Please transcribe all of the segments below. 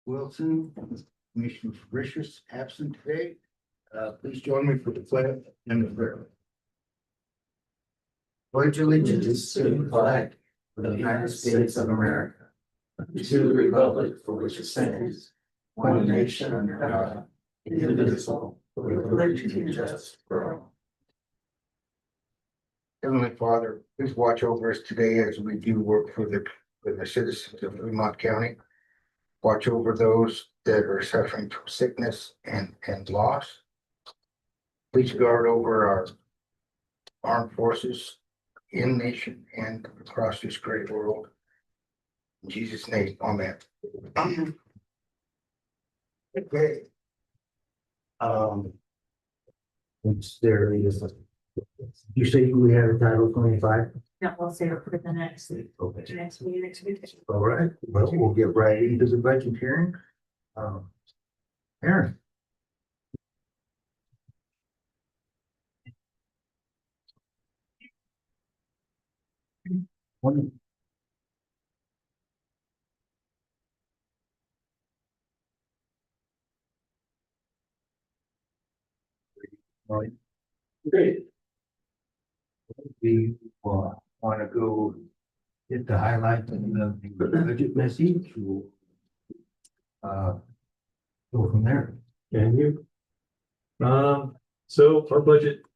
Wilson, Commissioner Frisch's absent today. Please join me for the flag and the prayer. Pledge allegiance to the flag of the United States of America, to the republic for which it stands, one nation under God, indivisible, with liberty and justice for all. Heavenly Father, please watch over us today as we do work for the citizens of Fremont County. Watch over those that are suffering from sickness and loss. Please guard over our armed forces in nation and across this great world. In Jesus' name, amen. Okay. There is. You say we have a title 25? No, we'll say it for the next Okay. next meeting. All right, well, we'll get right into the budget hearing. Aaron. Great. We want to go hit the highlights of the budget message. Go from there. Can you? So our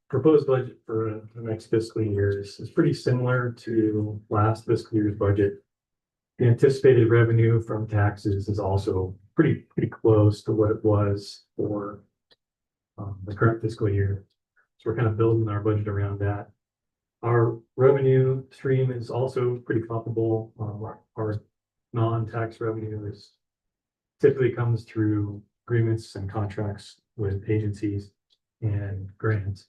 proposed budget for the next fiscal year is pretty similar to last fiscal year's budget. The anticipated revenue from taxes is also pretty close to what it was for the current fiscal year. So we're kind of building our budget around that. Our revenue stream is also pretty comparable. Our non-tax revenue is typically comes through agreements and contracts with agencies and grants.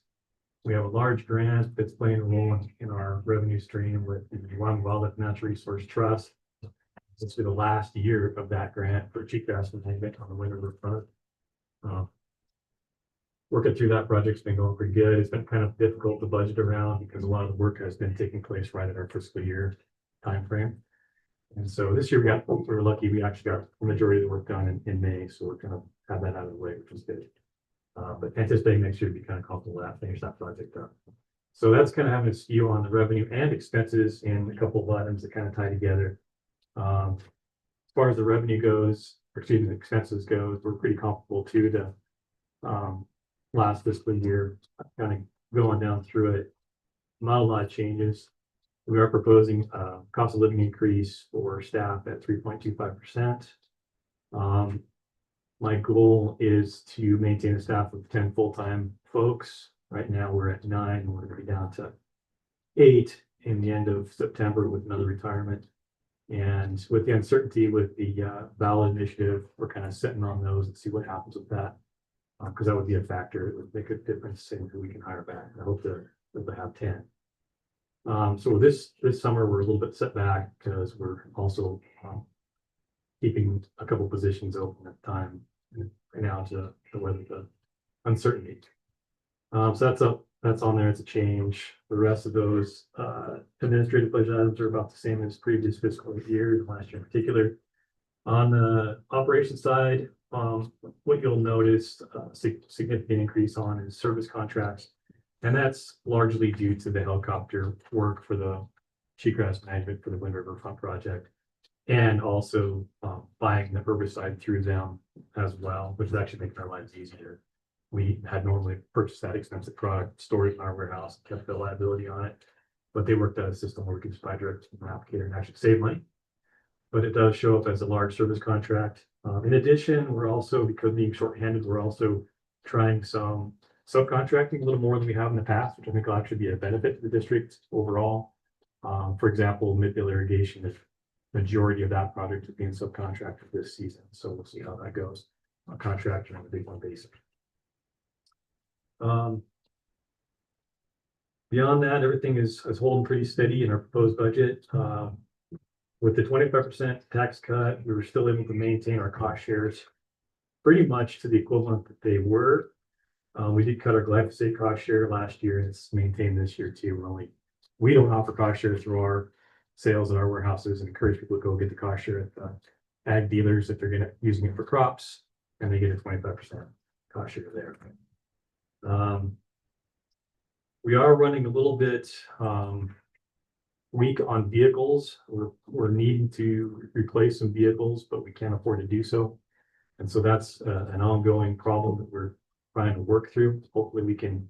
We have a large grant that's playing a role in our revenue stream with the Wyoming Wildlife Natural Resource Trust. This will be the last year of that grant for cheatgrass management on the Wind River front. Working through that project's been going pretty good. It's been kind of difficult to budget around because a lot of the work has been taking place right at our fiscal year timeframe. And so this year we were lucky, we actually got the majority of the work done in May, so we're gonna have that out of the way, which is good. But anticipating next year to be kind of comfortable with that, finish that project up. So that's kind of having a skew on the revenue and expenses and a couple of items that kind of tie together. As far as the revenue goes, or excuse me, the expenses goes, we're pretty comfortable too to last fiscal year, kind of going down through it. Not a lot of changes. We are proposing a cost of living increase for staff at 3.25%. My goal is to maintain a staff of 10 full-time folks. Right now we're at 9, and we're going to be down to 8 in the end of September with another retirement. And with the uncertainty with the ballot initiative, we're kind of sitting on those and see what happens with that. Because that would be a factor. It would make a difference in who we can hire back. I hope to have 10. So this summer we're a little bit set back because we're also keeping a couple positions open at the time and now to weather the uncertainty. So that's on there. It's a change. The rest of those administrative budget items are about the same as previous fiscal year, last year in particular. On the operations side, what you'll notice a significant increase on is service contracts. And that's largely due to the helicopter work for the cheatgrass management for the Wind River Front project. And also buying the herbicide through them as well, which is actually making our lives easier. We had normally purchased that expensive product, stored it in our warehouse, kept the liability on it. But they worked out a system where we can just buy direct from the applicator and actually save money. But it does show up as a large service contract. In addition, we're also, because being shorthanded, we're also trying some subcontracting a little more than we have in the past, which I think will actually be a benefit to the district overall. For example, mid-bill irrigation, the majority of that project is being subcontracted this season. So we'll see how that goes. A contractor on the big one basis. Beyond that, everything is holding pretty steady in our proposed budget. With the 25% tax cut, we were still able to maintain our cost shares pretty much to the equivalent that they were. We did cut our glyphosate cost share last year, and it's maintained this year too. We don't offer cost share through our sales at our warehouses and encourage people to go get the cost share ag dealers if they're using it for crops, and they get a 25% cost share there. We are running a little bit weak on vehicles. We're needing to replace some vehicles, but we can't afford to do so. And so that's an ongoing problem that we're trying to work through. Hopefully we can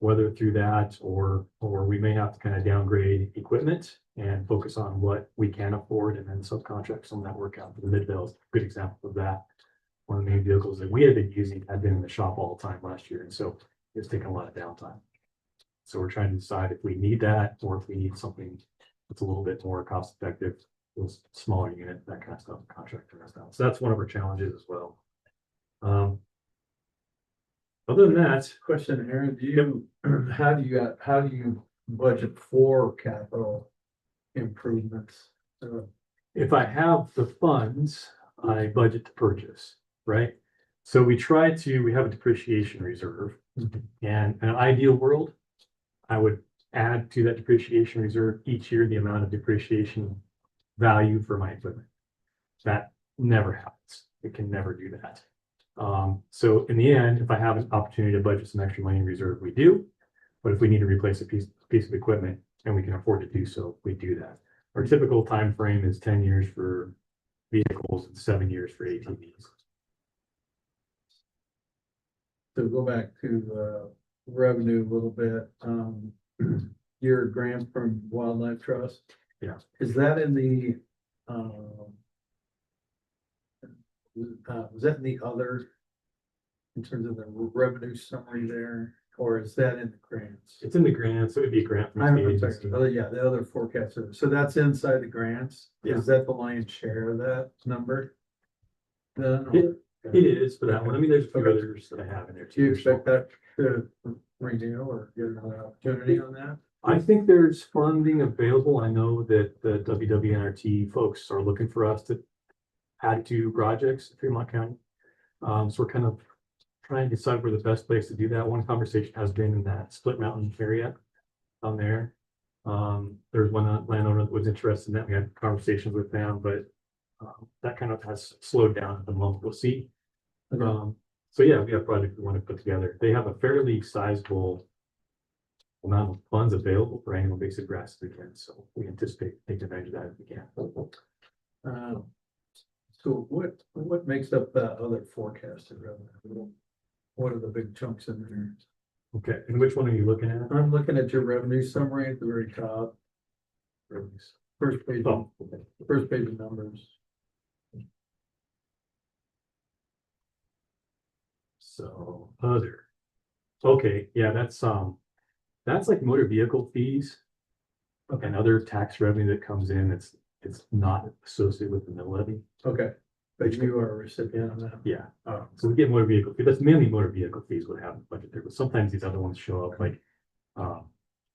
weather through that, or we may have to kind of downgrade equipment and focus on what we can afford and then subcontract some of that work out for the mid-bills. Good example of that. One of the main vehicles that we had been using had been in the shop all the time last year, and so it's taken a lot of downtime. So we're trying to decide if we need that or if we need something that's a little bit more cost effective, a smaller unit, that kind of stuff, contract the rest out. So that's one of our challenges as well. Other than that, Question, Aaron, how do you budget for capital improvements? if I have the funds, I budget to purchase, right? So we have a depreciation reserve. And in an ideal world, I would add to that depreciation reserve each year the amount of depreciation value for my equipment. That never happens. It can never do that. So in the end, if I have an opportunity to budget some extra money in reserve, we do. But if we need to replace a piece of equipment and we can afford to do so, we do that. Our typical time frame is 10 years for vehicles and 7 years for ATVs. To go back to revenue a little bit, your grant from Wildlife Trust. Yeah. Is that in the, was that in the other, in terms of the revenue summary there, or is that in the grants? It's in the grant, so it'd be a grant from the I'm state sorry, agency. yeah, the other forecast, so that's inside the grants? Yeah. Is that the lion's share of that number? Then, It is for that one. I mean, there's a few Okay. others that I have in there do you too. expect that to renew or get another opportunity on that? I think there's funding available. I know that the WWNRT folks are looking for us to add to projects in Fremont County. So we're kind of trying to decide where the best place to do that. One conversation has been in that Split Mountain area down there. There's one landowner that was interested in that. We had conversations with them, but that kind of has slowed down at the moment. We'll see. Okay. So yeah, we have projects we want to put together. They have a fairly sizable amount of funds available for annual basic grasses again. So we anticipate taking advantage of that if we can. So what makes up that other forecasted revenue? What are the big chunks in there? Okay, and which one are you looking at? I'm looking at your revenue summary at the very top, first page, Oh, okay. first page of numbers. So other. Okay, yeah, that's like motor vehicle fees and other tax revenue that comes in. It's not associated with the mill levy. Okay, but you are a recipient of that. Yeah. Oh, So we get motor vehicle fee. That's mainly motor vehicle fees would have the budget there, but sometimes these other ones show up like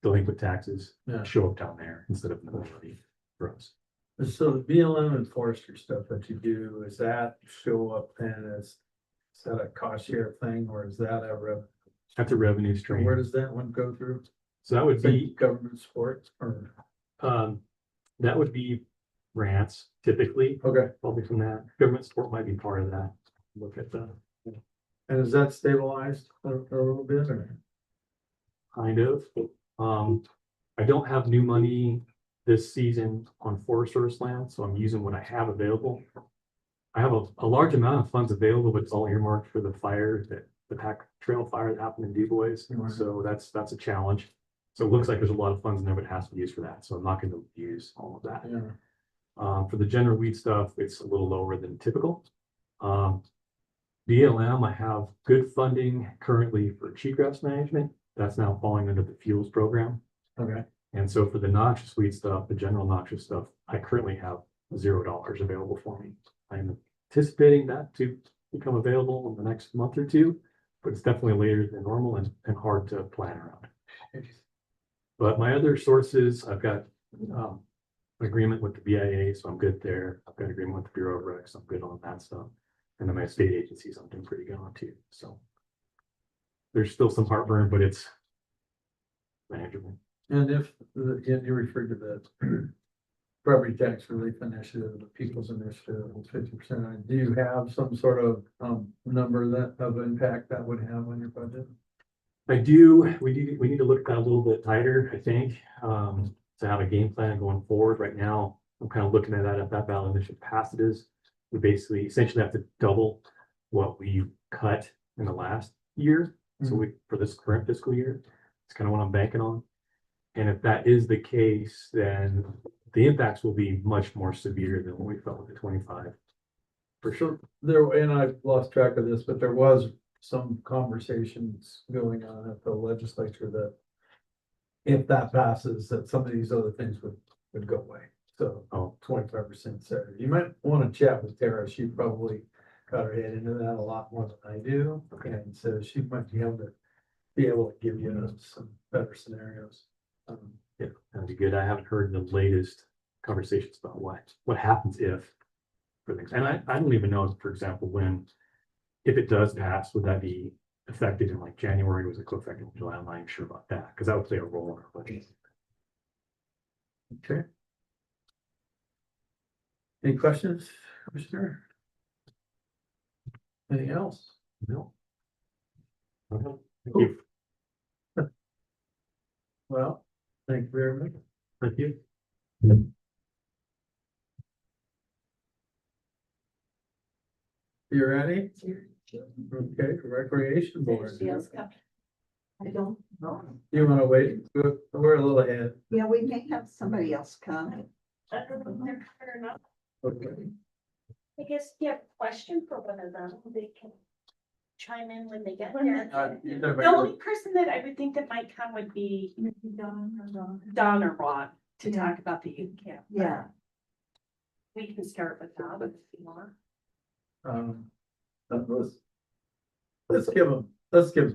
delinquent taxes yeah. show up down there instead of in the mill levy for us. So the BLM and forestry stuff that you do, is that show up then as, is that a cost share thing, or is that a revenue? That's a revenue stream. Where does that one go through? So that would Is that be government support or? that would be grants typically, Okay, probably from that. Government support might be part of that. Look at the and is that stabilized a little bit or? kind of. I don't have new money this season on Forest Service land, so I'm using what I have available. I have a large amount of funds available, but it's all earmarked for the fire, the pack trail fire that happened in DuBois. Right. So that's a challenge. So it looks like there's a lot of funds in there, but it has to be used for that. So I'm not going to use all of that. Yeah, For the general weed stuff, it's a little lower than typical. BLM, I have good funding currently for cheatgrass management. That's now falling under the fuels program. okay, And so for the noxious weed stuff, the general noxious stuff, I currently have $0 available for me. I'm anticipating that to become available in the next month or two, but it's definitely later than normal and hard to plan around. But my other sources, I've got an agreement with the BIA, so I'm good there. I've got an agreement with the Bureau of Recs, I'm good on that stuff. And then my state agencies, I'm doing pretty good on too. So there's still some heartburn, but it's manageable. and if, again, you referred to the property tax relief initiative, the people's initiative, 50%. Do you have some sort of, number of impact that would have on your budget? I do, we need to look at that a little bit tighter, I think, to have a game plan going forward. Right now, I'm kind of looking at that, if that ballot initiative passes, we basically essentially have to double what we cut in the last year. So we, for this current fiscal year, it's kind of what I'm banking on. And if that is the case, then the impacts will be much more severe than what we felt with the 25. For sure. There, and I've lost track of this, but there was some conversations going on at the legislature that if that passes, that some of these other things would go away. So, 25% Sarah, you might want to chat with Tara. She probably got her head into that a lot more than I do. And so she might be able to give you some better scenarios. Yeah, that'd be good. I haven't heard the latest conversations about what happens if for things. And I don't even know, for example, if it does pass, would that be effective in like January? Was it go effective in July? I'm not even sure about that, because that would play a role in our budget. Okay. Any questions, Commissioner? Anything else? No. Okay, thank you. Well, thank you very much. Thank you. You ready? Okay, recreation board. I don't know. You wanna wait? We're a little ahead. Yeah, we may have somebody else come. I don't know if they're covered or not. Okay. I guess if you have a question for one of them, they can chime in when they get there. You The never- only person that I would think that might come would be Don or Ron to Yeah. talk about the youth camp. Yeah. We can start with that if you want. Let's give them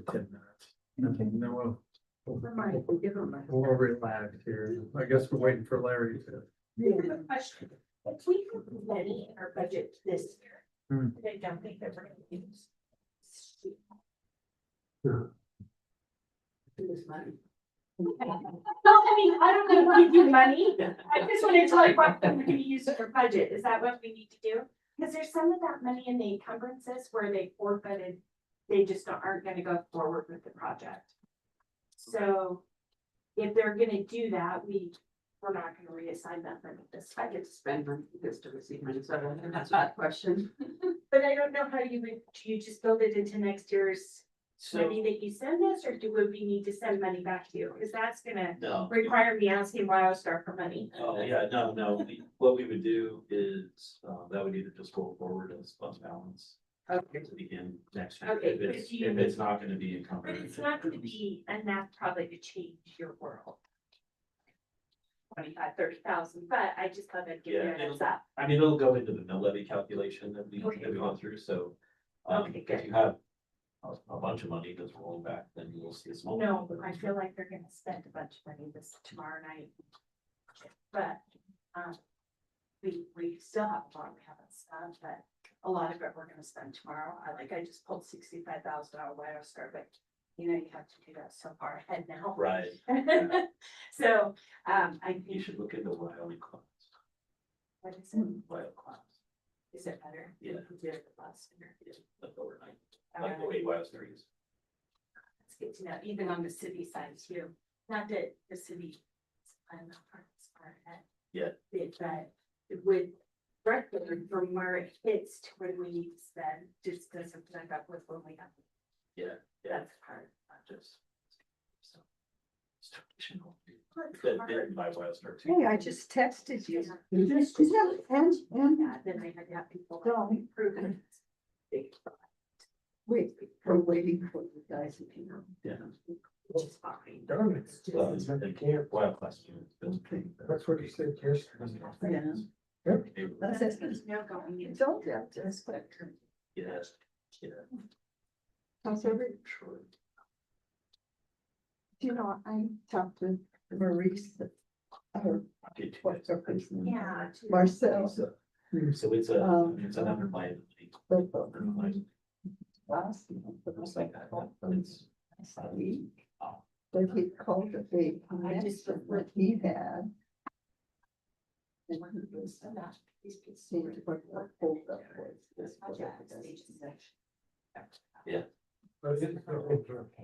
10 minutes. And then we'll we'll relax here. I guess we're waiting for Larry to. I have a question. If we have money in our budget this year, Hmm. that I don't think that we're gonna use. Who's money? Well, I mean, I don't know if we do money. I just want to tell you what we're gonna use for budget. Is that what we need to do? Because there's some of that money in the encumbrances where they forfeited, they just aren't gonna go forward with the project. So if they're gonna do that, we're not gonna reassign that money this. I get to spend money just to receive money, so that's not a question. But I don't know how do you just build it into next year's So, money that you send us, or we need to send money back to you? Because that's gonna no, require me asking why I start for money. oh, yeah, no, what we would do is, that would either just go forward as fund balance Okay. to begin next year. Okay, If but it's, do you- if it's not gonna be But encumbered. it's not gonna be enough probably to change your world. 25,000-30,000, but I just thought I'd give you a Yeah, heads up. I mean, it'll go into the mill levy calculation that we Okay. went through, so. Okay, If good. you have a bunch of money that's rolling back, then you'll see a small. No, I feel like they're gonna spend a bunch of money tomorrow night. But, we still have a lot we haven't spent, but a lot of it we're gonna spend tomorrow. I just pulled $65,000 out of White Star, but you know, you have to do that so far ahead now. Right, So, I you think, should look into Wyoming class, what is it? Wyoming class, Is it better? Yeah. We did it last year. like overnight, like the way Wyoming is. It's good to know, even on the city side too, not that the city. I'm not part of this part ahead. Yeah. But it would, Breckford, from where it hits to when we need to spend, just doesn't line up with when we have. Yeah, That's hard. not just. So. It's traditional. Well, it's Been hard. bitten by Wyoming too. Hey, I just texted you. Yeah. Is that, and Yeah, then they had to have people. Don't. Prove it. Big, wait, we're waiting for you guys if you know. Yeah. which is fine. Darn, it's just- Well, they can't, Wyoming class. That's what he said yesterday. Yeah. That's it. There's no going in. Don't have to expect. Yes, yeah. How's every, Sure. you know, I talked to Maurice, or Get to what's it. her first name? Yeah. Marcel. So it's it's an underlying. But last month, it was like It's. last week, that he called a big connection that he had. Yeah.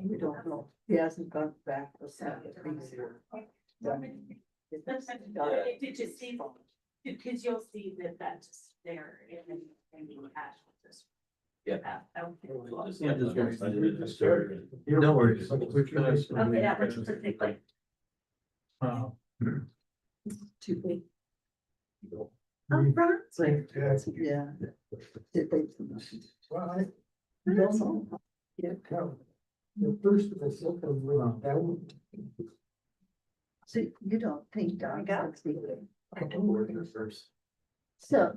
We don't know. He hasn't gone back to send it. Did you see, because you'll see that that's there and you have this. Yeah. Okay. Just get this one excited and start. No worries. Okay, that works perfectly. Too big. Oh, Ron? Yeah. Did they? Don't know. Yeah. The first of the second round, that would. So you don't think Don got I don't work in the first. So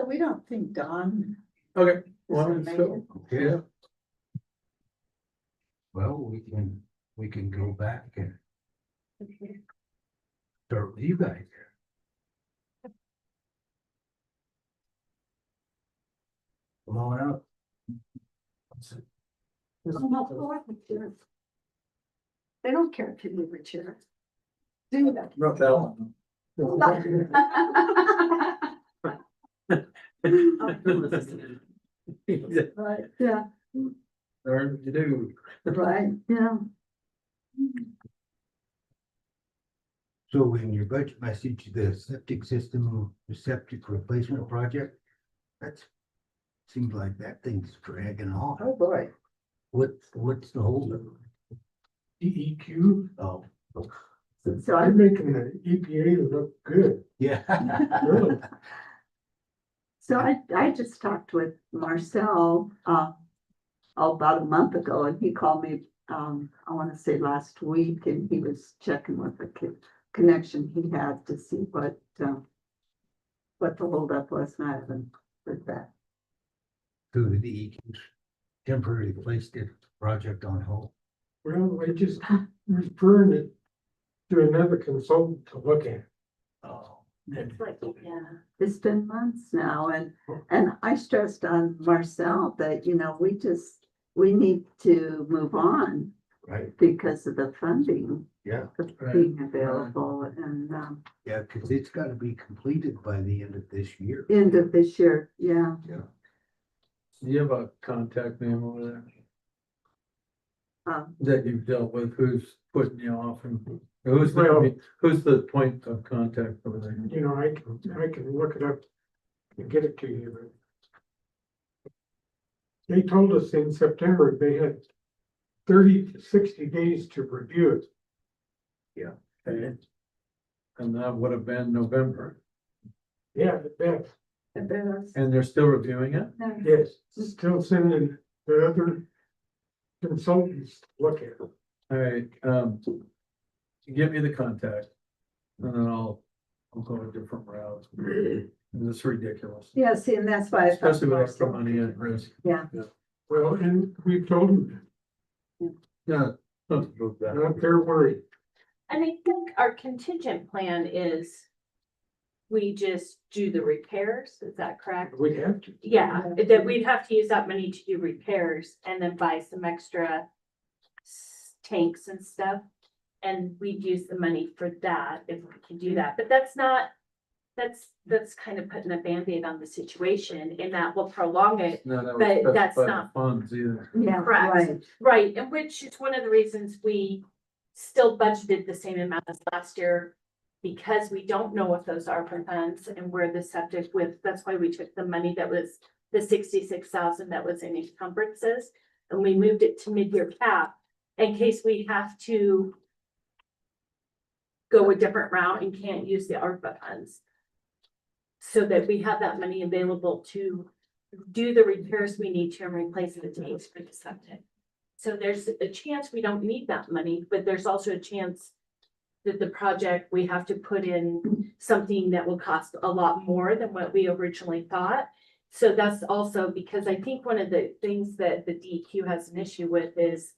we don't think Don. Okay. is Well, gonna let's make go. it? Yeah. Well, we can go back and start with you guys. Come on out. They don't care if you move a chair. Do that. Not that one. Right, yeah, Learn to do. right, yeah. So in your budget message, the septic system, the septic replacement project, that's, seems like that thing's dragging on. Oh, boy. What's the holdup? DEQ, Oh, So I'm making the EPA look good. yeah. Really? So I just talked with Marcel, about a month ago, and he called me, I want to say last week, and he was checking with the connection he had to see what the holdup was, and I haven't heard that. So the DEQ temporarily placed the project on hold. Well, I just keep referring it to another consultant to look at. Oh. It's like, yeah, it's been months now, and I stressed on Marcel that, we need to move on Right, because of the funding yeah, being available, and, yeah, cause it's gotta be completed by the end of this year. end of this year, yeah. Yeah. Do you have a contact name over there Um, that you've dealt with? Who's putting you off and who's Well- who's the point of contact over there? You know, I can look it up and get it to you, but they told us in September they had 30 to 60 days to review it. Okay. And that would have been November, Yeah, that's, and they're still reviewing it? yes, still sending the other consultants to look at it. All right, give me the contact. And then I'll go a different route. It's ridiculous. Yeah, see, and that's why I thought. Especially with extra Marcel- money at risk. Yeah, Well, and we've told them, Yeah. not their worry. And I think our contingent plan is we just do the repairs, is that correct? We have to. Yeah, that we'd have to use that money to do repairs and then buy some extra tanks and stuff. And we'd use the money for that if we can do that, but that's not, that's kind of putting a Band-Aid on the situation and that will prolong it. No, that But was that's specified not- funds either. yeah, Correct. right. Right, and which is one of the reasons we still budgeted the same amount as last year. Because we don't know if those are for funds and where the septic with, that's why we took the money that was the 66,000 that was in encumbrances. And we moved it to mid-year cap in case we have to go a different route and can't use the ARPA funds. So that we have that money available to do the repairs we need to and replace the tanks for the septic. So there's a chance we don't need that money, but there's also a chance that the project, we have to put in something that will cost a lot more than what we originally thought. So that's also because I think one of the things that the DEQ has an issue with is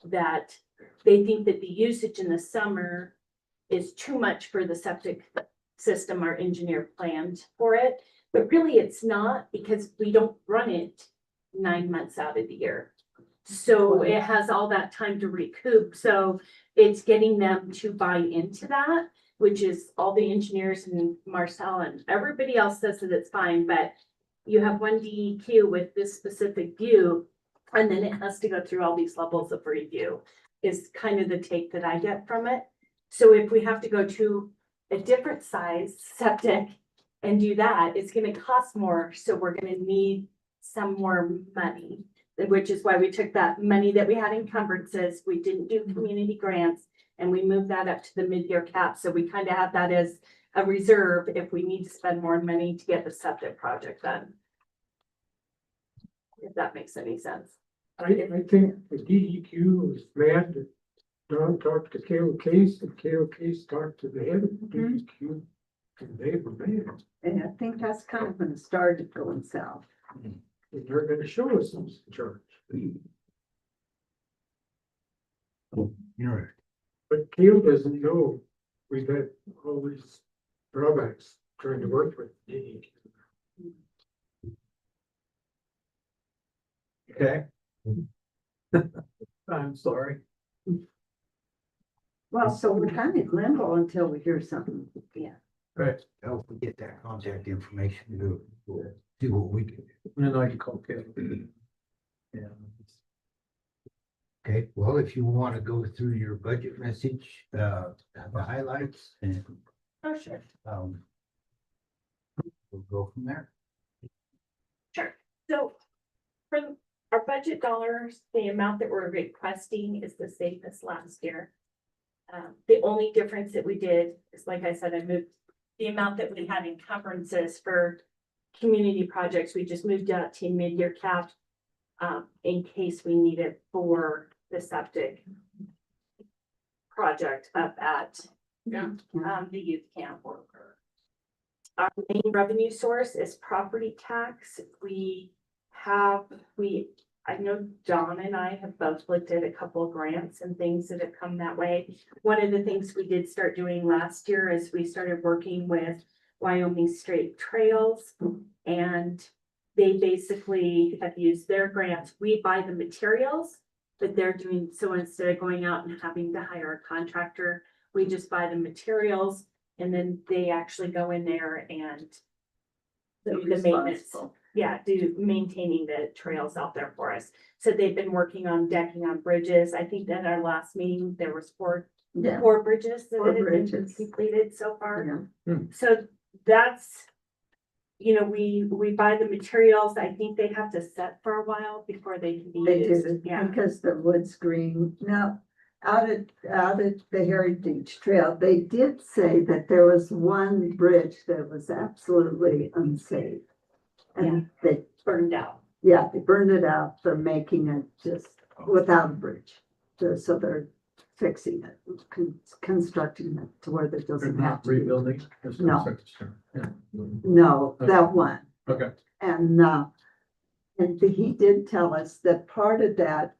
that they think that the usage in the summer is too much for the septic system our engineer planned for it. But really it's not because we don't run it 9 months out of the year. So it has all that time to recoup. So it's getting them to buy into that. which is all the engineers and Marcel and everybody else says that it's fine, but you have one DEQ with this specific view, and then it has to go through all these levels of review, is kind of the take that I get from it. So if we have to go to a different size septic and do that, it's gonna cost more, so we're gonna need some more money. Which is why we took that money that we had in encumbrances, we didn't do community grants, and we moved that up to the mid-year cap, so we kind of have that as a reserve if we need to spend more money to get the septic project done. If that makes any sense. I think the DEQ is mad that Don talked to Kale Case and Kale Case talked to the head of the DEQ. And they were mad. And I think that's kind of when it started going south. And they're gonna show us who's in charge. You're But Kale doesn't know we've had all these drawbacks trying to work with DEQ. Okay. I'm sorry. Well, so we're kind of in limbo until we hear something. Yeah. Right, Don't forget that contact information, we'll do what we can do. and then I can call Kevin. Yeah. Okay, well, if you want to go through your budget message, the highlights and, Oh, sure. we'll go from there. Sure. So for our budget dollars, the amount that we're requesting is the same as last year. The only difference that we did is, like I said, I moved the amount that we had encumbrances for community projects. We just moved out to mid-year cap in case we need it for the septic project up at the youth camp. Our main revenue source is property tax. I know John and I have both looked at a couple of grants and things that have come that way. One of the things we did start doing last year is we started working with Wyoming State Trails, and they basically have used their grants. We buy the materials, but they're doing, so instead of going out and having to hire a contractor, we just buy the materials, and then they actually go in there and do the maintenance. Responsible. Yeah, do maintaining the trails out there for us. So they've been working on decking on bridges. I think that our last meeting, there was four Yeah. bridges that Four have been bridges. completed so far. Yeah. So that's, we buy the materials. I think they have to set for a while before they can be They used. do, Yeah, because the wood's green. Now, out at the Heritage Trail, they did say that there was one bridge that was absolutely unsafe. And they, burned out. yeah, they burned it out for making it just without a bridge. So they're fixing it, constructing it to where it doesn't have to. be. Rebuilding. It's No. construction. Yeah. No, that one. Okay, And he did tell us that part of that,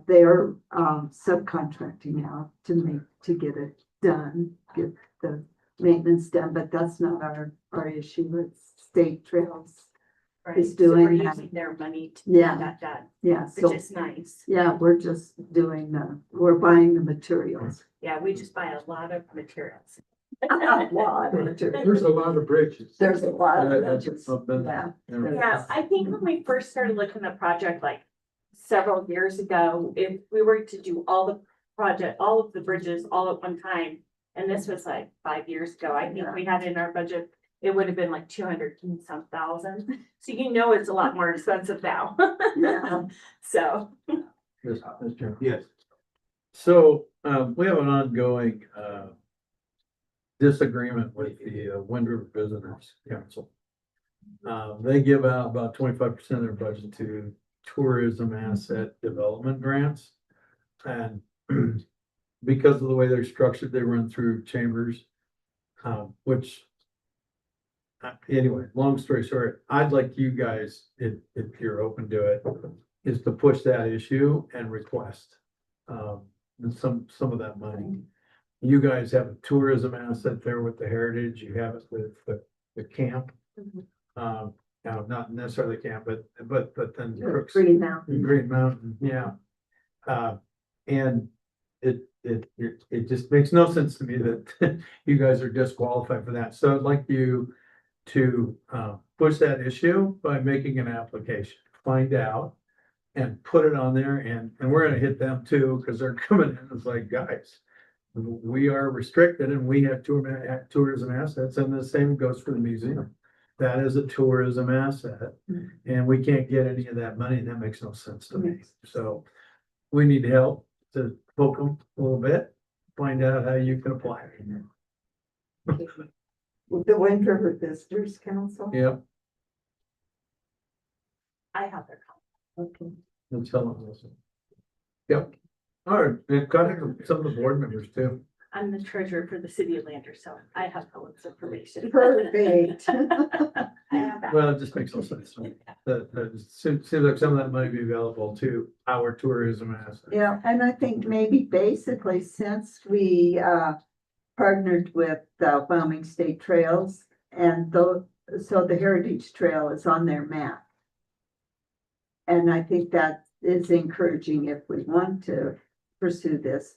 they're subcontracting out to get it done, get the maintenance done, but that's not our issue. It's State Trails. Right. Is So we're doing that. using their money to Yeah. get that done, Yeah, which so, is nice. yeah, we're just we're buying the materials. Yeah, we just buy a lot of materials. A lot of materials. There's a lot of bridges. There's a lot of That's bridges. something. Yeah. Yeah, I think when we first started looking at the project, like several years ago, if we were to do all of the bridges all at one time, and this was like 5 years ago, I think we had in our budget, it would have been like 200 and some thousand. So it's a lot more expensive now. Yeah. So, Yes, Mr. Yes. So, we have an ongoing, disagreement with the Wind River Visitors Council. They give out about 25% of their budget to tourism asset development grants. And because of the way they're structured, they run through chambers, which anyway, long story short, I'd like you guys, if you're open to it, is to push that issue and request some of that money. You guys have a tourism asset there with the Heritage, you have it with the camp. Now, not necessarily camp, but then Crooks. Green Mountain. Green Mountain, yeah. And it just makes no sense to me that you guys are disqualified for that. So I'd like you to, push that issue by making an application, find out. And put it on there and we're gonna hit them too, because they're coming in, it's like, guys. We are restricted and we have tourism assets, and the same goes for the museum. That is a tourism asset, and we can't get any of that money, that makes no sense to me. So we need help to poke them a little bit, find out how you can apply it. With the Wind River Visitors Council. Yep, I have their comment. Okay. and tell them this. Yep, all right, we've got some of the board members too. I'm the treasurer for the city of Lander, so I have Helen's information. Perfect. I have that. Well, it just makes no sense. That seems like some of that might be available to our tourism asset. Yeah, and I think maybe basically since we partnered with Wyoming State Trails and so the Heritage Trail is on their map. And I think that is encouraging if we want to pursue this.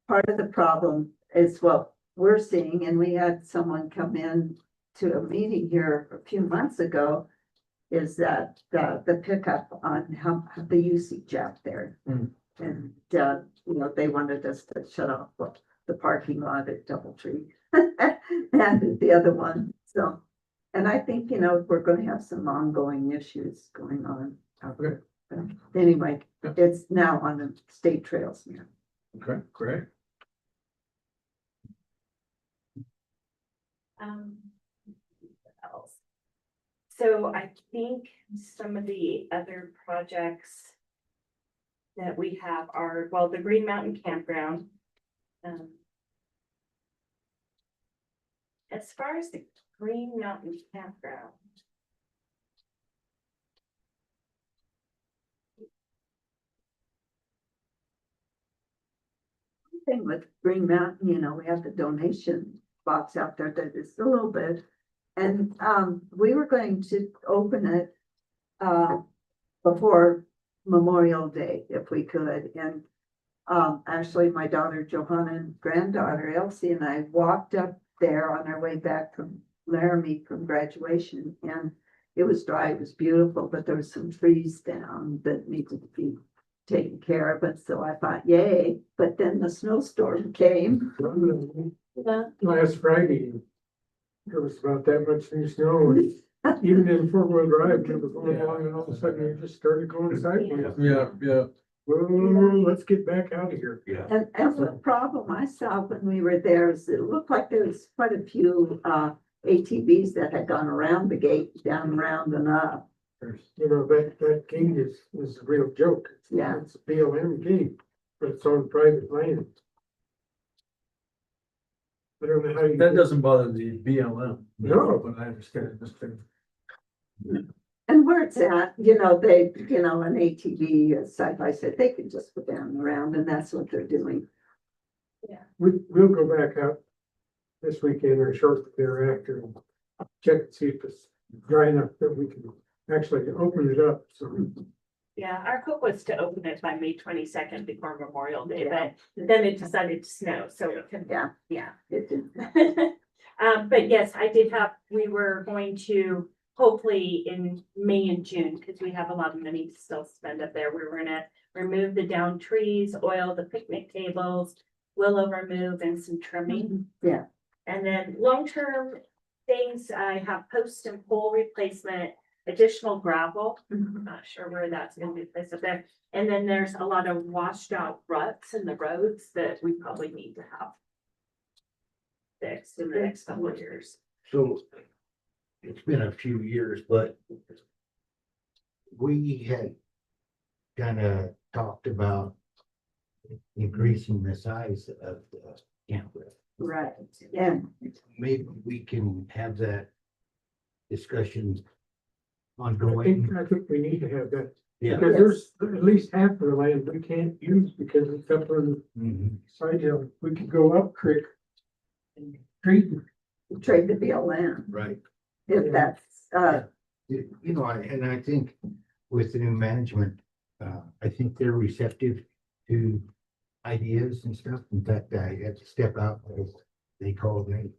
Part of the problem is what we're seeing, and we had someone come in to a meeting here a few months ago, is that the pickup on how the usage out there. Mm. And, they wanted us to shut off the parking lot at Doubletree and the other one, so. And I think, we're gonna have some ongoing issues going on out there. But anyway, it's now on the state trails now. Okay, great. What else? So I think some of the other projects that we have are, well, the Green Mountain Campground. As far as the Green Mountain Campground. Thing with Green Mountain, we have the donation box out there that is a little bit. And we were going to open it before Memorial Day if we could. And actually my daughter Johanna and granddaughter Elsie and I walked up there on our way back from Laramie from graduation, and it was dry, it was beautiful, but there was some trees down that needed to be taken care of, and so I thought, yay, but then the snowstorm came. Last Friday, there was about that much new snow, and even in four-wheel drive, it was going along, and all of a sudden it just started going sideways. Yeah. Whoa, let's get back out of here. Yeah. And the problem I saw when we were there is it looked like there was quite a few ATVs that had gone around the gate, down, around and up. That gate is a real joke. Yeah. It's a BLM gate, but it's on private land. I don't know how you. That doesn't bother the BLM. No. But I understand this thing. And where it's at, they, an ATV side by side, they can just go down and around, and that's what they're doing. We'll go back out this weekend or shortly thereafter and check and see if it's dry enough that we can actually open it up, so. Yeah, our hope was to open it by May 22nd before Memorial Day, Yeah. but then it decided to snow, so it can, Yeah. yeah. It did. But yes, we were going to hopefully in May and June, because we have a lot of money to still spend up there. We were gonna remove the downed trees, oil the picnic tables, willow remove and some trimming. Yeah. And then long-term things, I have post and pole replacement, additional gravel. I'm not sure where that's gonna be placed up there. And then there's a lot of washed out ruts in the roads that we probably need to have fixed in the next couple of years. So it's been a few years, but we had kind of talked about increasing the size of the campground. Right, and Maybe we can have that discussion I ongoing. think we need to have that, Yeah. because there's at least half of the land we can't use because it's up on Mhm. the side hill. We could go up creek and treat trade the BLM, Right. if that's, And I think with the new management, I think they're receptive to ideas and stuff. In fact, I had to step out because they called me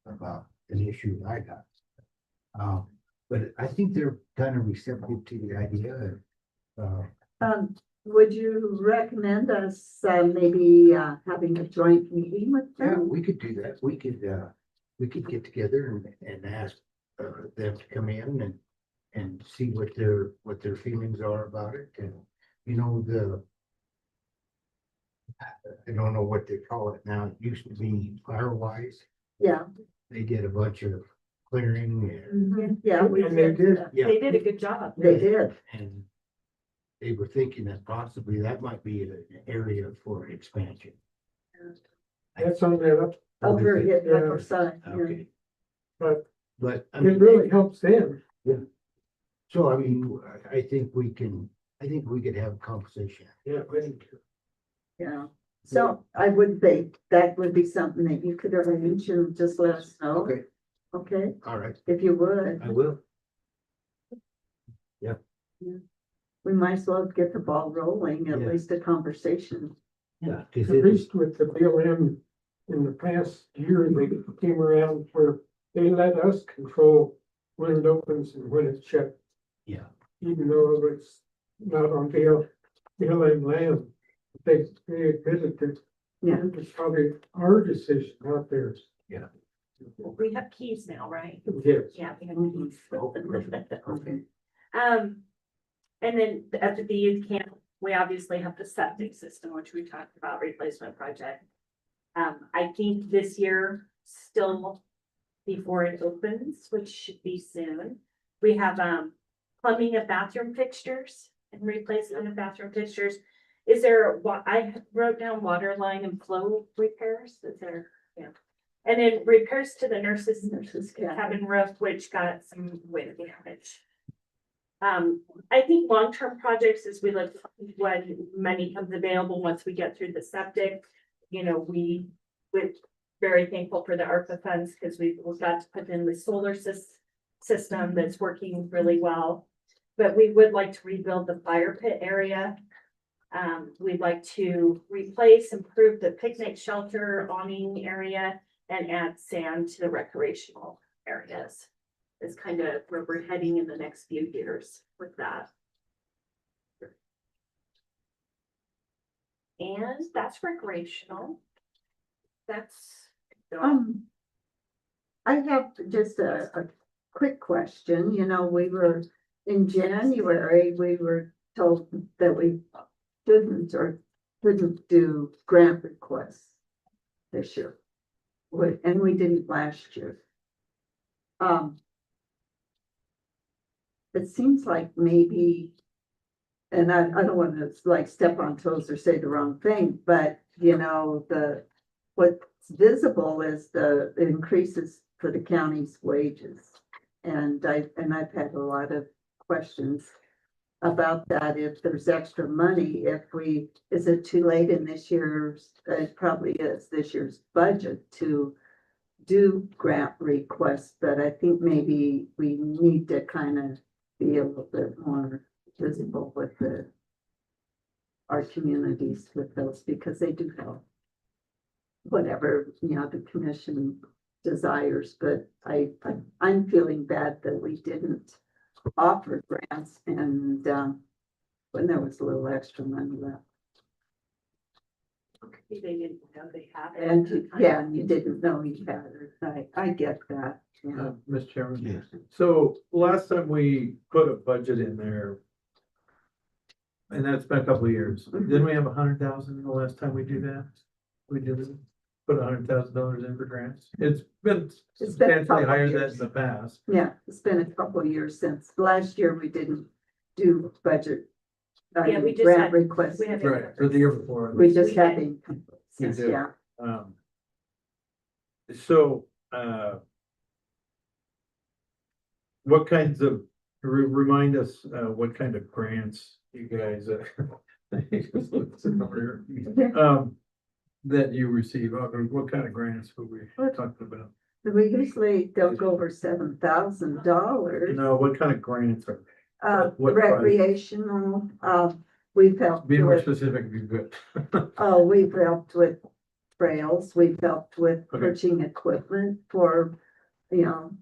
about an issue I got. But I think they're kind of receptive to the idea. Would you recommend us, maybe, having a joint meeting with Yeah, them? we could do that. We could get together and ask them to come in and see what their feelings are about it. And, you know, I don't know what they call it now. It used to be Firewise. Yeah. They did a bunch of clearing Yeah, we And they did. Yeah. They did a good job. They did. and they were thinking that possibly that might be an area for expansion. That's on that up, Over at Yeah. Upper Side. yeah. Okay, but I it mean, really helps them. so I mean, I think we could have a conversation. Yeah. Yeah, so I would think that would be something that you could arrange and just let us know. Okay, Okay, all right, if you would, I will. we might as well get the ball rolling, at Yeah. least a conversation. Yeah. 'Cause At it- least with the BLM in the past year, they came around where they let us control when it opens and when it's shut, Yeah, even though it's not on BLM land. They admitted that Yeah, it's probably our decision, not theirs. We have keys now, right? Yes. Yeah, we have Mhm. keys. oh, perfect, okay, And then after the youth camp, we obviously have the septic system, which we talked about, replacement project. I think this year, still before it opens, which should be soon, we have, plumbing of bathroom fixtures and replacement of bathroom fixtures. Is there, I wrote down water line and flow repairs, is there, yeah. And then repairs to the nurses cabin roof, which got some wind damage. I think long-term projects, as we look, when money comes available, once we get through the septic, you know, we're very thankful for the ARPA funds, because we've got to put in the solar system that's working really well. But we would like to rebuild the fire pit area. We'd like to replace, improve the picnic shelter awning area and add sand to the recreational areas. Is kind of where we're heading in the next few years with that. And that's recreational. That's. I have just a quick question, you know, we were, in January, we were told that we shouldn't or couldn't do grant requests this year. And we didn't last year. It seems like maybe, and I don't want to like step on toes or say the wrong thing, but you know, what's visible is the increases for the county's wages. And I've had a lot of questions about that, if there's extra money, is it too late in this year's, it probably is this year's budget to do grant requests, but I think maybe we need to kind of be a little bit more visible with our communities with those, because they do help. Whatever, you know, the commission desires, but I'm feeling bad that we didn't offer grants and, when there was a little extra money left. They didn't know they had it. And, yeah, and you didn't know you had it. I get that, yeah. Mr. Chairman. yes, So last time we put a budget in there. And that's been a couple of years. Didn't we have 100,000 the last time we do that? We did put $100,000 in for grants. It's been It's been a substantially couple higher than years. in the past. Yeah, it's been a couple of years since, last year we didn't do budget. Yeah, we just grant had- requests. we had- Right, or the year before. We just we had had- encumbrances, did. yeah. So, what kinds of, remind us, what kind of grants you guys, that you receive, or what kind of grants were we talking about? We usually don't go over $7,000. No, what kind of grants are, what price? Recreational, we've helped Be more with, specific if you could. oh, we've helped with trails, we've helped with Okay. purchasing equipment for, you know,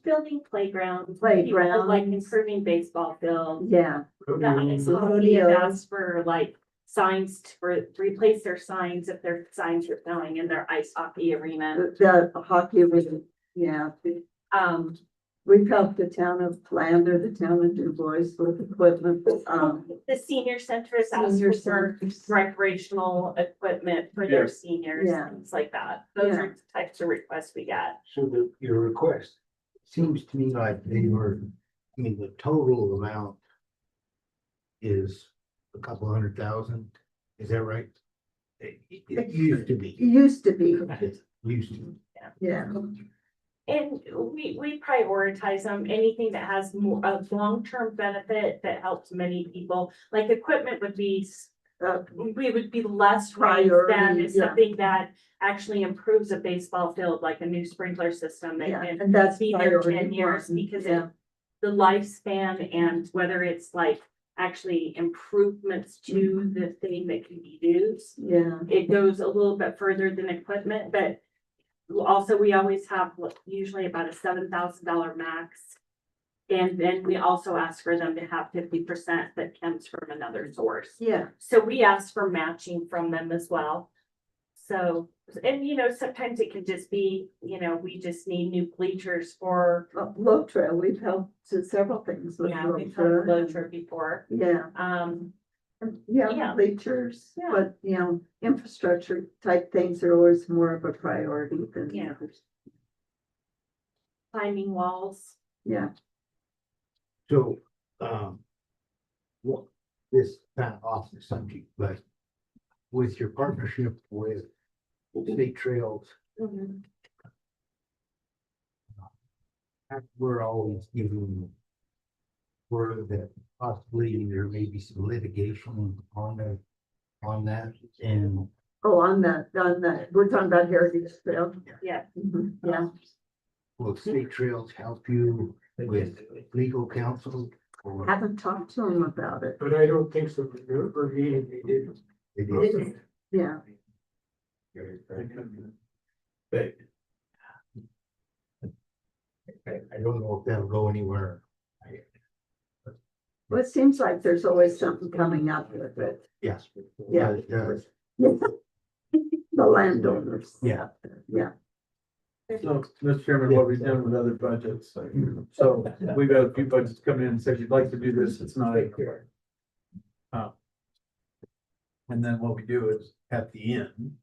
Building playgrounds. Playgrounds. Like improving baseball fields. yeah, The ice hockey Rodeo. have asked for like signs to replace their signs if their signs are failing in their ice hockey arena. the hockey arena, yeah. Um, We've helped the town of Flander, the town of Du Bois with equipment, the senior center has asked senior for centers. recreational equipment for their seniors, Yeah. things like that. Those Yeah. are the types of requests we get. So your request seems to me like they were, I mean, the total amount is a couple $100,000, is that right? It used to It be. used to be, It used to. yeah, And we prioritize them, anything that has more, a long-term benefit that helps many people, like equipment would be, we would be less raised than Priority, if yeah. something that actually improves a baseball field, like a new sprinkler system that yeah, can and that's be there 10 priority years one, because yeah. the lifespan and whether it's like actually improvements to the thing that can be used. Yeah, It goes a little bit further than equipment, but also we always have usually about a $7,000 max. And then we also ask for them to have 50% that comes from another source. yeah, So we ask for matching from them as well. So, and sometimes it can just be, we just need new bleachers for, Low Trail, we've helped to several things with Low we've had Trail. Loacher before. Yeah, Yeah. yeah, bleachers, Yeah. but, infrastructure type things are always more of a priority than the Yeah. others. Climbing walls. Yeah, So, what, this kind of off the subject, but with your partnership with State Trails, we're always giving word that possibly there may be some litigation on that, and oh, on that, we're talking about Heritage Trail. Yeah. Mhm, yeah, will State Trails help you with legal counsel? Or haven't talked to them about it. But I don't think so, for me, they did. it It is- is, yeah, I don't know if that'll go anywhere. well, it seems like there's always something coming up with it. Yes. Yeah. It does. Yeah. The landowners. Yeah. Yeah, So, Mr. Chairman, what we've done with other budgets, so we've got a few budgets coming in and said, you'd like to do this, it's not. And then what we do is at the end.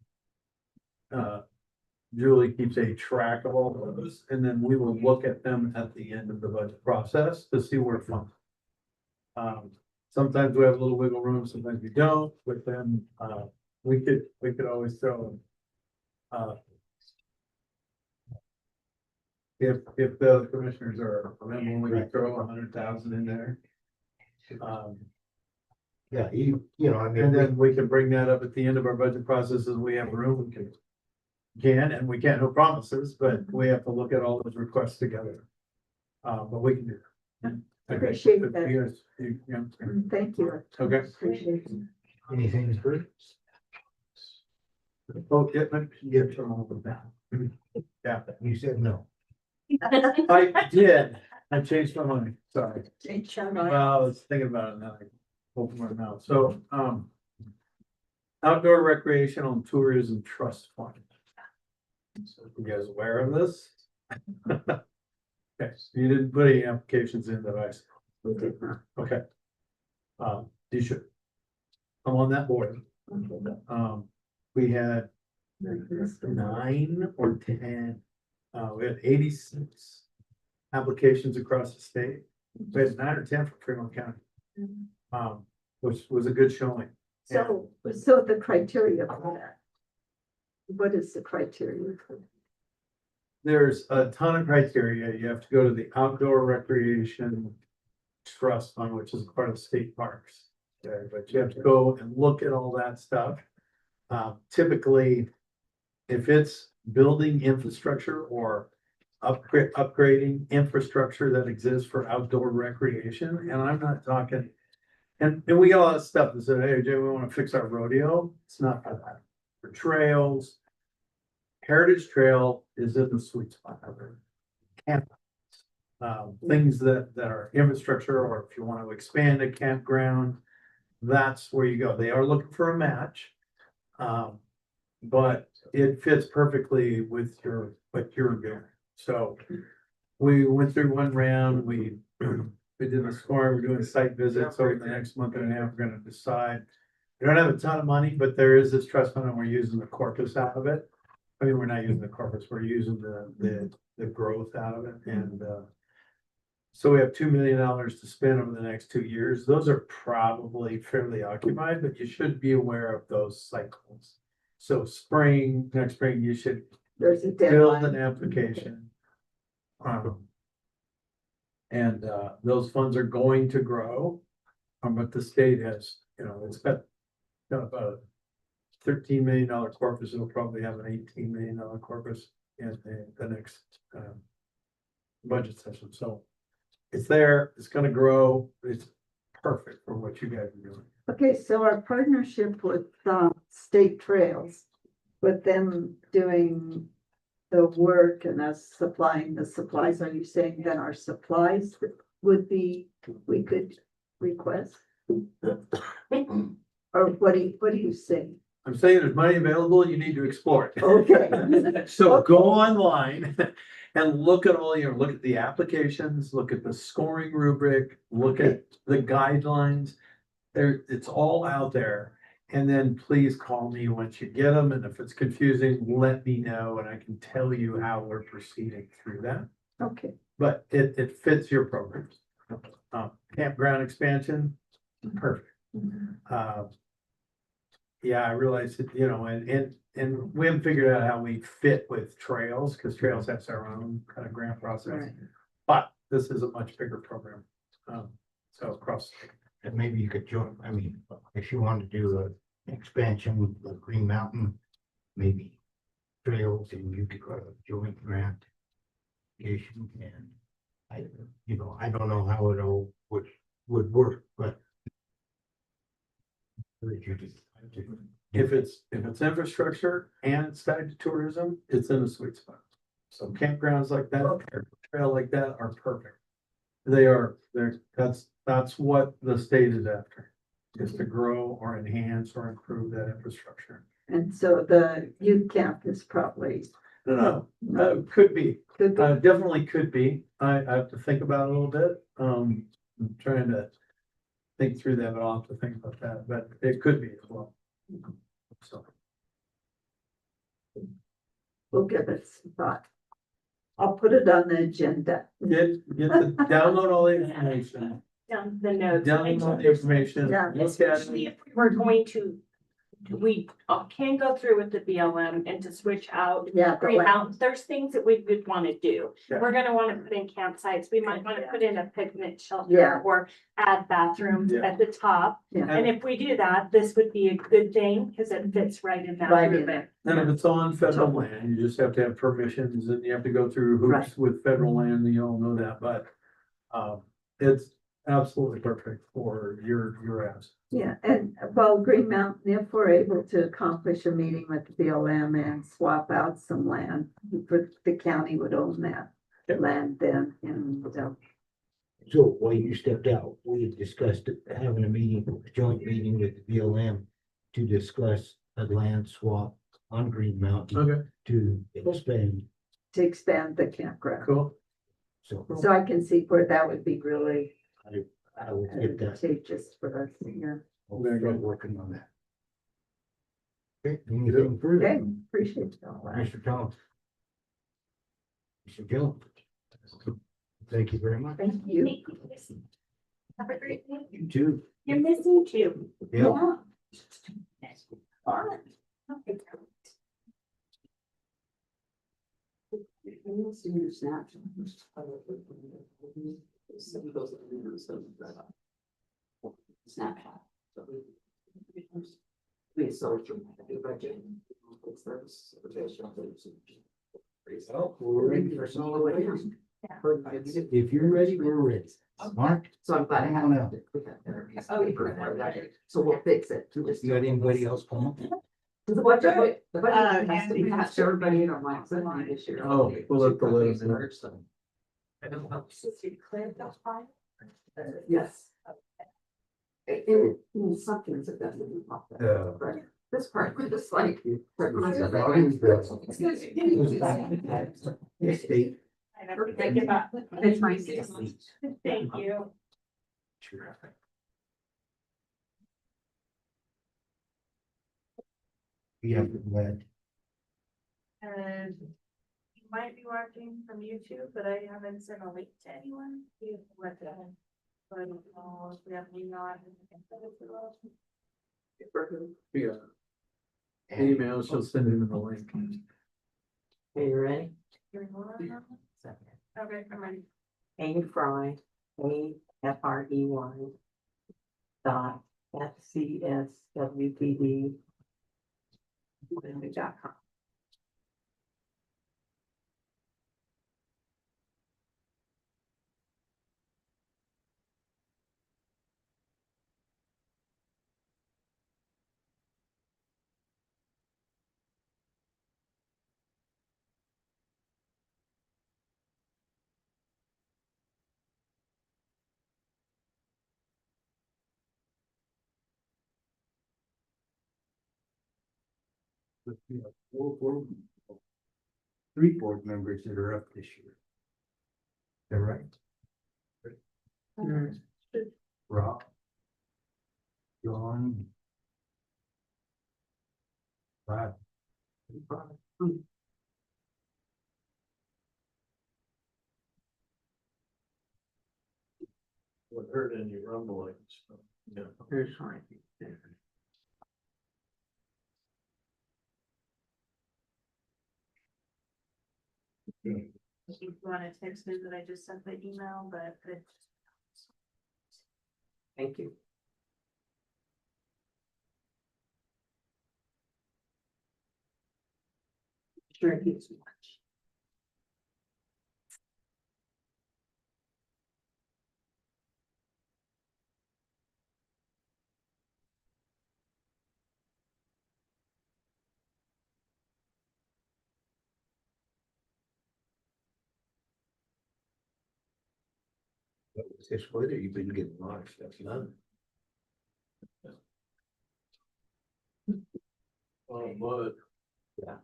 Julie keeps a track of all of those, and then we will look at them at the end of the budget process to see where it's from. Sometimes we have a little wiggle room, sometimes we don't, but then, we could always throw. If the commissioners are, then we could throw 100,000 in there. Yeah, I mean, And then we can bring that up at the end of our budget process as we have room, we can, and we can't, no promises, but we have to look at all those requests together. But we can do that. Okay. Appreciate that. Yes, thank you. Okay. Appreciate it. anything for? Oh, yeah, from all of that. Yeah, You said no. I did, I changed my mind, sorry. Change your Well, mind. I was thinking about it now, I opened my mouth, so, outdoor recreational and tourism trust fund. So you guys aware of this? Okay, so you didn't put any applications in that I saw. We did not. Okay. You should. I'm on that board. We had 9 or 10, we had 86 applications across the state. We had 9 or 10 from Fremont County. Which was a good showing. So the criteria for that. What is the criteria for that? There's a ton of criteria. You have to go to the Outdoor Recreation Trust Fund, which is part of state parks. Okay, but you have to go and look at all that stuff. Typically, if it's building infrastructure or upgrading infrastructure that exists for outdoor recreation, and I'm not talking And we got a lot of stuff that said, hey, Jay, we wanna fix our rodeo. It's not for that. For trails. Heritage Trail is in the sweet spot of it. Camp. Things that are infrastructure, or if you want to expand a campground, that's where you go. They are looking for a match. But it fits perfectly with what you're doing. So we went through one round, we did the scoring, we're doing site visits over the next month and a half, we're gonna decide. We don't have a ton of money, but there is this trust fund and we're using the corpus out of it. I mean, we're not using the corpus, we're using the growth out of it, and so we have $2 million to spend over the next 2 years. Those are probably fairly occupied, but you should be aware of those cycles. So next spring, you should There's a build an deadline. application. And those funds are going to grow. But the state has, it's got about a $13 million corpus. It'll probably have an $18 million corpus in the next budget session. So it's there, it's gonna grow. It's perfect for what you guys are doing. Okay, so our partnership with State Trails, with them doing the work and us supplying the supplies, are you saying then our supplies would be, we could request? Or what do you say? I'm saying there's money available, you need to explore it. Okay. So go online and look at look at the applications, look at the scoring rubric, look at the guidelines. It's all out there. And then please call me once you get them. And if it's confusing, let me know and I can tell you how we're proceeding through that. Okay. But it fits your programs. Campground expansion, perfect. Yeah, I realize that, and we haven't figured out how we fit with trails, because trails has their own kind of grant process. Right. But this is a much bigger program. So across. And maybe you could join, I mean, if you want to do an expansion with the Green Mountain, maybe trails, and you could go to joint grant. And I don't know how it all would work, but. If it's infrastructure and it's tied to tourism, it's in a sweet spot. So campgrounds like that, or trail like that are perfect. That's what the state is after, is to grow or enhance or improve that infrastructure. And so the youth camp is probably, No, could be, could be, definitely could be. I have to think about it a little bit. I'm trying to think through that, but I'll have to think about that, but it could be as well. So. we'll give it some thought. I'll put it on the agenda. Download all the information, Down the notes. download the information, Yeah. look at Especially it. if we're going to, we can go through with the BLM and to switch out Yeah. but Green like- Mountain. There's things that we would want to do. Yeah. We're gonna want to put in campsites. We might want to put in a picnic shelter Yeah. or add bathrooms Yeah. at the top. Yeah. And if we do that, this would be a good thing because it fits right in that Right in rubric. And if it's on federal land, you just have to have permissions and you have to go through hoops Right. with federal land, you all know that, but. It's absolutely perfect for your ass. Yeah, and well, Green Mountain, if we're able to accomplish a meeting with the BLM and swap out some land, the county would own that Yep. land then, and So while you stepped out, we had discussed having a joint meeting with the BLM to discuss a land swap on Green Mountain Okay, to expand. to expand the campground. cool. So So I can see where that would be really I will get that. advantageous for us, yeah. I'll start working on that. Okay, anything further? Okay, appreciate all that. Mr. Tom. Mr. Jones. Thank you very much. Thank you. Thank you. Have a great day. You too. You're missing too. Yeah. Snapshot. We saw it from the budget. Well, we're ready for solid waste. If you're ready, we're ready. Mark, So I'm glad I Come on have. out. Oh, so we'll fix it. you got anybody else coming? The budget has to be passed to everybody in our minds this year. Oh, we'll have to let them know. I don't know. Yes. In some things it doesn't pop that, Yeah. but this part, we're just like. State. I never think about. It's my. Thank you. Sure. Yeah, glad. And you might be watching from YouTube, but I haven't sent a link to anyone. What the, so I don't know if we have any on. Yeah, email, she'll send him the link. Are you ready? Okay, I'm ready. A Fry, AFREY. Dot FCSWPD. .com. We have three board members that are up this year. They're right. Rob. John. Brad. What hurt any rumblings? Yeah. Here's fine. If you wanna text me that I just sent the email, but it's. Thank you. Sure it gives much. This weather, you've been getting a lot of stuff done. Oh, but. Yeah.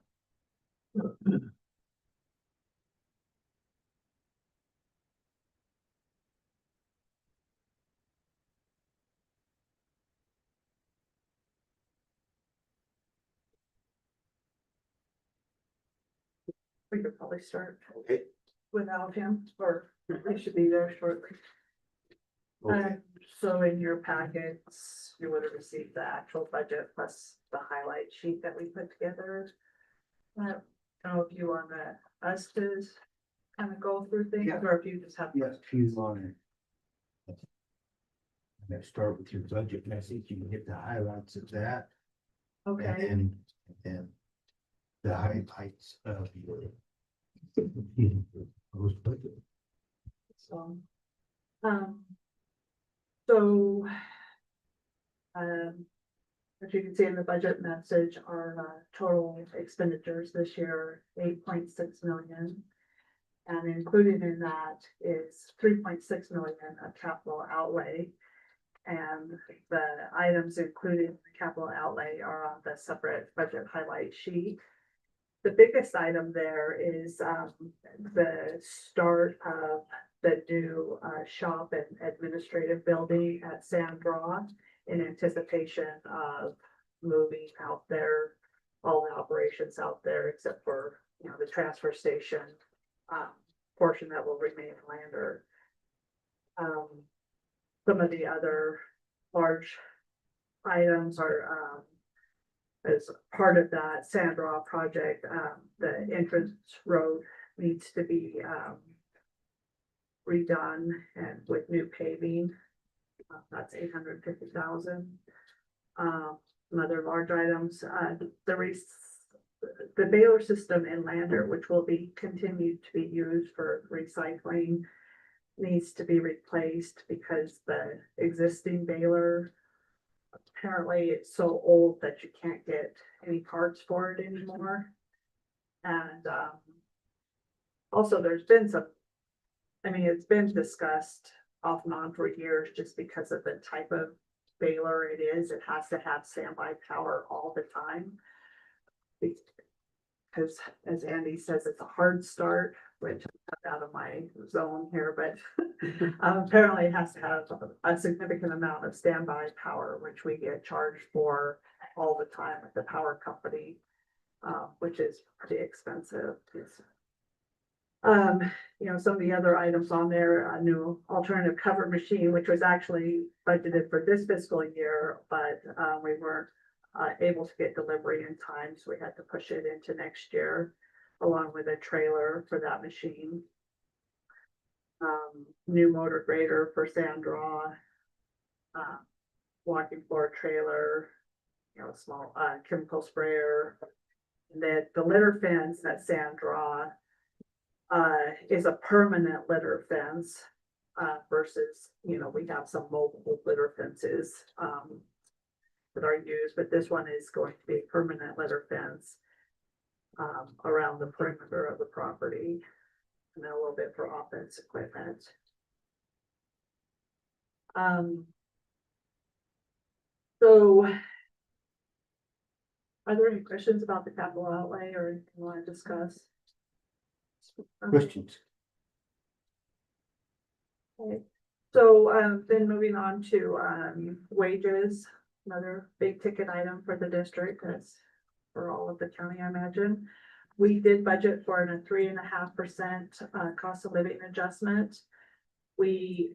We could probably start Okay. without him, or he should be there shortly. Okay. So in your packets, you would have received the actual budget plus the highlight sheet that we put together. I don't know if you want us to kind of go through things, Yeah. or if you just have. Yes, she's on it. Let's start with your budget message. You can get the highlights of that. Okay, And then the highlights of your. Proposed budget. so. Um. So. As you can see in the budget message, our total expenditures this year, 8.6 million. And included in that is 3.6 million of capital outlay. And the items included in the capital outlay are on the separate budget highlight sheet. The biggest item there is the start of the new shop and administrative building at Sandra in anticipation of moving out there, all the operations out there except for, the transfer station portion that will remain in Lander. Some of the other large items are as part of that Sandra project, the entrance road needs to be redone and with new paving. That's 850,000. Some other large items, the baler system in Lander, which will be continued to be used for recycling, needs to be replaced because the existing baler, apparently it's so old that you can't get any parts for it anymore. And, also there's been some, I mean, it's been discussed off and on for years just because of the type of baler it is. It has to have standby power all the time. Because as Andy says, it's a hard start, which is out of my zone here, but apparently it has to have a significant amount of standby power, which we get charged for all the time at the power company, which is pretty expensive. You know, some of the other items on there, a new alternative cover machine, which was actually budgeted for this fiscal year, but we weren't able to get delivery in time, so we had to push it into next year, along with a trailer for that machine. New motor grader for sand draw, walking floor trailer, you know, small chemical sprayer. And then the litter fence that sand draw is a permanent litter fence versus, you know, we have some mobile litter fences that are used, but this one is going to be a permanent litter fence around the perimeter of the property, and then a little bit for offense equipment. So are there any questions about the capital outlay or anything you want to discuss? Questions? Okay. So then moving on to wages, another big ticket item for the district, as for all of the county, I imagine. We did budget for a 3.5% cost of living adjustment. We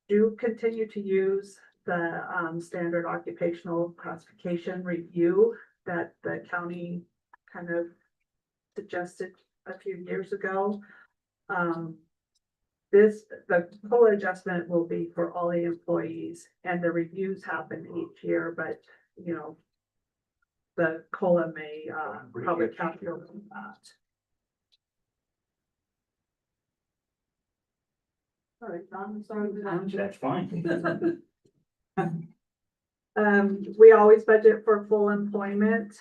do continue to use the standard occupational classification review that the county kind of suggested a few years ago. The COLA adjustment will be for all the employees, and the reviews happen each year, but, you know, the COLA may probably calculate that. All right, Don, sorry. That's fine. We always budget for full employment,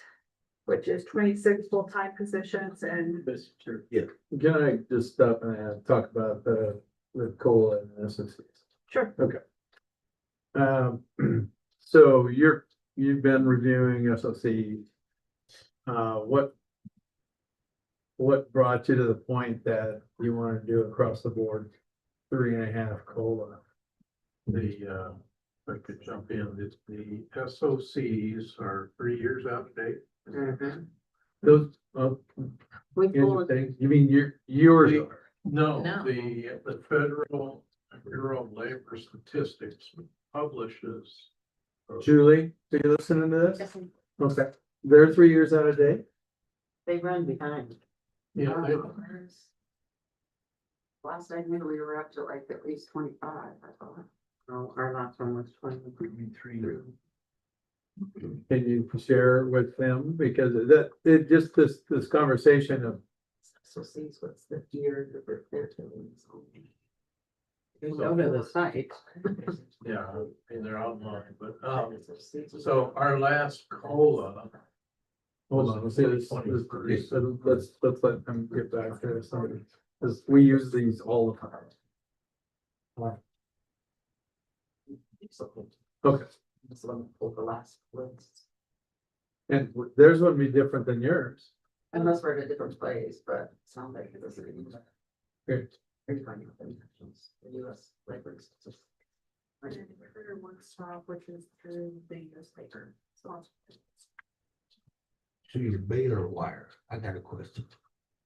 which is 26 full-time positions, and Can I just stop and talk about the COLA and SSCs? sure, So you've been reviewing SSC. What brought you to the point that you want to do across the board 3.5 COLA? I could jump in, the SOCs are 3 years out of date. Those, We pull it, interesting. You mean yours are? No, No. the Federal Bureau of Labor Statistics publishes. Julie, are you listening to this? Okay, they're 3 years out of date? they run behind. Yeah, they, Last I knew, we were up to like at least 25, I thought. No, our last one was 23. Can you share with them? Because just this conversation of, So see what's the year that they're doing. You go to the site. yeah, and they're online, but, so our last COLA. hold on, let's let them get back to somebody, because we use these all the time. Okay, So let me pull the last list. and theirs would be different than yours. Unless we're at a different place, but it sounds like it doesn't even. Good. Are you finding the US labor statistics? which is through the newspaper. So So your baler wire, I got a question.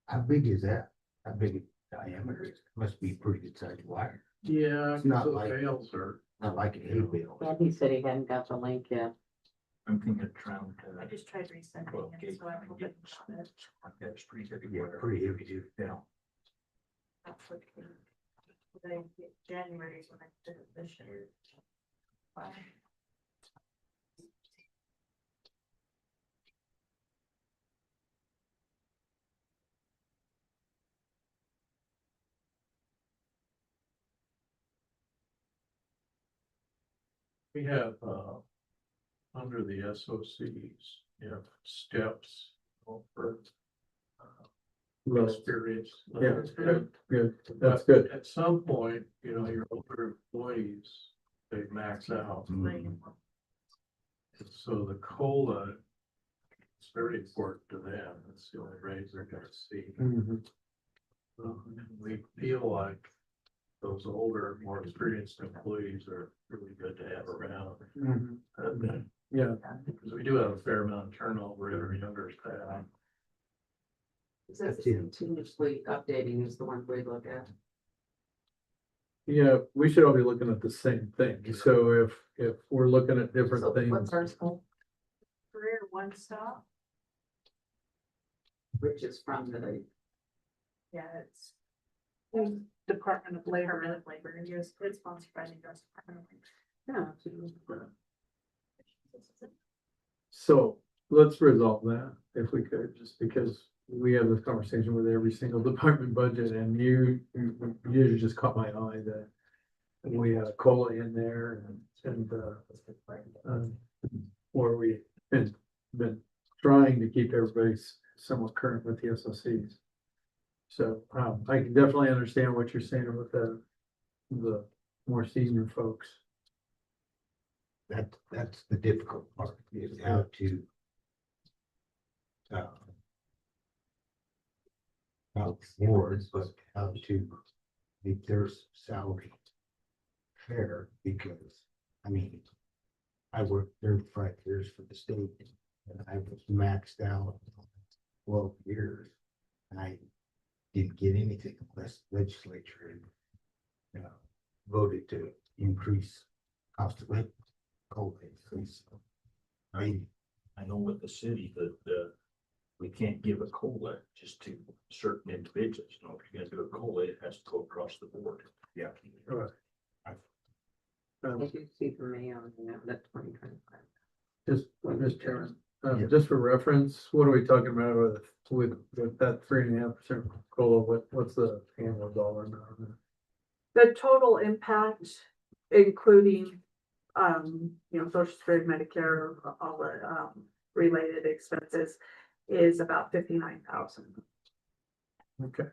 How big is that? How big diameter? Must be pretty good sized wire, Yeah, It's not those like- bales are. not like a hay bale. Yeah, he said he hadn't got the link yet. I'm thinking around. I just tried resending it, so I hope it's not it. That's pretty heavy. Yeah, pretty heavy too. Yeah. That's what January is when I did it this year. We have, under the SOCs, you have steps for experience. Yeah, good, that's good. At some point, you know, your older employees, they max out. So the COLA is very important to them. It's the only raise they're gonna see. We feel like those older, more experienced employees are really good to have around. Yeah, because we do have a fair amount of turnover in our younger staff. Says continuously updating is the one we look at. Yeah, we should all be looking at the same thing. So if we're looking at different So things. what's ours called? Career one stop, Which is from the, yeah, it's Department of Labor and Labor, and it's sponsored by the U.S. Department of Labor. yeah. So let's resolve that if we could, just because we have this conversation with every single department budget and you just caught my eye that we had a COLA in there and where we've been trying to keep everybody somewhat current with the SOCs. So, I can definitely understand what you're saying with the more senior folks. That's the difficult part, is how to not boards, but how to make their salary fair, because, I mean, I worked 35 years for the state, and I was maxed out 12 years, and I didn't get anything unless legislature, voted to increase cost of living. I know with the city that, we can't give a COLA just to certain individuals. You know, if you're gonna do a COLA, it has to go across the board. Yeah. I do see for me on that 2025. Just Chairman, Yeah. just for reference, what are we talking about with that 3.5% COLA? What's the annual dollar amount? The total impact, including, Social Security, Medicare, all the, related expenses, is about 59,000. Okay.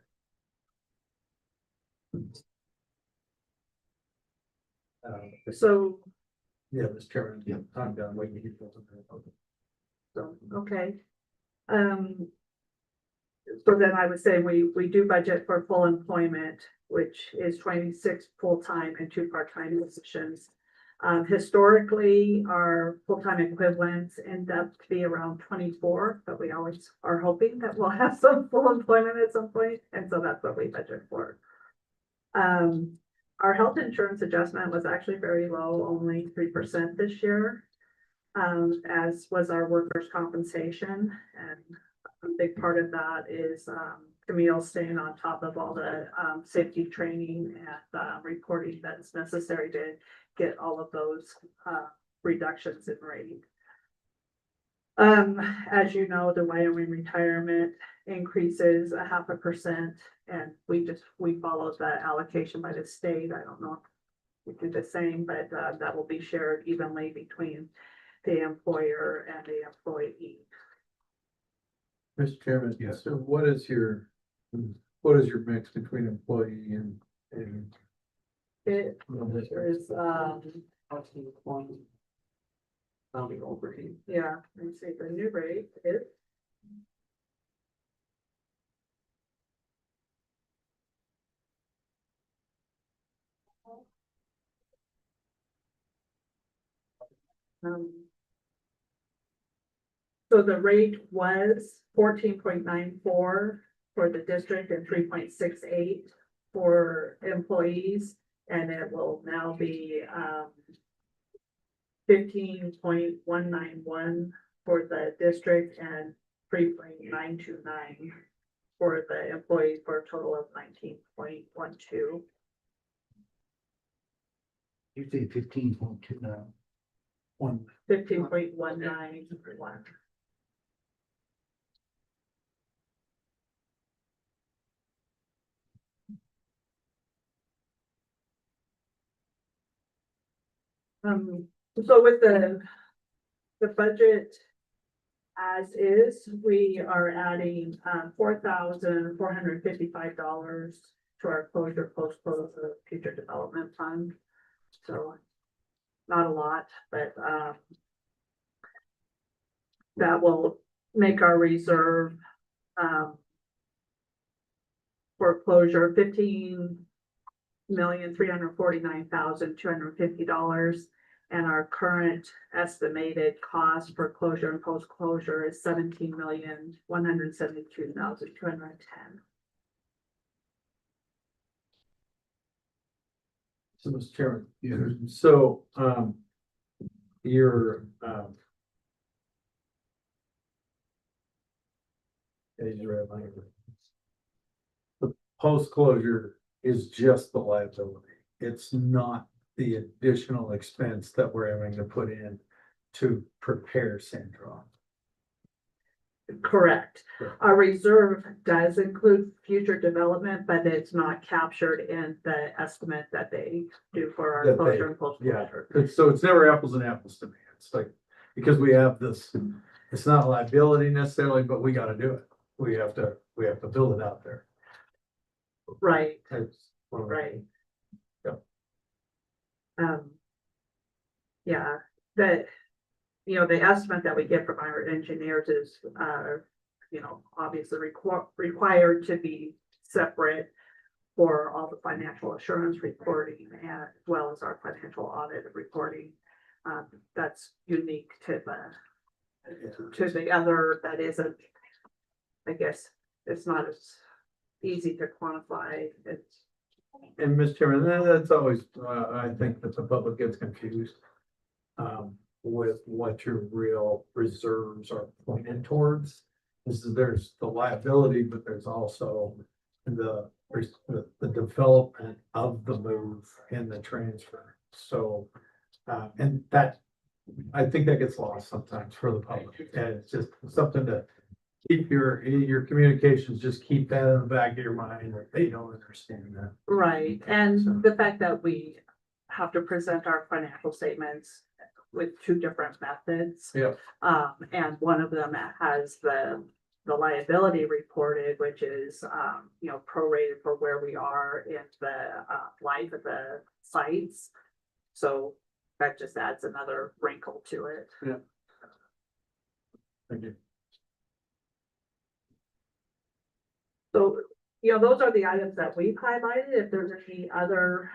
So, Yeah, Mr. Chairman. Yeah. I'm done waiting. okay. So then I would say we do budget for full employment, which is 26 full-time and 2 part-time positions. Historically, our full-time equivalents end up to be around 24, but we always are hoping that we'll have some full employment at some point, and so that's what we budget for. Our health insurance adjustment was actually very low, only 3% this year, as was our workers' compensation, and a big part of that is Camille staying on top of all the safety training and reporting that's necessary to get all of those reductions in rate. As you know, the Wyoming retirement increases 0.5%, and we follow the allocation by the state. I don't know if we do the same, but that will be shared evenly between the employer and the employee. Mr. Chairman, Yes. so what is your mix between employee and It is, Founding overhead. yeah, let me see, the new rate is. So the rate was 14.94 for the district and 3.68 for employees, and it will now be 15.191 for the district and 3.929 for the employees, for a total of 19.12. You say 15.29. 15.191. So with the budget as is, we are adding, $4,455 to our closure, post-closure future development fund. So not a lot, but, that will make our reserve, foreclosure $15,349,250. And our current estimated cost for closure and post-closure is $17,172,210. So, Mr. Chairman, so, your, the post-closure is just the liability. It's not the additional expense that we're having to put in to prepare Sandron. Correct. Correct. Our reserve does include future development, but it's not captured in the estimate that they do for our That they- closure and Yeah, post-closure. so it's never apples and apples to me. It's like, because we have this, it's not liability necessarily, but we gotta do it. We have to build it out there. Right, It's one of the- right. Yep. Yeah, the the estimate that we get from our engineers is, obviously required to be separate for all the financial assurance reporting as well as our financial audit reporting. That's unique to the other, that isn't, I guess, it's not as easy to quantify. It's, And Mr. Chairman, that's always, I think that the public gets confused. With what your real reserves are pointed towards. There's the liability, but there's also the development of the move and the transfer. So, and that, I think that gets lost sometimes for the public. And it's just something to keep your communications, just keep that in the back of your mind, that they don't understand that. right, and the fact that we have to present our financial statements with two different methods. Yep. And one of them has the liability reported, which is, prorated for where we are in the, life of the sites. So that just adds another wrinkle to it. Thank you. So, those are the items that we've highlighted. If there's any other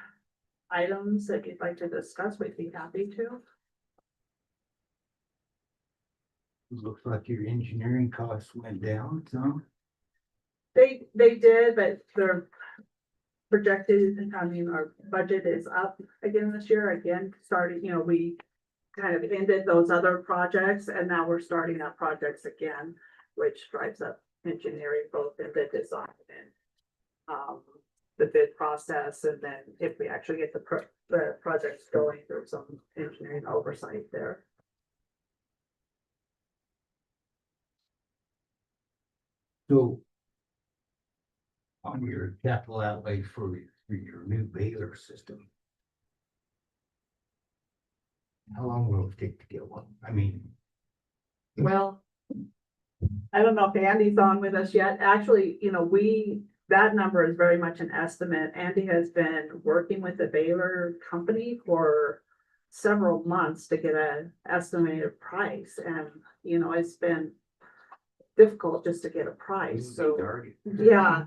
items that you'd like to discuss, we'd be happy to. Looks like your engineering costs went down some. They did, but they're projected, our budget is up again this year, starting, we kind of ended those other projects and now we're starting up projects again, which drives up engineering both in the design and the bid process, and then if we actually get the projects going, there's some engineering oversight there. So on your capital outlay for your new baler system, how long will it take to get one? I mean, Well, I don't know if Andy's on with us yet. Actually, that number is very much an estimate. Andy has been working with the Baylor company for several months to get an estimated price, and, it's been difficult just to get a price, so, yeah.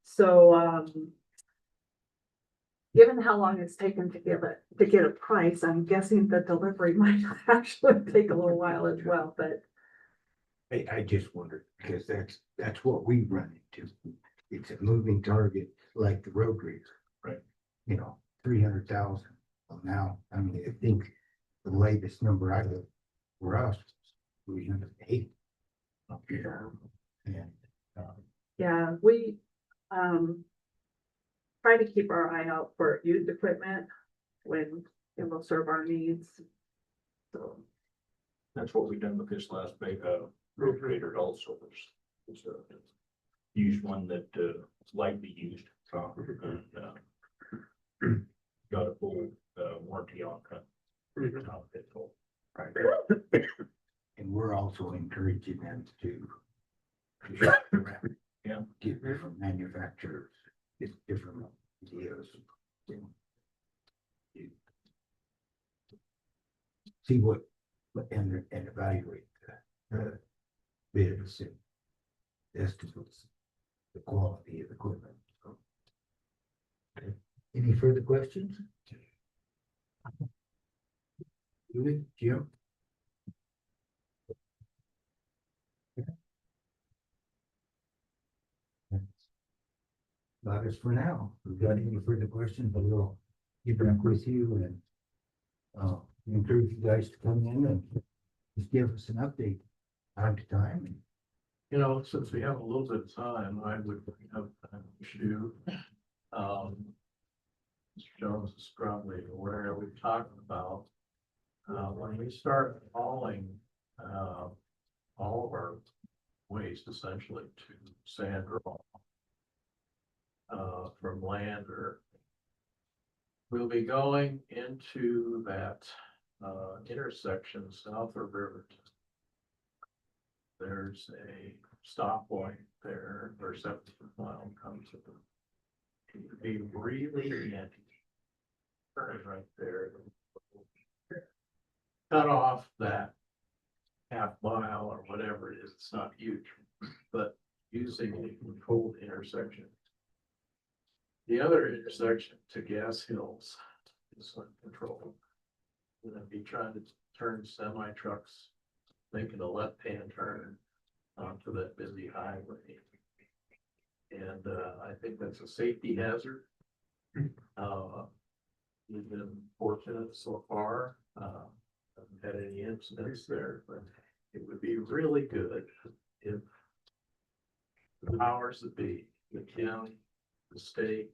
So, given how long it's taken to get a price, I'm guessing the delivery might actually take a little while as well, but. I just wondered, because that's what we run into. It's a moving target like the road grader. Right. 300,000. Well, now, I mean, I think the latest number I have for us, 308. And, Yeah, we, try to keep our eye out for used equipment when it will serve our needs. So, That's what we've done with this last big, road grader also. It's a used one that, is lightly used, and, got a full, warranty on it. Right. And we're also encouraging them to shop around. Yeah. Get different manufacturers, get different ideas. See what, and evaluate the bids and estimates, the quality of the equipment. Okay. Any further questions? Julie, Jim? About us for now. If you've got any further questions, we'll keep back with you and we encourage you guys to come in and just give us an update time to time. You know, since we have a little bit of time, I would have an issue. Mr. Jones is probably aware, we've talked about, when we start hauling, all of our waste essentially to Sandra, from Lander, we'll be going into that, intersection south of Riverton. There's a stoplight there where 70 mile comes to them. It would be really handy. Turn it right there. Cut off that half mile or whatever it is. It's not huge, but using a controlled intersection. The other intersection to Gas Hills is uncontrolled. We're gonna be trying to turn semi trucks, making a left-hand turn onto that busy highway. And I think that's a safety hazard. We've been fortunate so far. Haven't had any incidents there, but it would be really good if the powers that be, the county, the state,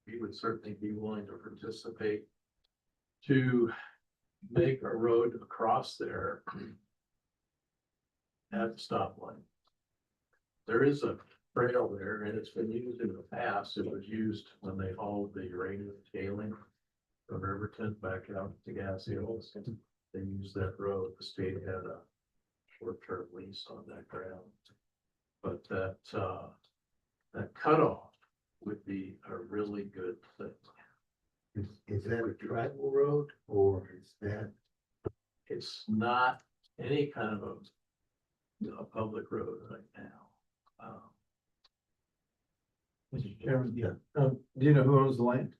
we would certainly be willing to participate to make a road across there at the stoplight. There is a trail there and it's been used in the past. It was used when they hauled the uranium tailing from Riverton back out to Gas Hills. They used that road. The state had a short-term lease on that ground. But that cutoff would be a really good thing. Is that a tribal road or is that? It's not any kind of a public road right now. Mr. Chairman, Yeah. do you know who owns the land?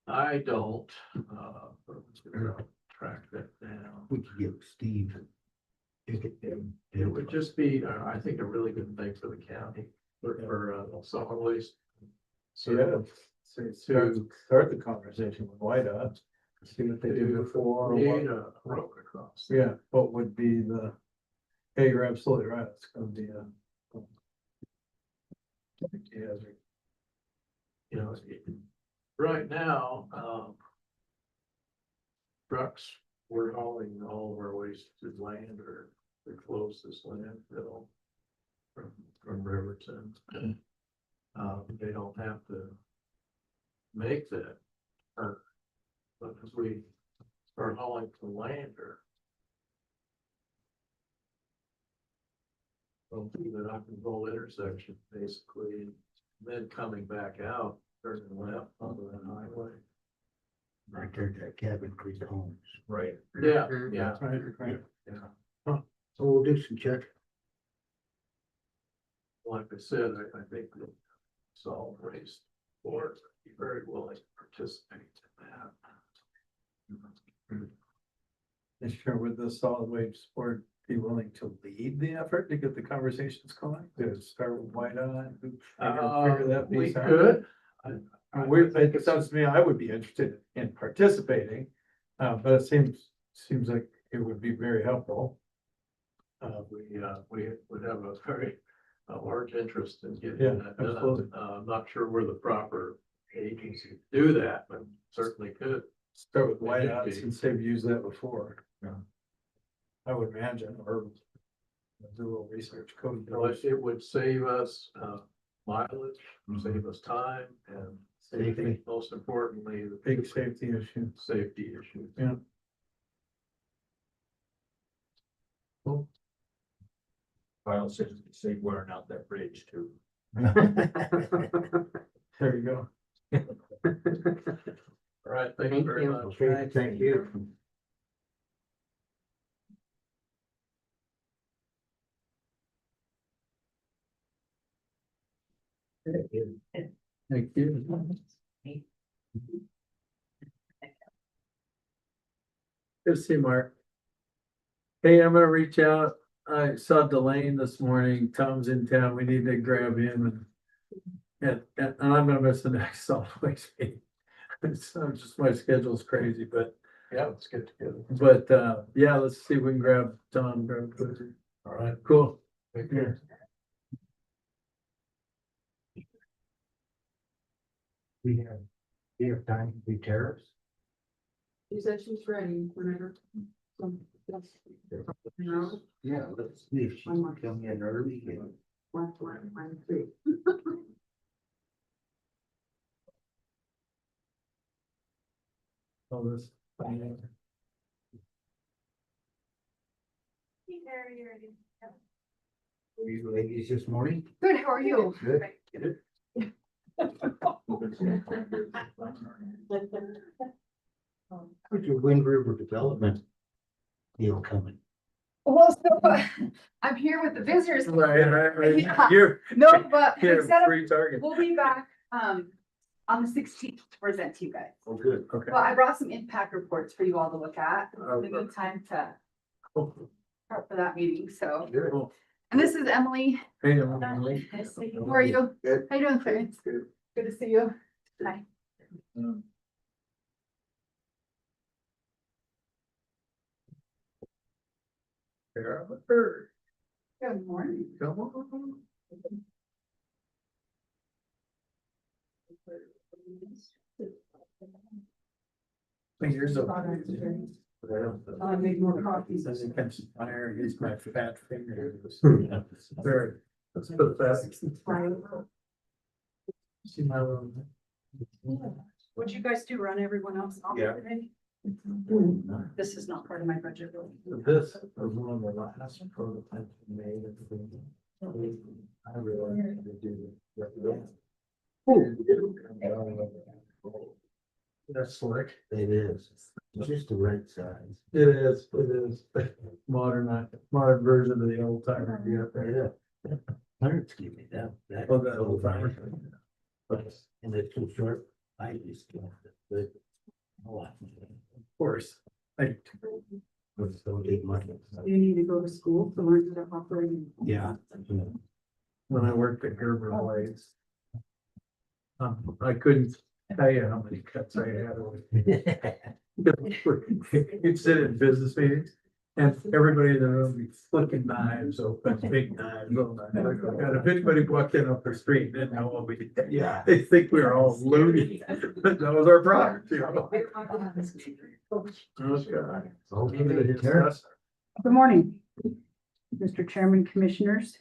I don't, but we're gonna track that down. We could give Steve. It would just be, I think, a really good thing for the county, for solid waste. So yeah, start the conversation with YDOT, see what they do before. Create a road across. Yeah, what would be the, yeah, you're absolutely right, it's gonna be a. hazard. You know, right now, trucks, we're hauling all of our waste to land or the closest landfill from Riverton. They don't have to make that turn, but as we start hauling to Lander, we'll do that uncontrolled intersection, basically, then coming back out, turning left onto that highway. Right there, that Cabin Creek Homes. Right. Yeah, yeah, Right. yeah. So we'll do some check. Like I said, I think the solid waste board would be very willing to participate in that. Mr. Chair, would the solid waste board be willing to lead the effort to get the conversations going? To start with YDOT, figure that We piece out? could. I think it sounds to me, I would be interested in participating, but it seems like it would be very helpful. We would have a very large interest in Yeah, getting that done. absolutely. I'm not sure we're the proper agency to do that, but certainly could. Start with Maybe. YDOT since they've used that before. Yeah. I would imagine, or do a little research code. It would save us mileage, save us time, and Safety, most importantly, the Big safety issue. safety issue. Yeah. Kyle says it's safe wearing out that bridge too. There you go. All right, thank you very much. Okay, thank you. Thank you. Good to see you, Mark. Hey, I'm gonna reach out. I saw Delane this morning. Tom's in town. We need to grab him and I'm gonna miss the next solid waste meeting. So just my schedule's crazy, but Yeah, let's get together. yeah, let's see if we can grab Tom, grab Clifford. All right, Cool. take care. We have time to be terrorists. She said she's ready whenever. So, yes. No, Yeah, let's see if she can come in early and. 1, 3. All this. Were you ladies this morning? Good, how are you? Good. How's your Wind River development deal coming? Well, so I'm here with the visitors. Right. Yeah. You're, No, but we you're set a up, free target. we'll be back on the 16th to present to you guys. Oh, good. Okay. Well, I brought some impact reports for you all to look at Oh, in the meantime to Cool. prep for that meeting. So, Good. and this is Emily. Hey, How are you? Good. How you doing, Clarence? Good. Good to see you. Hi. Good morning. Come on. Here's a. I made more copies. Says it catches fire, it's my fat finger. Very, let's put that. See my little. What'd you guys do? Run everyone else off Yeah. today? This is not part of my budget. Really. This was one of the last prototypes we made of the thing. I really had to do it. That's slick. It is. It's just the right size. It is. Modern version of the old timer. Yeah. Parents give me that. Oh, that old timer. And it's too short. I just can't. But. Oh, Of course. it's so big money. You need to go to school to learn how to operate. Yeah. When I worked at Gerber Blades. I couldn't tell you how many cuts I had. You'd sit in business meetings and everybody in the room be flicking knives open, big knives. Little knives. And if anybody walked in off the street, didn't know what we did. Yeah. They think we were all loony. That was our product, you know. Good morning, Mr. Chairman, Commissioners.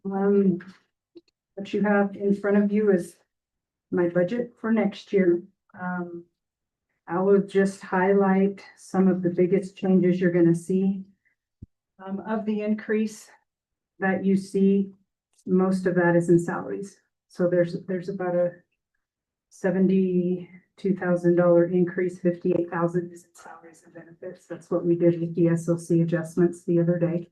What you have in front of you is my budget for next year. I will just highlight some of the biggest changes you're gonna see. Of the increase that you see, most of that is in salaries. So there's about a $72,000 increase, 58,000 is in salaries and benefits. That's what we did with the SOC adjustments the other day.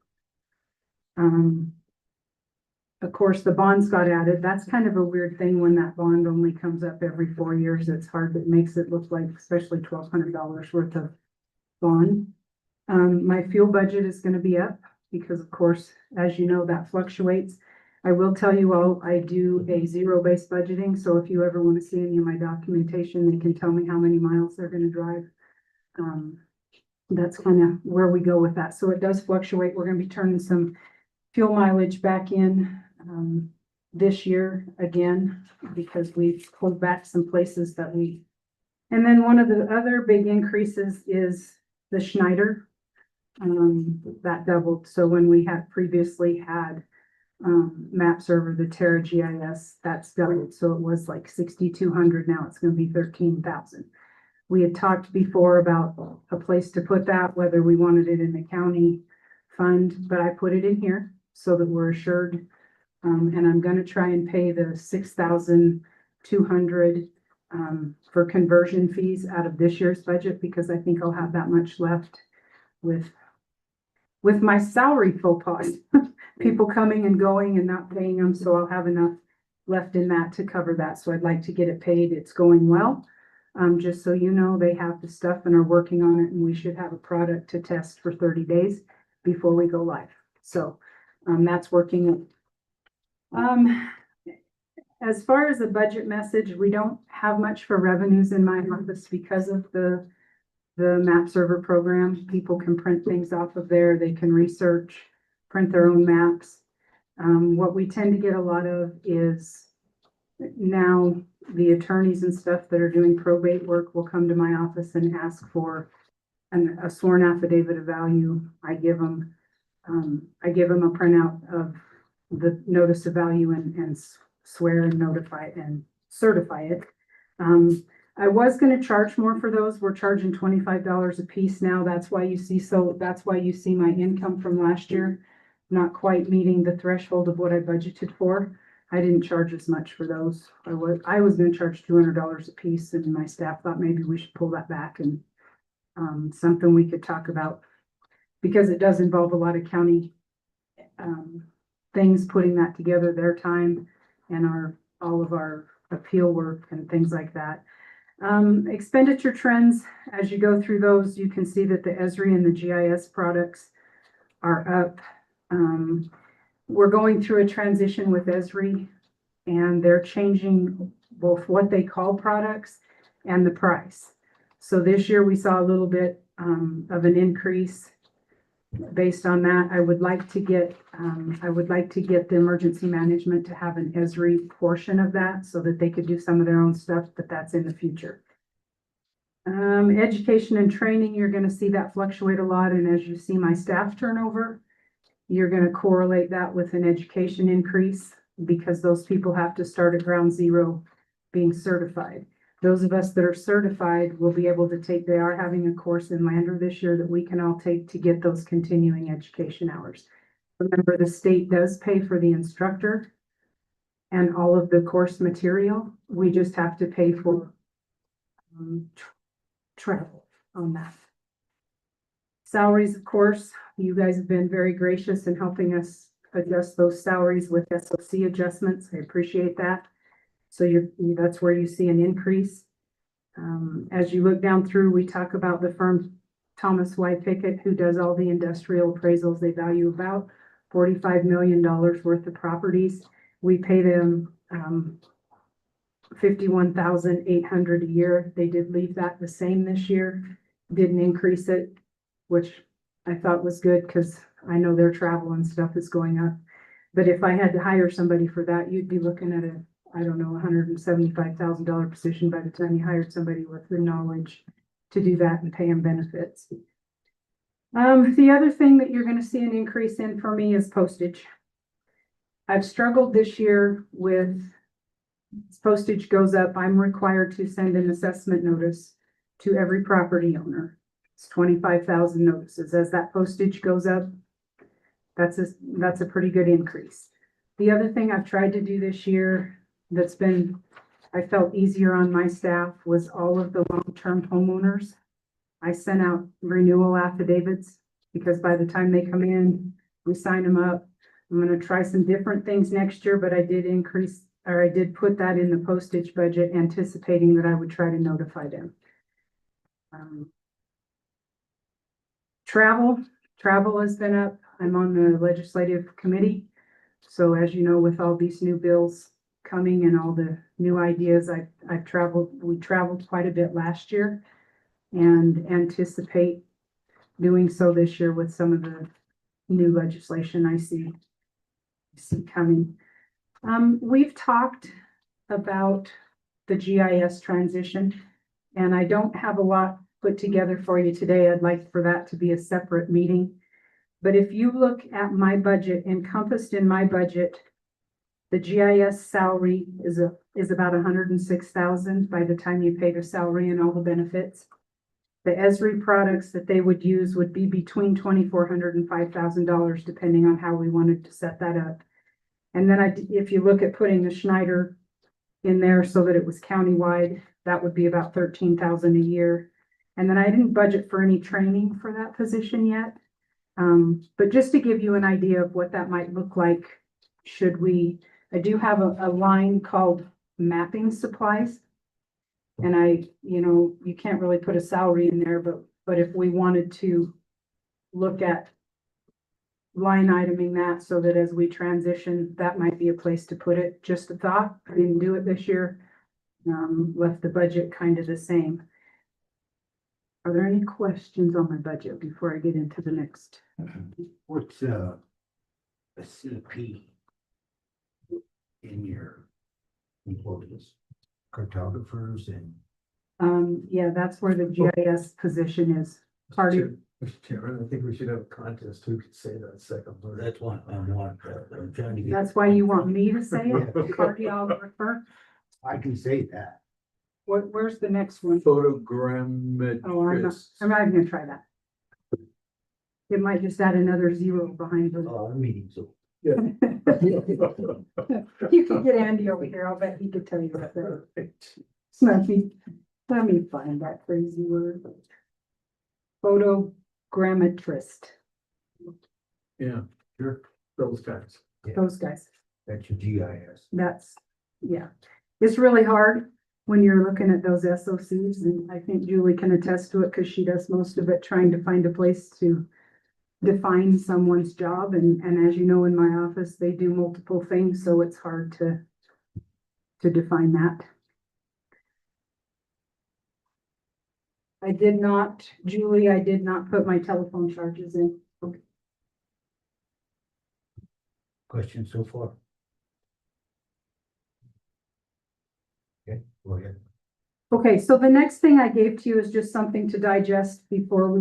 Of course, the bonds got added. That's kind of a weird thing when that bond only comes up every 4 years. It's hard. It makes it look like, especially $1,200 worth of bond. My fuel budget is going to be up because, of course, as you know, that fluctuates. I will tell you all, I do a zero-based budgeting. So if you ever want to see any of my documentation, they can tell me how many miles they're going to drive. That's kind of where we go with that. So it does fluctuate. We're going to be turning some fuel mileage back in this year again, because we've pulled back some places that we, and then one of the other big increases is the Schneider. That doubled. So when we had previously had map server, the Terra GIS, that's done. So it was like 6,200. Now it's gonna be 13,000. We had talked before about a place to put that, whether we wanted it in the county fund, but I put it in here so that we're assured. And I'm gonna try and pay the 6,200 for conversion fees out of this year's budget, because I think I'll have that much left with my salary faux pas. People coming and going and not paying them, so I'll have enough left in that to cover that. So I'd like to get it paid. It's going well. Just so you know, they have the stuff and are working on it, and we should have a product to test for 30 days before we go live. So that's working. As far as the budget message, we don't have much for revenues in my office because of the map server program. People can print things off of there. They can research, print their own maps. What we tend to get a lot of is now the attorneys and stuff that are doing probate work will come to my office and ask for a sworn affidavit of value. I give them a printout of the notice of value and swear and notify and certify it. I was gonna charge more for those. We're charging $25 a piece now. That's why you see my income from last year not quite meeting the threshold of what I budgeted for. I didn't charge as much for those. I was gonna charge $200 a piece, and my staff thought maybe we should pull that back, and something we could talk about, because it does involve a lot of county things, putting that together, their time and all of our appeal work and things like that. Expenditure trends, as you go through those, you can see that the Esri and the GIS products are up. We're going through a transition with Esri, and they're changing both what they call products and the price. So this year we saw a little bit of an increase. Based on that, I would like to get the emergency management to have an Esri portion of that so that they could do some of their own stuff, but that's in the future. Education and training, you're going to see that fluctuate a lot. And as you see my staff turnover, you're going to correlate that with an education increase, because those people have to start at ground zero being certified. Those of us that are certified will be able to take, they are having a course in Lander this year that we can all take to get those continuing education hours. Remember, the state does pay for the instructor and all of the course material. We just have to pay for travel on that. Salaries, of course, you guys have been very gracious in helping us adjust those salaries with SOC adjustments. I appreciate that. So that's where you see an increase. As you look down through, we talk about the firm Thomas Y. Pickett, who does all the industrial appraisals. They value about $45 million worth of properties. We pay them $51,800 a year. They did leave that the same this year, didn't increase it, which I thought was good, because I know their travel and stuff is going up. But if I had to hire somebody for that, you'd be looking at $175,000 position by the time you hired somebody with the knowledge to do that and pay them benefits. The other thing that you're going to see an increase in for me is postage. I've struggled this year with postage goes up. I'm required to send an assessment notice to every property owner. It's 25,000 notices. As that postage goes up, that's a pretty good increase. The other thing I've tried to do this year I felt easier on my staff, was all of the long-term homeowners. I sent out renewal affidavits, because by the time they come in, we sign them up. I'm going to try some different things next year, but I did put that in the postage budget, anticipating that I would try to notify them. Travel has been up. I'm on the legislative committee. So as you know, with all these new bills coming and all the new ideas, we traveled quite a bit last year, and anticipate doing so this year with some of the new legislation I see coming. We've talked about the GIS transition, and I don't have a lot put together for you today. I'd like for that to be a separate meeting. But if you look at my budget, encompassed in my budget, the GIS salary is about 106,000 by the time you pay the salary and all the benefits. The Esri products that they would use would be between $2,400 and $5,000, depending on how we wanted to set that up. And then if you look at putting the Schneider in there so that it was countywide, that would be about 13,000 a year. And then I didn't budget for any training for that position yet. But just to give you an idea of what that might look like, I do have a line called mapping supplies. And you can't really put a salary in there, but if we wanted to look at line iteming that so that as we transition, that might be a place to put it. Just a thought. I didn't do it this year. Left the budget kind of the same. Are there any questions on my budget before I get into the next? What's a CP in your employees, cartographers and Yeah, that's where the GIS position is. Party. Mr. Chairman, I think we should have a contest. Who could say that second word? that's what I'm trying to get. That's why you want me to say it, cartographer. I can say that. Where's the next one? Photogrammetrist. Oh, I'm not even gonna try that. It might just add another zero behind it. Oh, our meeting's over. You could get Andy over here. I'll bet he could tell you what that is. Let me find that crazy word. Photogrammetrist, Yeah, Sure. those guys. those guys. That's your GIS. Yeah. It's really hard when you're looking at those SOCs, and I think Julie can attest to it because she does most of it, trying to find a place to define someone's job. And as you know, in my office, they do multiple things, so it's hard to define that. Julie, I did not put my telephone charges in. Questions so far? Okay, go ahead. Okay, so the next thing I gave to you is just something to digest before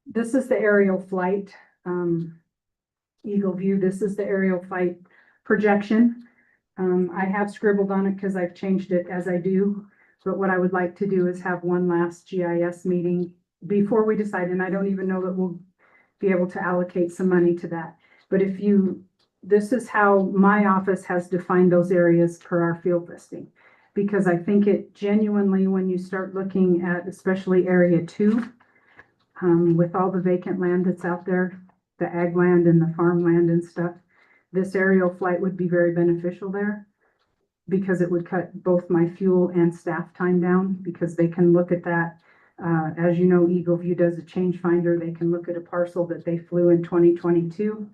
this is the aerial flight, Eagle View. This is the aerial flight projection. I have scribbled on it because I've changed it as I do. But what I would like to do is have one last GIS meeting before we decide, and I don't even know that we'll be able to allocate some money to that. But this is how my office has defined those areas per our field listing. Because I think it genuinely, when you start looking at especially area 2, with all the vacant land that's out there, the ag land and the farmland and stuff, this aerial flight would be very beneficial there. Because it would cut both my fuel and staff time down, because they can look at that. As you know, Eagle View does a change finder. They can look at a parcel that they flew in 2022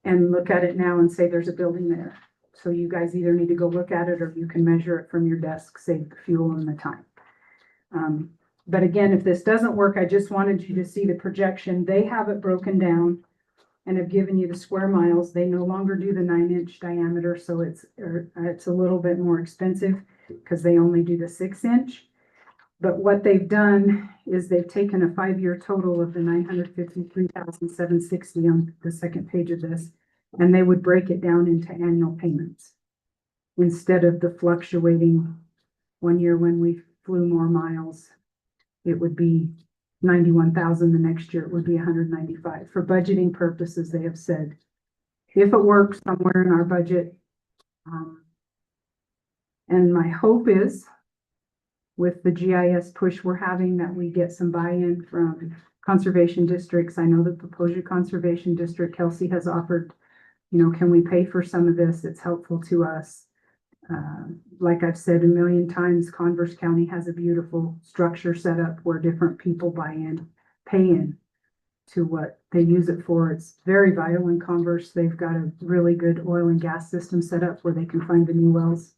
and look at it now and say there's a building there. So you guys either need to go look at it or you can measure it from your desk, save the fuel and the time. But again, if this doesn't work, I just wanted you to see the projection. They have it broken down and have given you the square miles. They no longer do the 9-inch diameter, so it's a little bit more expensive because they only do the 6-inch. But what they've done is they've taken a 5-year total of the 953,760 on the second page of this, and they would break it down into annual payments instead of the fluctuating. One year when we flew more miles, it would be 91,000. The next year it would be 195. For budgeting purposes, they have said, if it works somewhere in our budget, and my hope is with the GIS push we're having that we get some buy-in from conservation districts. I know that the Posio Conservation District, Kelsey, has offered, can we pay for some of this? It's helpful to us. Like I've said a million times, Converse County has a beautiful structure set up where different people pay in to what they use it for. It's very vital in Converse. They've got a really good oil and gas system set up where they can find the new wells.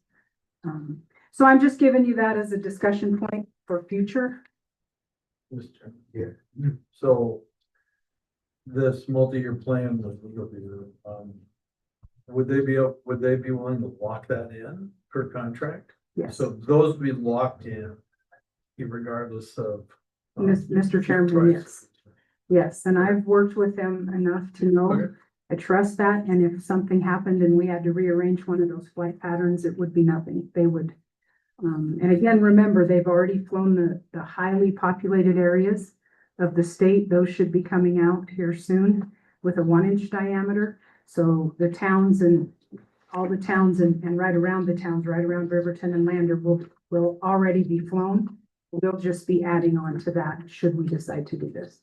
So I'm just giving you that as a discussion point for future. Mr. Yeah. So this multi-year plan, would they be willing to lock that in per contract? Yes, So those would be locked in regardless of. Mr. Chairman, price. yes. Yes, and I've worked with them enough to know, Okay. I trust that, and if something happened and we had to rearrange one of those flight patterns, it would be nothing. They would. And again, remember, they've already flown the highly populated areas of the state. Those should be coming out here soon with a 1-inch diameter. So the towns and all the towns and right around the towns, right around Riverton and Lander will already be flown. We'll just be adding on to that should we decide to do this.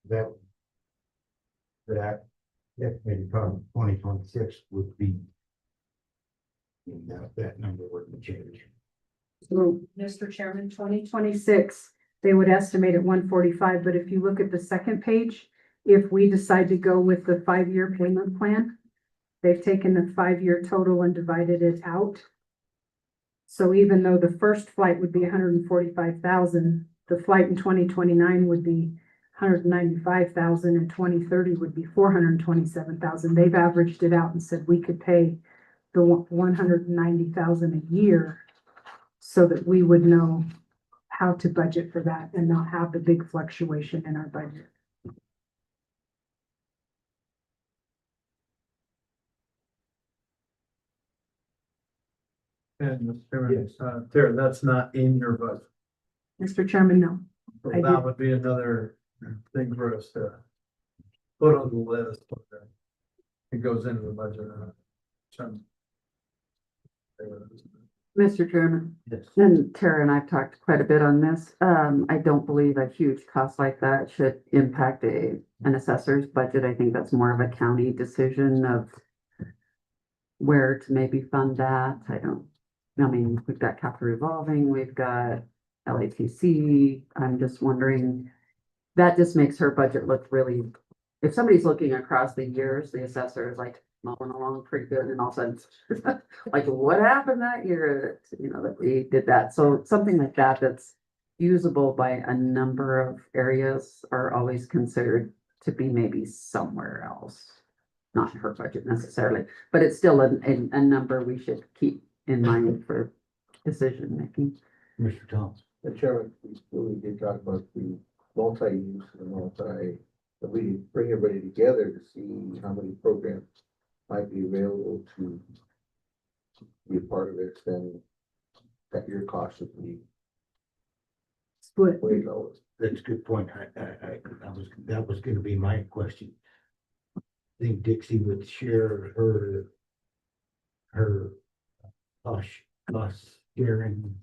That. That maybe probably 2026 would be. That number wouldn't change. So, Mr. Chairman, 2026, they would estimate at 145, but if you look at the second page, if we decide to go with the 5-year payment plan, they've taken the 5-year total and divided it out. So even though the first flight would be 145,000, the flight in 2029 would be 195,000 and 2030 would be 427,000. They've averaged it out and said we could pay the 190,000 a year so that we would know how to budget for that and not have the big fluctuation in our budget. And, Tara, that's not in your budget. Mr. Chairman, no. So I that did. would be another thing for us to put on the list. It goes into the budget. Mr. Chairman, Yes. and Tara and I've talked quite a bit on this. I don't believe a huge cost like that should impact an assessor's budget. I think that's more of a county decision of where to maybe fund that. I mean, we've got capital revolving, we've got LATC. I'm just wondering, that just makes her budget look really, if somebody's looking across the years, the assessor is like mowing along pretty good, and all of a sudden, like, what happened that year, that we did that? So something like that, that's usable by a number of areas are always considered to be maybe somewhere else. Not her budget necessarily, but it's still a number we should keep in mind for decision making. Mr. Thompson. The chairman, we really did talk about the multi-use and that we bring everybody together to see how many programs might be available to be a part of it, then that your cost would be Split. way lower. That's a good point. That was gonna be my question. I think Dixie would share her cost sharing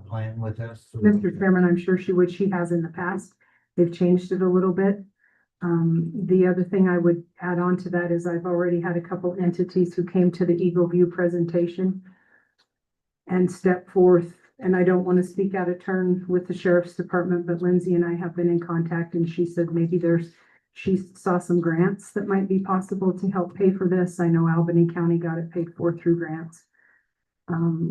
plan with us. so- Mr. Chairman, I'm sure she would. She has in the past. They've changed it a little bit. The other thing I would add on to that is I've already had a couple entities who came to the Eagle View presentation and stepped forth, and I don't want to speak out of turn with the sheriff's department, but Lindsay and I have been in contact, and she said maybe she saw some grants that might be possible to help pay for this. I know Albany County got it paid for through grants.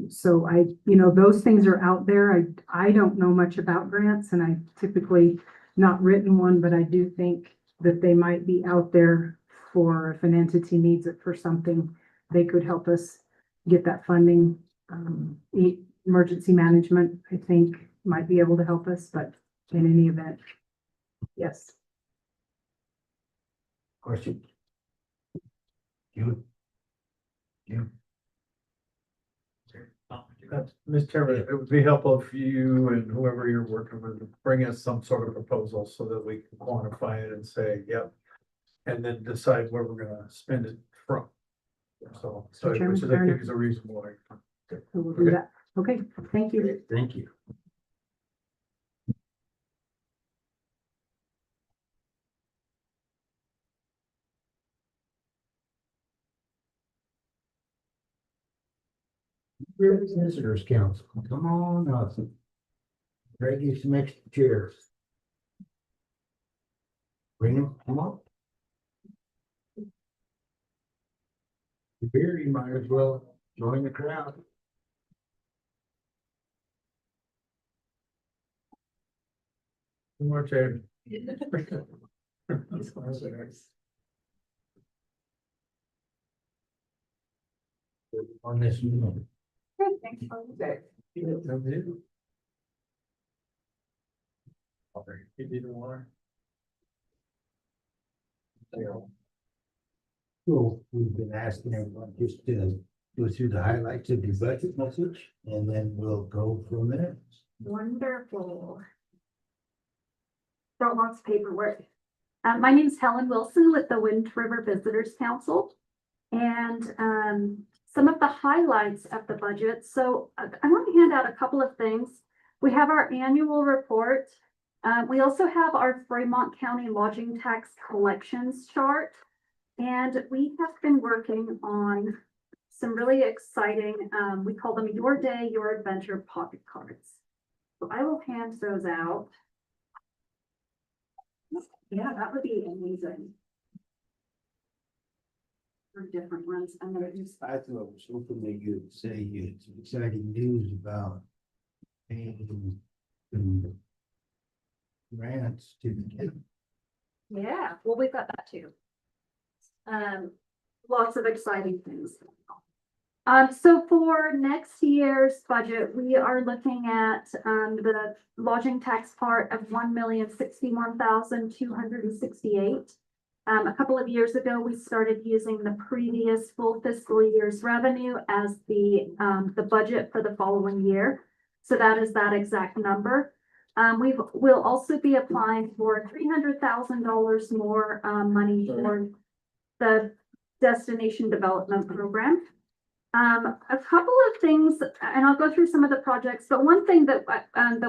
So those things are out there. I don't know much about grants, and I typically not written one, but I do think that they might be out there for if an entity needs it for something, they could help us get that funding. Emergency management, I think, might be able to help us, but in any event, yes. Question. You. Mr. Chairman, it would be helpful if you and whoever you're working with bring us some sort of proposal so that we can quantify it and say, yep. And then decide where we're gonna spend it from. So, Mr. Chairman, which is, I fair think enough. is a reasonable. So we'll do that. Okay, thank you. Thank you. Visitors Council, come on up. Greg, you some extra chairs. Bring them, come on. Beer, you might as well join the crowd. One more chair. On this one. Thanks for the day. You didn't want. Well, we've been asking everyone just to go through the highlights of the budget message, and then we'll go from there. Wonderful. Got lots of paperwork. My name is Helen Wilson with the Wind River Visitors Council. And some of the highlights of the budget. So I want to hand out a couple of things. We have our annual report. We also have our Fremont County lodging tax collections chart. And we have been working on some really exciting, we call them Your Day, Your Adventure pocket cards. So I will hand those out. Yeah, that would be amazing. For different ones. I'm gonna just. I thought it was something that you'd say it's exciting news about paying grants to the county. Yeah, well, we've got that too. Lots of exciting things. So for next year's budget, we are looking at the lodging tax part of $1,061,268. A couple of years ago, we started using the previous full fiscal year's revenue as the budget for the following year. So that is that exact number. We'll also be applying for $300,000 more money for the Destination Development Program. A couple of things, and I'll go through some of the projects, but one thing that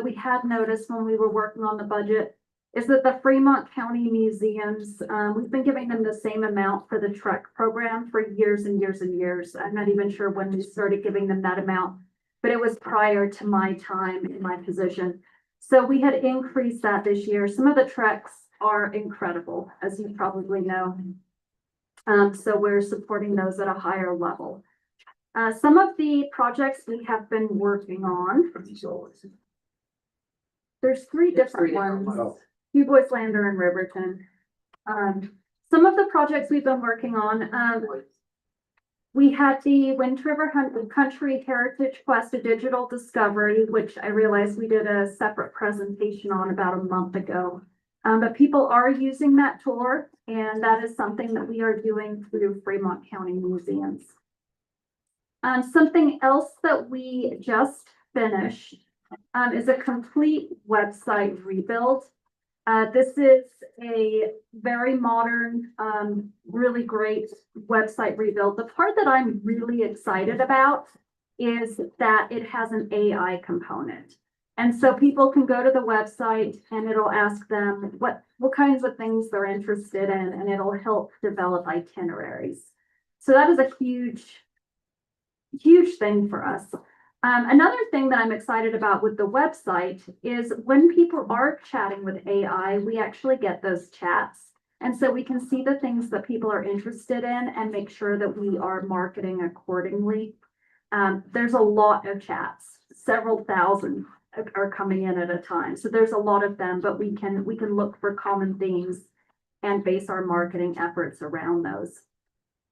we had noticed when we were working on the budget is that the Fremont County Museums, we've been giving them the same amount for the Trek program for years and years and years. I'm not even sure when we started giving them that amount, but it was prior to my time in my position. So we had increased that this year. Some of the Treks are incredible, as you probably know. So we're supporting those at a higher level. Some of the projects we have been working on. There's three different ones. Du Bois, Lander, and Riverton. Some of the projects we've been working on, we had the Wind River Country Heritage Quest, a digital discovery, which I realized we did a separate presentation on about a month ago. But people are using that tour, and that is something that we are doing through Fremont County Museums. Something else that we just finished is a complete website rebuild. This is a very modern, really great website rebuild. The part that I'm really excited about is that it has an AI component. And so people can go to the website and it'll ask them what kinds of things they're interested in, and it'll help develop itineraries. So that is a huge thing for us. Another thing that I'm excited about with the website is when people are chatting with AI, we actually get those chats. And so we can see the things that people are interested in and make sure that we are marketing accordingly. There's a lot of chats, several thousand are coming in at a time. So there's a lot of them, but we can look for common themes and base our marketing efforts around those.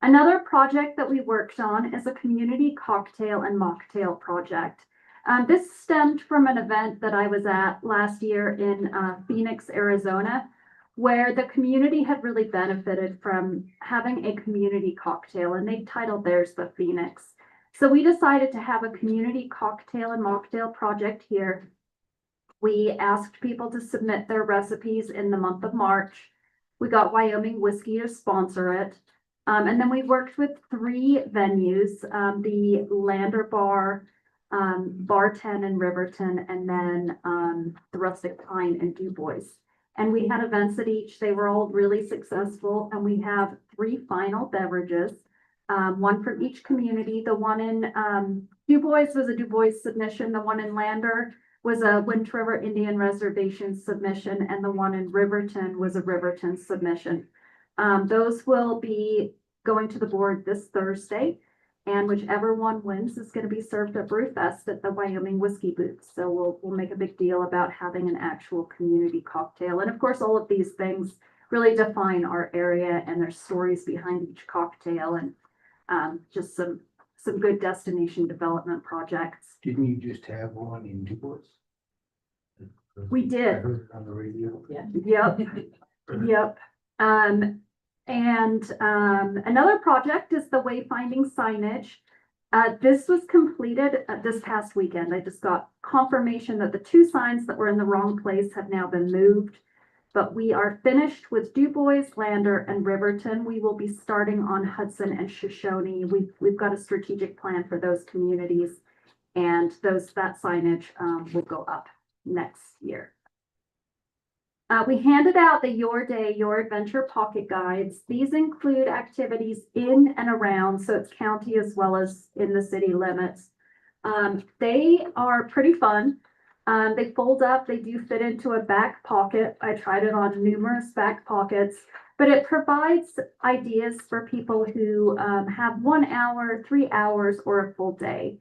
Another project that we worked on is a community cocktail and mocktail project. This stemmed from an event that I was at last year in Phoenix, Arizona, where the community had really benefited from having a community cocktail, and they titled theirs the Phoenix. So we decided to have a community cocktail and mocktail project here. We asked people to submit their recipes in the month of March. We got Wyoming Whiskey to sponsor it. And then we worked with 3 venues, the Lander Bar, Bar 10 in Riverton, and then the Rustic Pine in Du Bois. And we had events at each. They were all really successful. And we have 3 final beverages, one from each community. The one in Du Bois was a Du Bois submission. The one in Lander was a Wind River Indian Reservation submission. And the one in Riverton was a Riverton submission. Those will be going to the board this Thursday, and whichever one wins is going to be served at Brewfest at the Wyoming Whiskey booth. So we'll make a big deal about having an actual community cocktail. And of course, all of these things really define our area, and there's stories behind each cocktail, and just some some good destination development projects. Didn't you just have one in Du Bois? We did. I heard it on the radio. Yep, yep. Another project is the wayfinding signage. This was completed this past weekend. I just got confirmation that the 2 signs that were in the wrong place have now been moved. But we are finished with Du Bois, Lander, and Riverton. We will be starting on Hudson and Shoshone. We've got a strategic plan for those communities, and that signage will go up next year. We handed out the Your Day, Your Adventure pocket guides. These include activities in and around, so it's county as well as in the city limits. They are pretty fun. They fold up, they do fit into a back pocket. I tried it on numerous back pockets, but it provides ideas for people who have 1 hour, 3 hours, or a full day.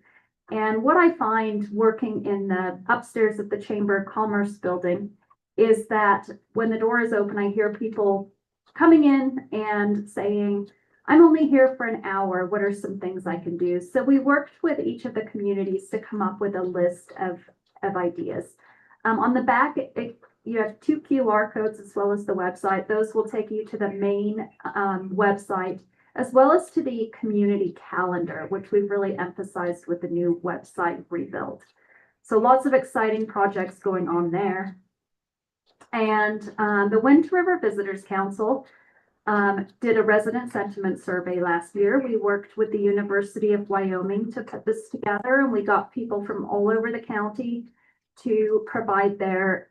And what I find working in the upstairs of the Chamber of Commerce building is that when the door is open, I hear people coming in and saying, I'm only here for an hour. What are some things I can do? So we worked with each of the communities to come up with a list of ideas. On the back, you have 2 QR codes as well as the website. Those will take you to the main website, as well as to the community calendar, which we've really emphasized with the new website rebuild. So lots of exciting projects going on there. And the Wind River Visitors Council did a resident sentiment survey last year. We worked with the University of Wyoming to put this together, and we got people from all over the county to provide their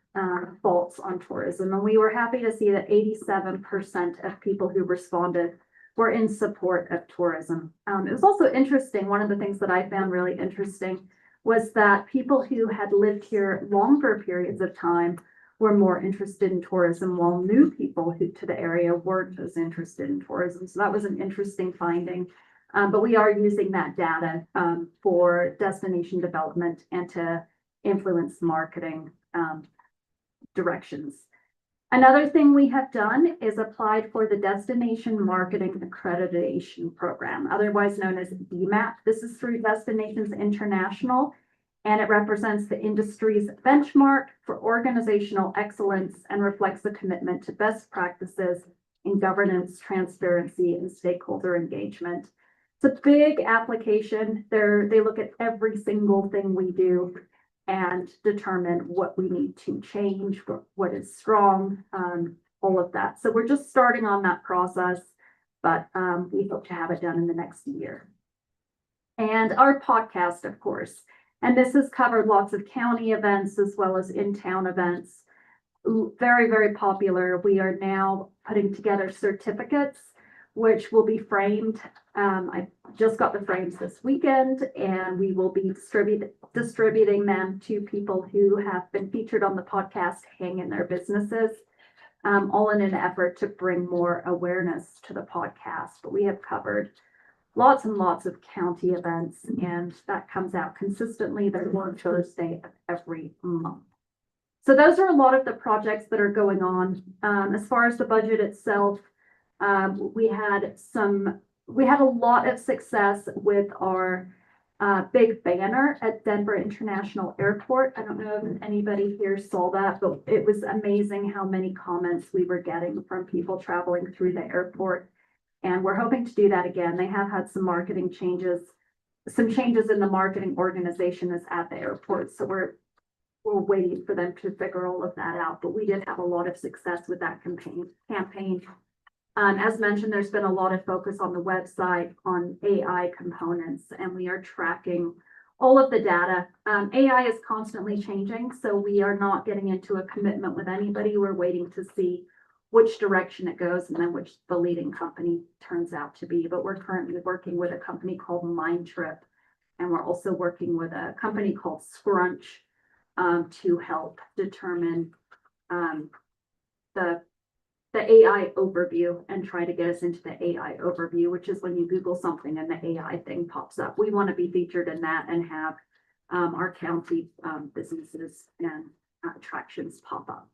thoughts on tourism. And we were happy to see that 87% of people who responded were in support of tourism. It was also interesting. One of the things that I found really interesting was that people who had lived here longer periods of time were more interested in tourism, while new people to the area weren't as interested in tourism. So that was an interesting finding. But we are using that data for destination development and to influence marketing directions. Another thing we have done is applied for the Destination Marketing Accreditation Program, otherwise known as DMAP. This is through Destinations International, and it represents the industry's benchmark for organizational excellence and reflects a commitment to best practices in governance, transparency, and stakeholder engagement. It's a big application. They look at every single thing we do and determine what we need to change, what is strong, all of that. So we're just starting on that process, but we hope to have it done in the next year. And our podcast, of course. And this has covered lots of county events as well as in-town events. Very, very popular. We are now putting together certificates, which will be framed. I just got the frames this weekend, and we will be distributing them to people who have been featured on the podcast, hang in their businesses, all in an effort to bring more awareness to the podcast. But we have covered lots and lots of county events, and that comes out consistently the fourth Thursday of every month. So those are a lot of the projects that are going on. As far as the budget itself, we had a lot of success with our big banner at Denver International Airport. I don't know if anybody here saw that, but it was amazing how many comments we were getting from people traveling through the airport. And we're hoping to do that again. They have had some marketing changes, some changes in the marketing organization is at the airport. So we're waiting for them to figure all of that out. But we did have a lot of success with that campaign. As mentioned, there's been a lot of focus on the website on AI components, and we are tracking all of the data. AI is constantly changing, so we are not getting into a commitment with anybody. We're waiting to see which direction it goes and then which the leading company turns out to be. But we're currently working with a company called Mindtrip, and we're also working with a company called Scrunch to help determine the AI overview and try to get us into the AI overview, which is when you Google something and the AI thing pops up. We want to be featured in that and have our county businesses and attractions pop up.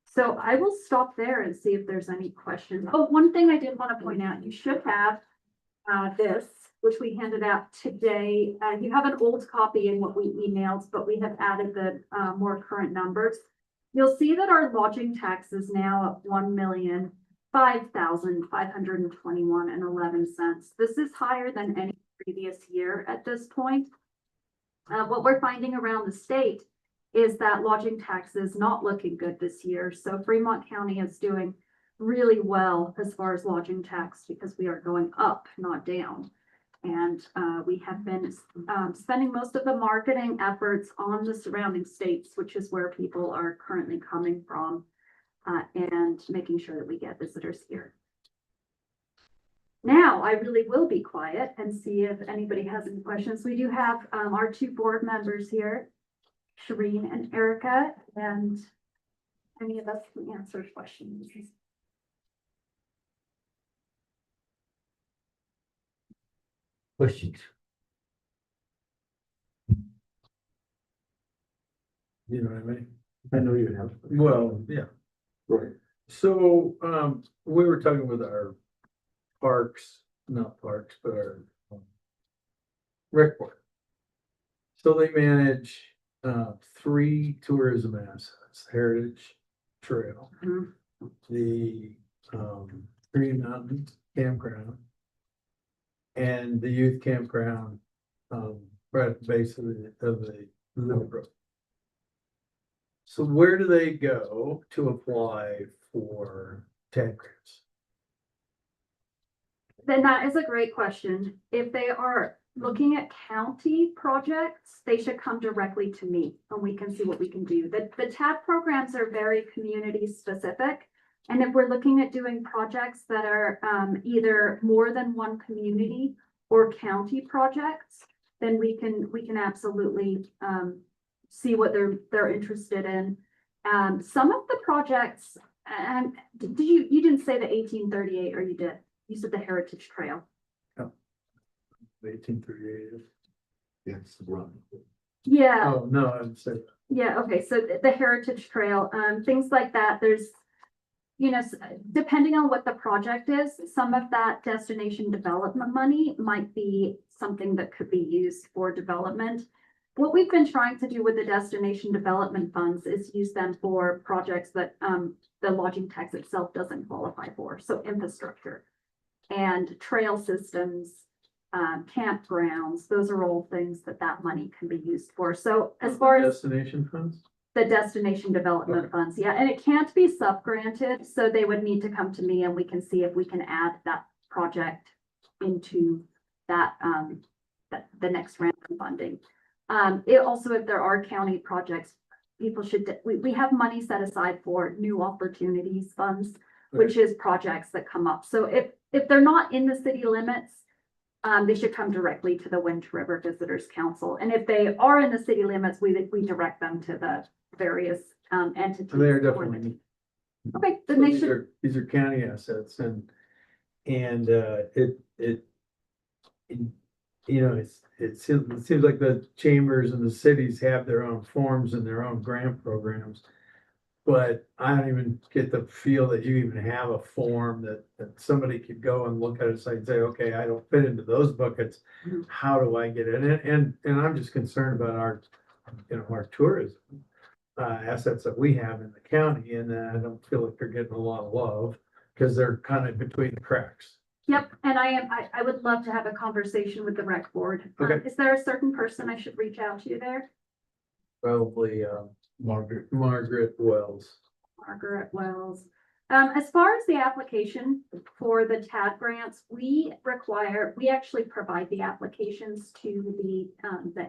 So I will stop there and see if there's any questions. Oh, one thing I did want to point out, you should have this, which we handed out today. You have an old copy in what we emailed, but we have added the more current numbers. You'll see that our lodging tax is now at $1,005,521.11. This is higher than any previous year at this point. What we're finding around the state is that lodging tax is not looking good this year. So Fremont County is doing really well as far as lodging tax because we are going up, not down. And we have been spending most of the marketing efforts on the surrounding states, which is where people are currently coming from, and making sure that we get visitors here. Now, I really will be quiet and see if anybody has any questions. We do have our two board members here, Shireen and Erica, and any of us can answer questions. Questions? You know what I mean? I know you have. Well, yeah. Right. So, we were talking with our parks, not parks, but our rec board. So they manage, 3 tourism assets, Heritage Trail, Mhm. the, Green Mountain Campground, and the youth campground, right at the base of the Little Brook. So where do they go to apply for TAG grants? Then that is a great question. If they are looking at county projects, they should come directly to me and we can see what we can do. The TAP programs are very community specific. And if we're looking at doing projects that are either more than one community or county projects, then we can absolutely see what they're interested in. Some of the projects, and you didn't say the 1838, or you did? You said the Heritage Trail. 1838. Yes, run. Yeah. Oh, no, I'd say. Yeah, okay, so the Heritage Trail, things like that, there's, depending on what the project is, some of that destination development money might be something that could be used for development. What we've been trying to do with the destination development funds is use them for projects that the lodging tax itself doesn't qualify for, so infrastructure and trail systems, campgrounds, those are all things that money can be used for. So as far as Destination funds? the destination development funds, yeah, and it can't be sub-granted, so they would need to come to me and we can see if we can add that project into that, the next round of funding. It also, if there are county projects, people should, we have money set aside for new opportunities funds, which is projects that come up. So if they're not in the city limits, they should come directly to the Wind River Visitors Council. And if they are in the city limits, we direct them to the various entities. They're definitely. Okay, So then they should. these are county assets and it seems like the chambers and the cities have their own forms and their own grant programs. But I don't even get the feel that you even have a form that somebody could go and look at it and say, okay, I don't fit into those buckets. Mhm. How do I get in? And I'm just concerned about our tourism assets that we have in the county, and I don't feel like they're getting a lot of love because they're kind of between the cracks. Yep, and I would love to have a conversation with the rec board. Okay. Is there a certain person I should reach out to there? Probably Margaret Wells. Margaret Wells. As far as the application for the TAD grants, we actually provide the applications to the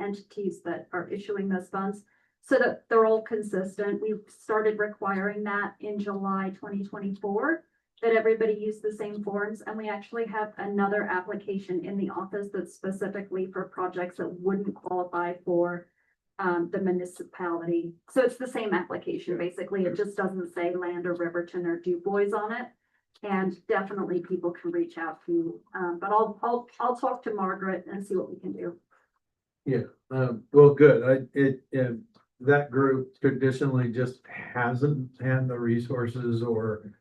entities that are issuing those funds so that they're all consistent. We've started requiring that in July 2024, that everybody use the same forms. And we actually have another application in the office that's specifically for projects that wouldn't qualify for the municipality. So it's the same application, basically. It just doesn't say Land or Riverton or Du Bois on it. And definitely people can reach out to, but I'll talk to Margaret and see what we can do. Yeah, well, good. That group traditionally just hasn't had the resources or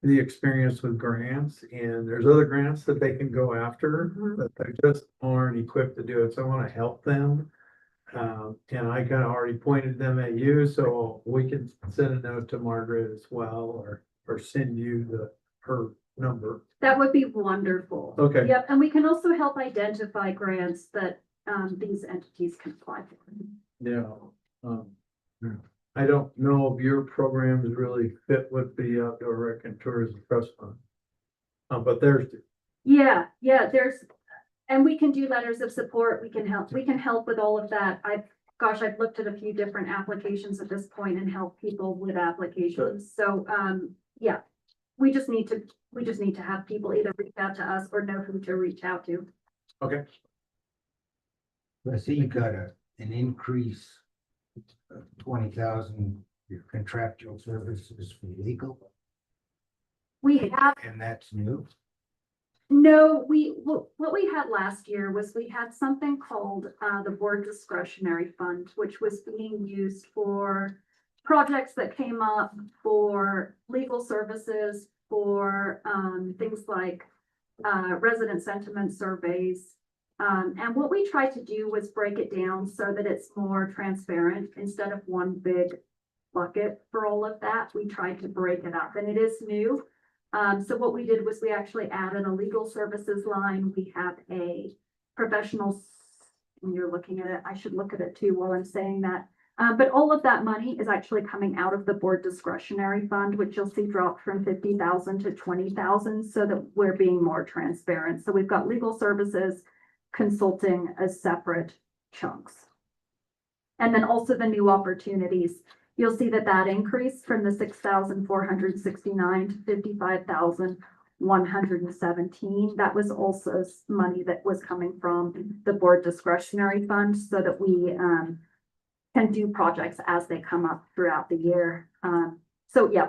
the experience with grants, and there's other grants that they can go after, but they just aren't equipped to do it, so I wanna help them. And I kinda already pointed them at you, so we can send a note to Margaret as well, or send you her number. That would be wonderful. Okay. Yep, and we can also help identify grants that, these entities can apply for. Yeah, I don't know if your programs really fit with the Outdoor Rec and Tourism Trust Fund. But there's, Yeah, and we can do letters of support, we can help with all of that. I've looked at a few different applications at this point and help people with applications, so, yeah. We just need to have people either reach out to us or know who to reach out to. okay, I see you got an increase of 20,000, your contractual services for legal, We have and that's new. No, what we had last year was we had something called, the board discretionary fund, which was being used for projects that came up for legal services, for, things like, resident sentiment surveys. And what we tried to do was break it down so that it's more transparent instead of one big bucket for all of that. We tried to break it up, and it is new. So what we did was we actually added a legal services line. We have a professional, and you're looking at it, I should look at it too while I'm saying that. But all of that money is actually coming out of the board discretionary fund, which you'll see drop from 50,000 to 20,000, so that we're being more transparent. So we've got legal services, consulting as separate chunks. And then also the new opportunities. You'll see that increased from the 6,469 to 55,117. That was also money that was coming from the board discretionary fund so that we can do projects as they come up throughout the year. So yeah,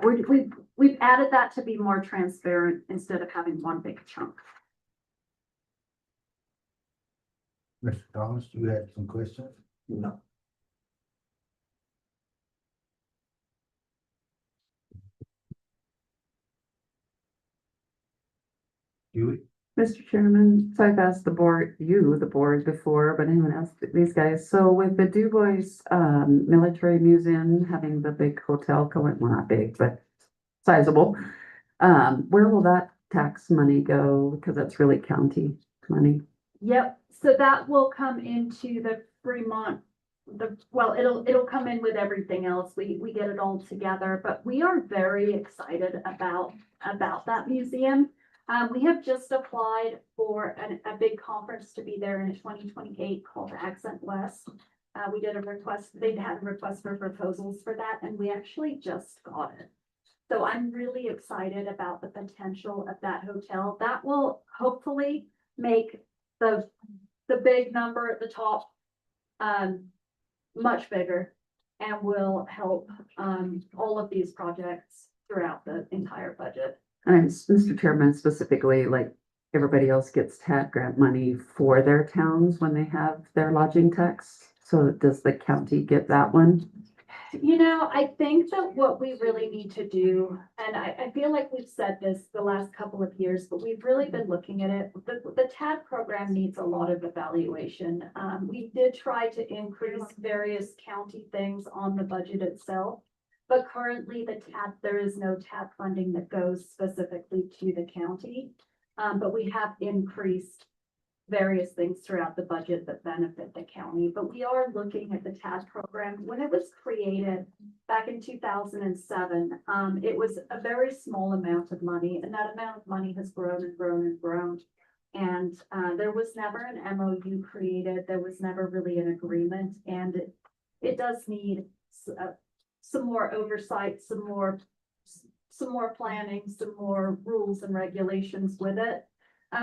we've added that to be more transparent instead of having one big chunk. Mr. Thomas, you had some questions? No. Mr. Chairman, so I've asked the board before, but I haven't asked these guys. So with the Du Bois Military Museum having the big hotel going, well, not big, but sizable. Where will that tax money go? Because that's really county money. Yep, so that will come into the Fremont, it'll come in with everything else. We get it all together, but we are very excited about that museum. We have just applied for a big conference to be there in 2028 called Accent West. We did a request, they had a request for proposals for that, and we actually just got it. So I'm really excited about the potential of that hotel. That will hopefully make the big number at the top much bigger, and will help all of these projects throughout the entire budget. And Mr. Chairman, specifically, like everybody else gets TAD grant money for their towns when they have their lodging tax. So does the county get that one? You know, I think that what we really need to do, and I feel like we've said this the last couple of years, but we've really been looking at it. The TAD program needs a lot of evaluation. We did try to increase various county things on the budget itself. But currently there is no TAD funding that goes specifically to the county. But we have increased various things throughout the budget that benefit the county. But we are looking at the TAD program. When it was created back in 2007, it was a very small amount of money, and that amount of money has grown and grown and grown. And there was never an MOU created. There was never really an agreement, and it does need some more oversight, some more planning, some more rules and regulations with it.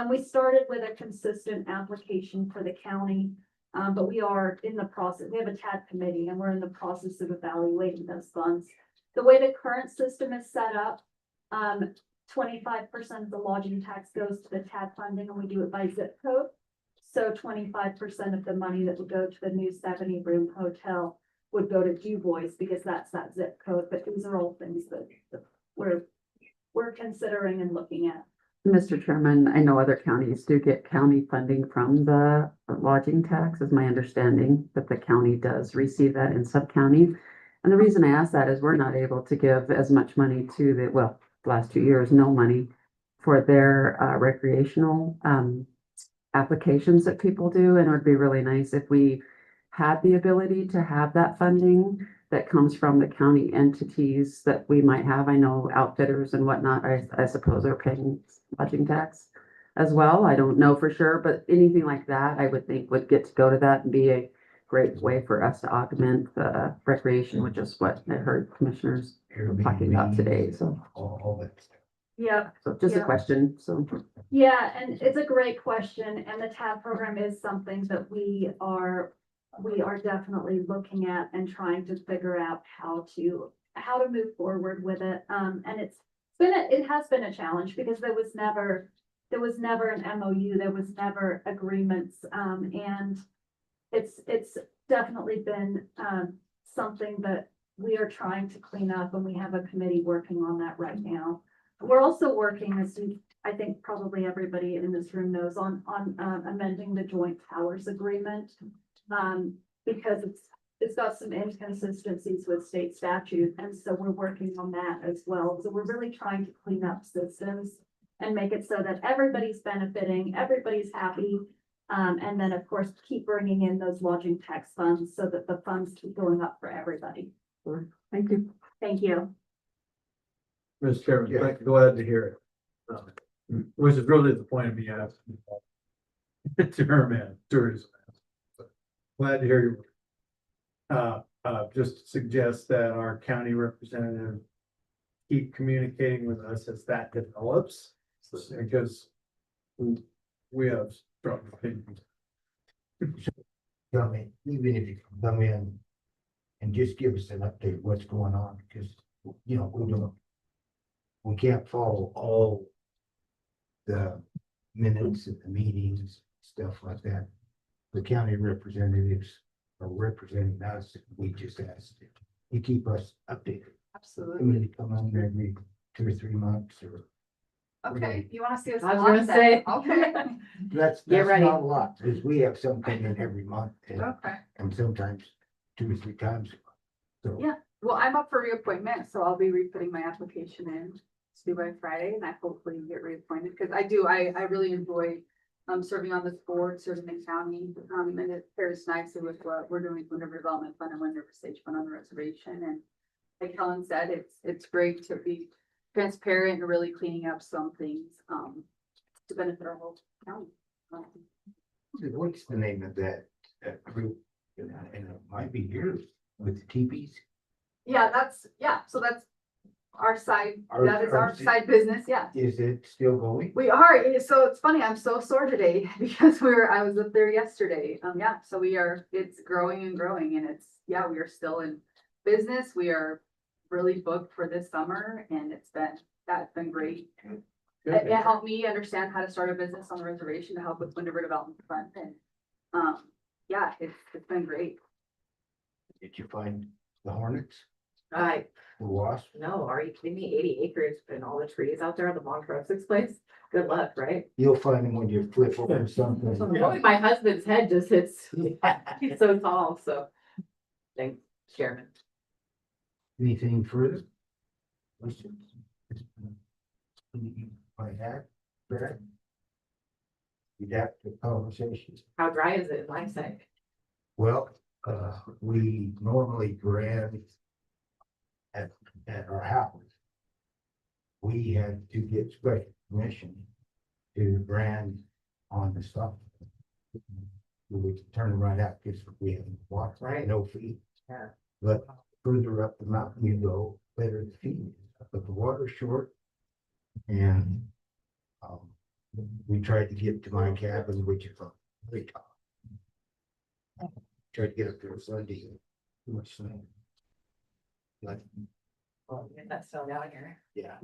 We started with a consistent application for the county, but we are in the process. We have a TAD committee, and we're in the process of evaluating those funds. The way the current system is set up, 25% of the lodging tax goes to the TAD funding, and we do it by zip code. So 25% of the money that would go to the new 70-room hotel would go to Du Bois because that's that zip code. But these are all things that we're we're considering and looking at. Mr. Chairman, I know other counties do get county funding from the lodging tax, is my understanding, that the county does receive that in sub-county. And the reason I ask that is we're not able to give as much money to the, well, the last 2 years, no money for their recreational applications that people do. And it would be really nice if we had the ability to have that funding that comes from the county entities that we might have. I know outfitters and whatnot, I suppose are paying lodging tax as well. I don't know for sure, but anything like that, I would think would get to go to that and be a great way for us to augment the recreation, which is what I heard commissioners talking about today. So, all that stuff. Yeah, so just a Yeah. question. So, yeah, and it's a great question, and the TAB program is something that we are definitely looking at and trying to figure out how to move forward with it. And it has been a challenge because there was never an MOU, there was never agreements, and it's definitely been something that we are trying to clean up, and we have a committee working on that right now. We're also working, I think probably everybody in this room knows, on amending the joint powers agreement. Because it's got some inconsistencies with state statute, and so we're working on that as well. So we're really trying to clean up systems and make it so that everybody's benefiting, everybody's happy. And then, of course, keep bringing in those lodging tax funds so that the funds keep going up for everybody. thank you. Thank you. Mr. Chairman, Yeah. glad to hear it. Which is really the point of me asking. Tourism. Glad to hear you. Just suggest that our county representative keep communicating with us as that develops, because we have strong opinions. Come in, even if you come in and just give us an update of what's going on, because, we can't follow all the minutes of the meetings, stuff like that. The county representatives are representing us, we just ask you keep us updated. Absolutely. Maybe come on every 2 or 3 months or. Okay, you wanna see us? I was gonna live say. then? Okay. That's Get ready. not a lot, because we have some come in every month Okay. and sometimes 2 or 3 times. So. Yeah. Well, I'm up for reappointment, so I'll be re-putting my application in due by Friday, and I hopefully get reappointed, because I really enjoy serving on this board, serving the county, and it pairs nicely with what we're doing with Winter Development Fund and Winter Stage Fund on the reservation. And like Helen said, it's great to be transparent and really cleaning up some things to benefit our whole county. What's the name of that group? And it might be yours with the teepees. So that's our side, Our- that is our our- side business, yeah. Is it still going? We are, so it's funny, I'm so sore today because I was up there yesterday. So it's growing and growing, and we are still in business. We are really booked for this summer, and that's been great. It helped me understand how to start a business on the reservation to help with Wind River Development Fund, and it's been great. Did you find the hornets? I, The wasps? no, are you kidding me? 80 acres and all the trees out there on the Montrose place? Good luck, right? You'll find them when you flip over something. Probably my husband's head just hits, he's so tall, so. Thanks, Chairman. Anything further? Questions? I have, Brad? You'd have to conversation. How dry is it in my side? Well, we normally grant at our house. We had to get special permission to brand on the stuff. We could turn it right out because we have water, Right. no feed. Yeah. But further up the mountain you go, better the feed is. But the water's short. And we tried to get to my cabin, which is on the top. Tried to get up there Sunday. Too much snow. Like, Well, that's still down here. yeah.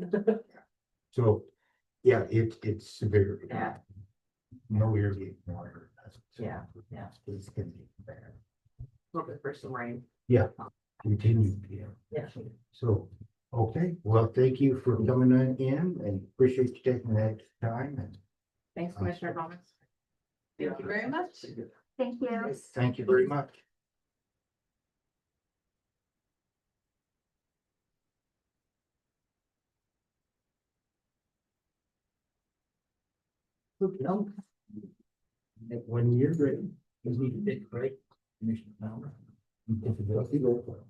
So, yeah, it's severe. Yeah. No irrigating water. Yeah. It's gonna be bad. Looking for some rain. Yeah, continue, yeah. Yeah. So, Okay, well, thank you for coming in and appreciate you taking that time and Thanks, Commissioner Thomas. Thank you very much. Thank you. thank you very much. When you're ready, you need to take a break. Commissioner Palmer.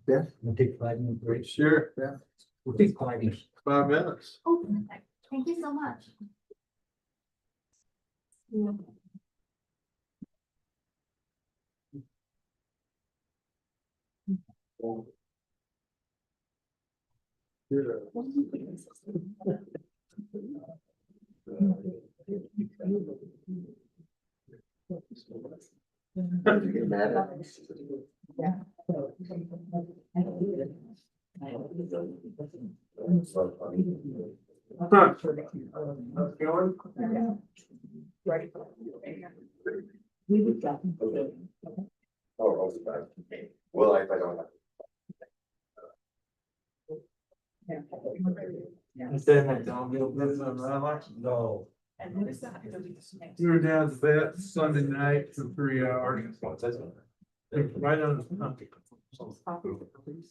Yes, we'll take 5 minute break. Sure. Yeah. We'll take 5 minutes. 5 minutes. Oh, thank you so much. Well, I don't have. No. We were down to that Sunday night for 3 hours. Right on.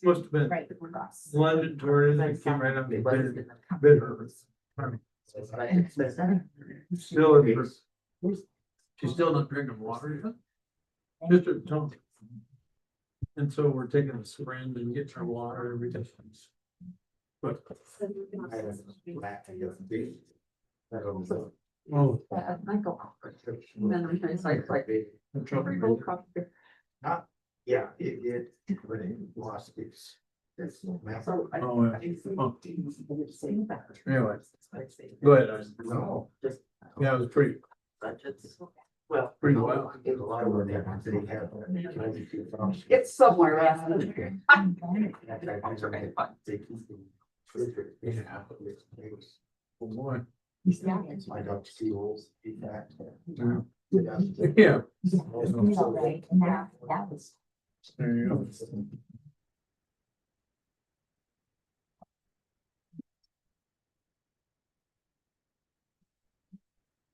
Must have been London tourism, they came right up to bid. Still, she's still not drinking water yet. Mr. Tony. And so we're taking a sprint and getting our water every day. But. Oh. Yeah, it, but it lost its. Oh, yeah. Anyway, go ahead. No. Yeah, it was pretty, Well, pretty well. It's a lot of what they have. it's somewhere around here. Yeah. Oh, boy. My dog steals, eat that. Yeah. There you go.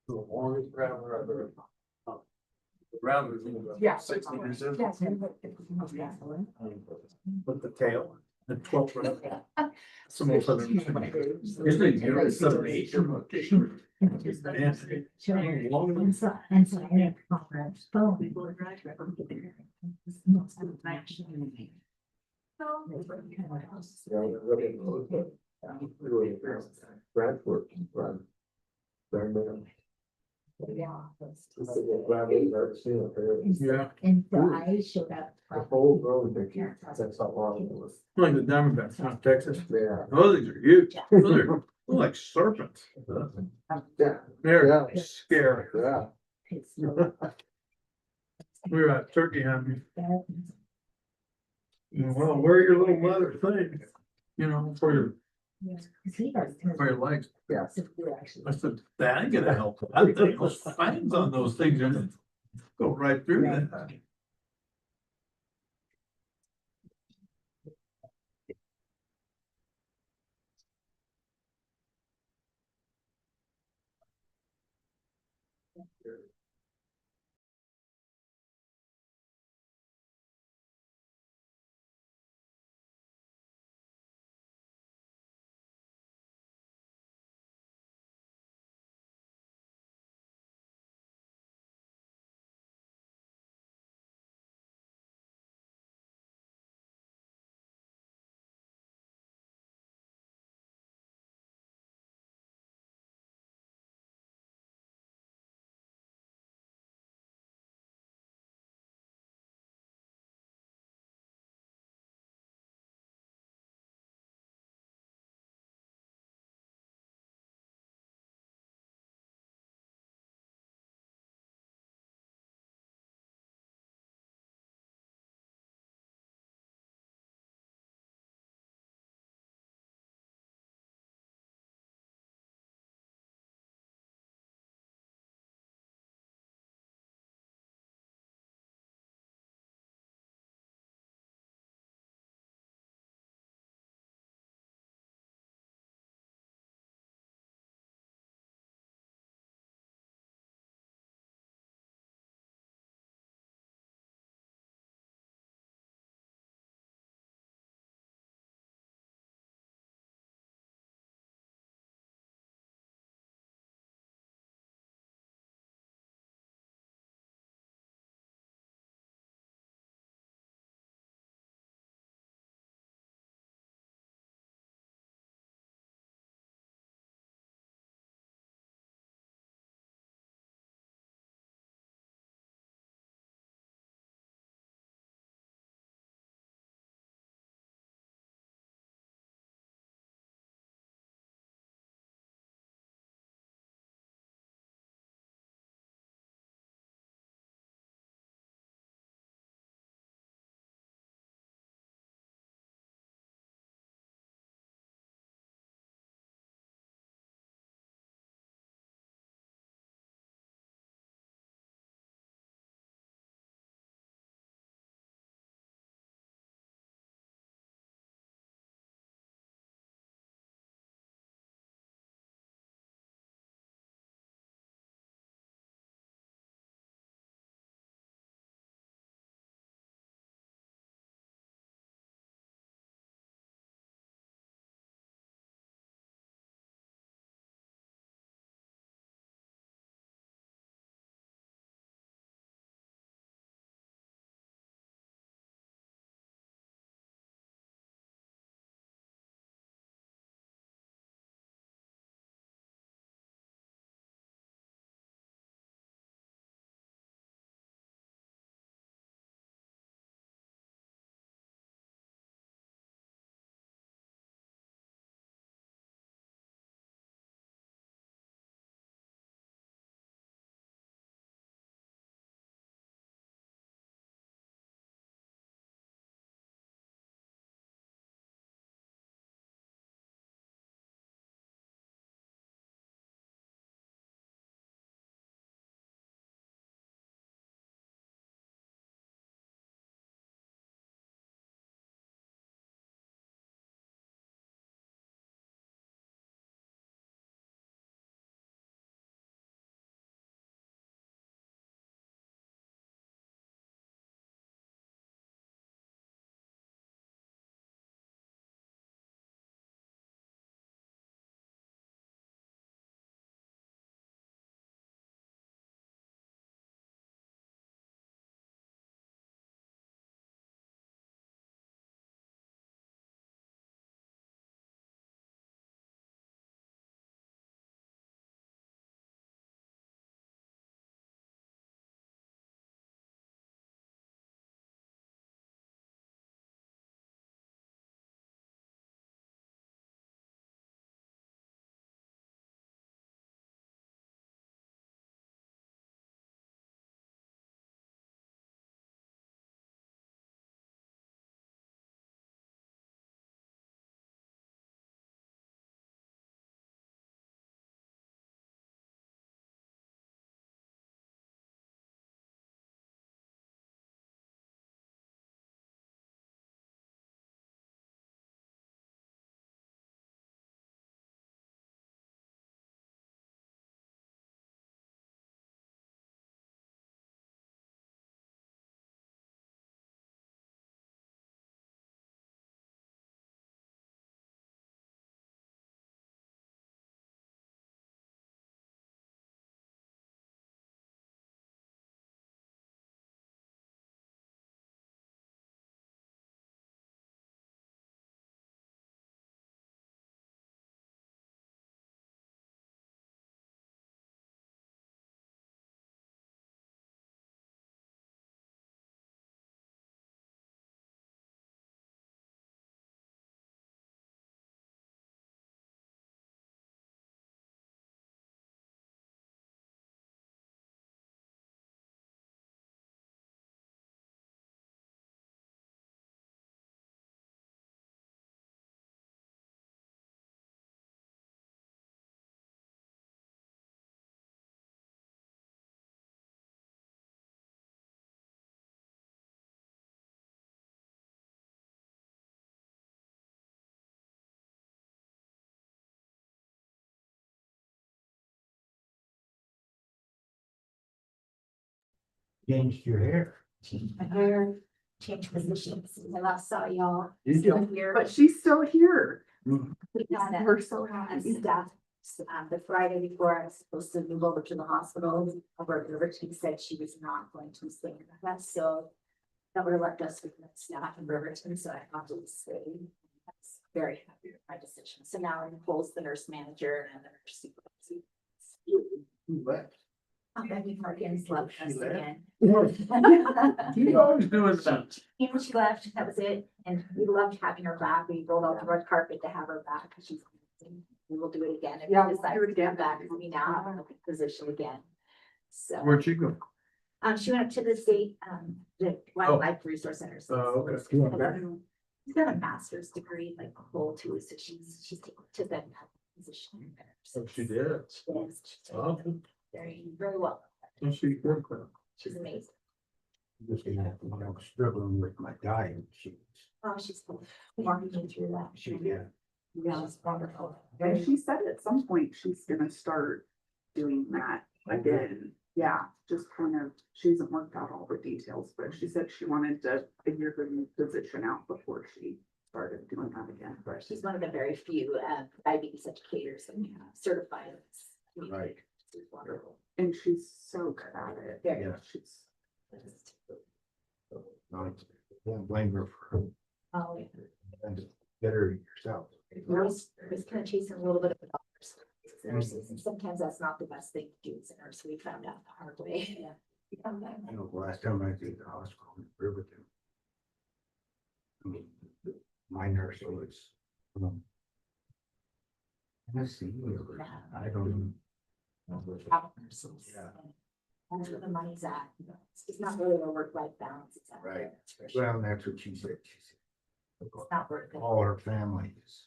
The longest router ever. Router. Yeah. 60%. Yes. With the tail, the 12. Some of them. Usually you know, 7, 8. Bradford, run. Yeah. And so I showed up. The whole road, that's how long it was. Like the Diamondbacks, huh, Texas. Yeah. Oh, these are huge. Those are like serpents. Yeah. They're scary. Yeah. We were at turkey hunting. Well, wear your little leather thing, you know, for your legs. Yes. I said, that ain't gonna help. I think those fangs on those things are gonna go right through that. changed your hair. Change my hair, change positions. Since I last saw y'all. Did you? Still here. But she's still here. We had a- We're so a happy. staff, the Friday before I was supposed to move over to the hospital, Riverton said she was not going to stay with us, so. That would have left us with the staff in Riverton, so I thought it was stay. I was very happy with my decision. So now Nicole's the nurse manager and the nurse supervisor. Who left? Becky Morgan's left us She left? again. You always doing that. Even when she left, that was it, and we loved having her back, we rolled out the red carpet to have her back, because she's amazing. We will do it again, if Yeah, we we'll decide do it to come again. back, because we now have an open position again. So, Where'd you go? she went up to the state, the Wildlife Resource Center. So Oh, okay. She went back? She's got a master's degree, like a whole too, so she's taken to that position. Oh, she did. Yes, she's Oh. very, very well. And she worked with. She's amazing. Just gonna have to, when I was struggling with my diet, Oh, she's walking me through that. yeah. Yeah, it's wonderful. And she said at some point she's gonna start doing that again. Yeah, just kind of, she hasn't worked out all the details, but she said she wanted to figure her new position out before she started doing that again. But She's one of the very few diabetes educators that we have certified. in this community. Right. She's wonderful. and she's so good at it. Very Yeah. much. She's No, don't blame her for, Oh, yeah. and better yourself. We're always kind of chasing a little bit of the dollars. as nurses, and sometimes that's not the best thing to do as a nurse. We found out the hard way. Yeah. We found out. I know the last time I was at the hospital in Riverton. I mean, my nurse was. Let's see, I don't even. know. Travel nurses. Yeah. And that's where the money's at. You know, it's not really a work-life balance. It's out there, Right. that's for sure. Well, that's what she said. She said. It's not worth it. All her family is.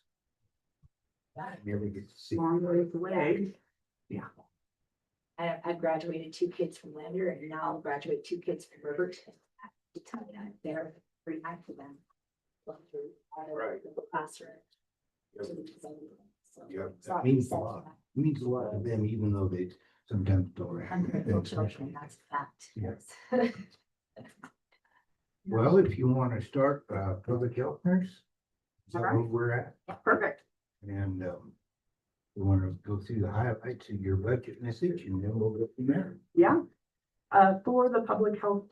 Yeah. I never get to see. long ways away. I graduated 2 kids from Lander and now I'll graduate 2 kids from Riverton. I have to tell you, I'm there every night for them. Going through all their Right. little classroom. Yep. to the design. So, Yep, it's that not means a said lot. that. It means a lot to them, even though they sometimes don't. Ungrateful recognize children, it. that's a fact. Yeah. Yes. Well, if you want to start, public health nurse. Is that Alright. where we're at? Perfect. And, we want to go through the highlights of your budget message and then we'll go from there. Yeah. For the public health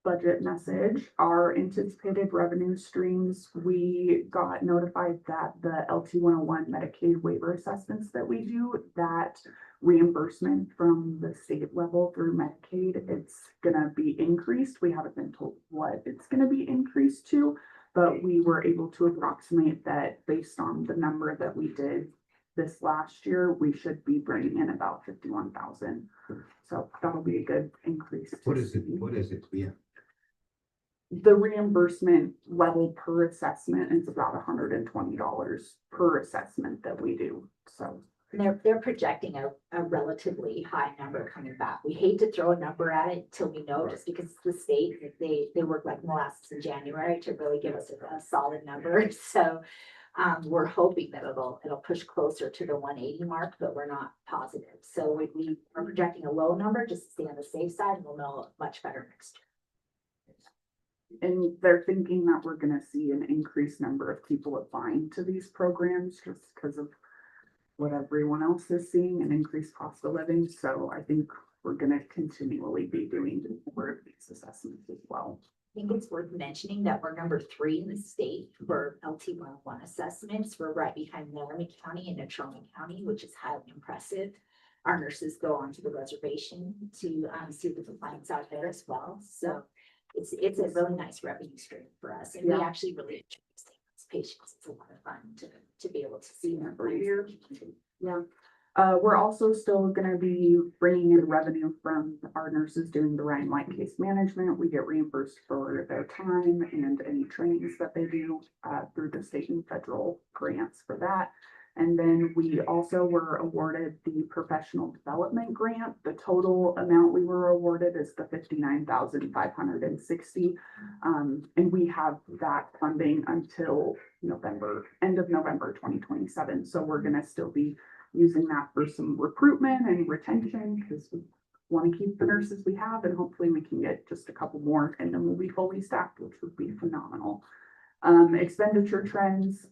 budget message, our anticipated revenue streams, we got notified that the LT 101 Medicaid waiver assessments that we do, that reimbursement from the state level through Medicaid, it's gonna be increased. We haven't been told what it's gonna be increased to, but we were able to approximate that based on the number that we did this last year, we should be bringing in about 51,000. So that'll be a good increase. to What is it? see. What is it? Yeah. The reimbursement level per assessment is about $120 per assessment that we do, so. And they're projecting a relatively high number coming back. We hate to throw a number at it till we know, just because it's the state, they work like molasses in January to really give us a solid number. So we're hoping that it'll push closer to the 180 mark, but we're not positive. So we are projecting a low number just to stay on the safe side, and we'll know much better next year. And they're thinking that we're gonna see an increased number of people applying to these programs just because of what everyone else is seeing, an increased cost of living. So I think we're gonna continually be doing more of these assessments as well. I think it's worth mentioning that we're number 3 in the state for LT 101 assessments. We're right behind Laramie County and Natrona County, which is highly impressive. Our nurses go onto the reservation to see the compliance out there as well. So it's a really nice revenue stream for us, and we Yeah. actually really enjoy seeing those patients. It's a lot of fun to be able to see them. Every year. Yeah. We're also still gonna be bringing in revenue from our nurses doing the Ryan White case management. We get reimbursed for their time and any trainings that they do, through the state and federal grants for that. And then we also were awarded the professional development grant. The total amount we were awarded is the 59,560. And we have that funding until end of November 2027. So we're gonna still be using that for some recruitment and retention, because we want to keep the nurses we have and hopefully we can get just a couple more and then we'll be fully staffed, which would be phenomenal. Expenditure trends,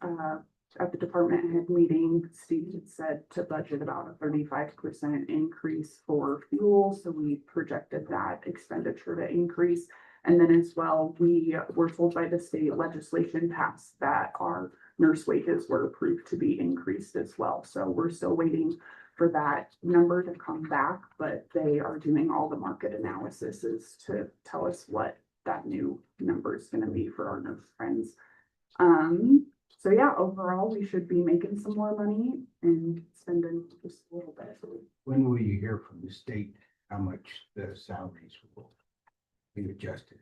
at the department head meeting, Steve had said to budget about a 35% increase for fuel. So we projected that expenditure to increase. And then as well, we were told by the state legislation passed that our nurse wages were approved to be increased as well. So we're still waiting for that number to come back, but they are doing all the market analysis to tell us what that new number is going to be for our nurse friends. So yeah, overall, we should be making some more money and spending just a little bit. When will you hear from the state how much the salaries will be adjusted?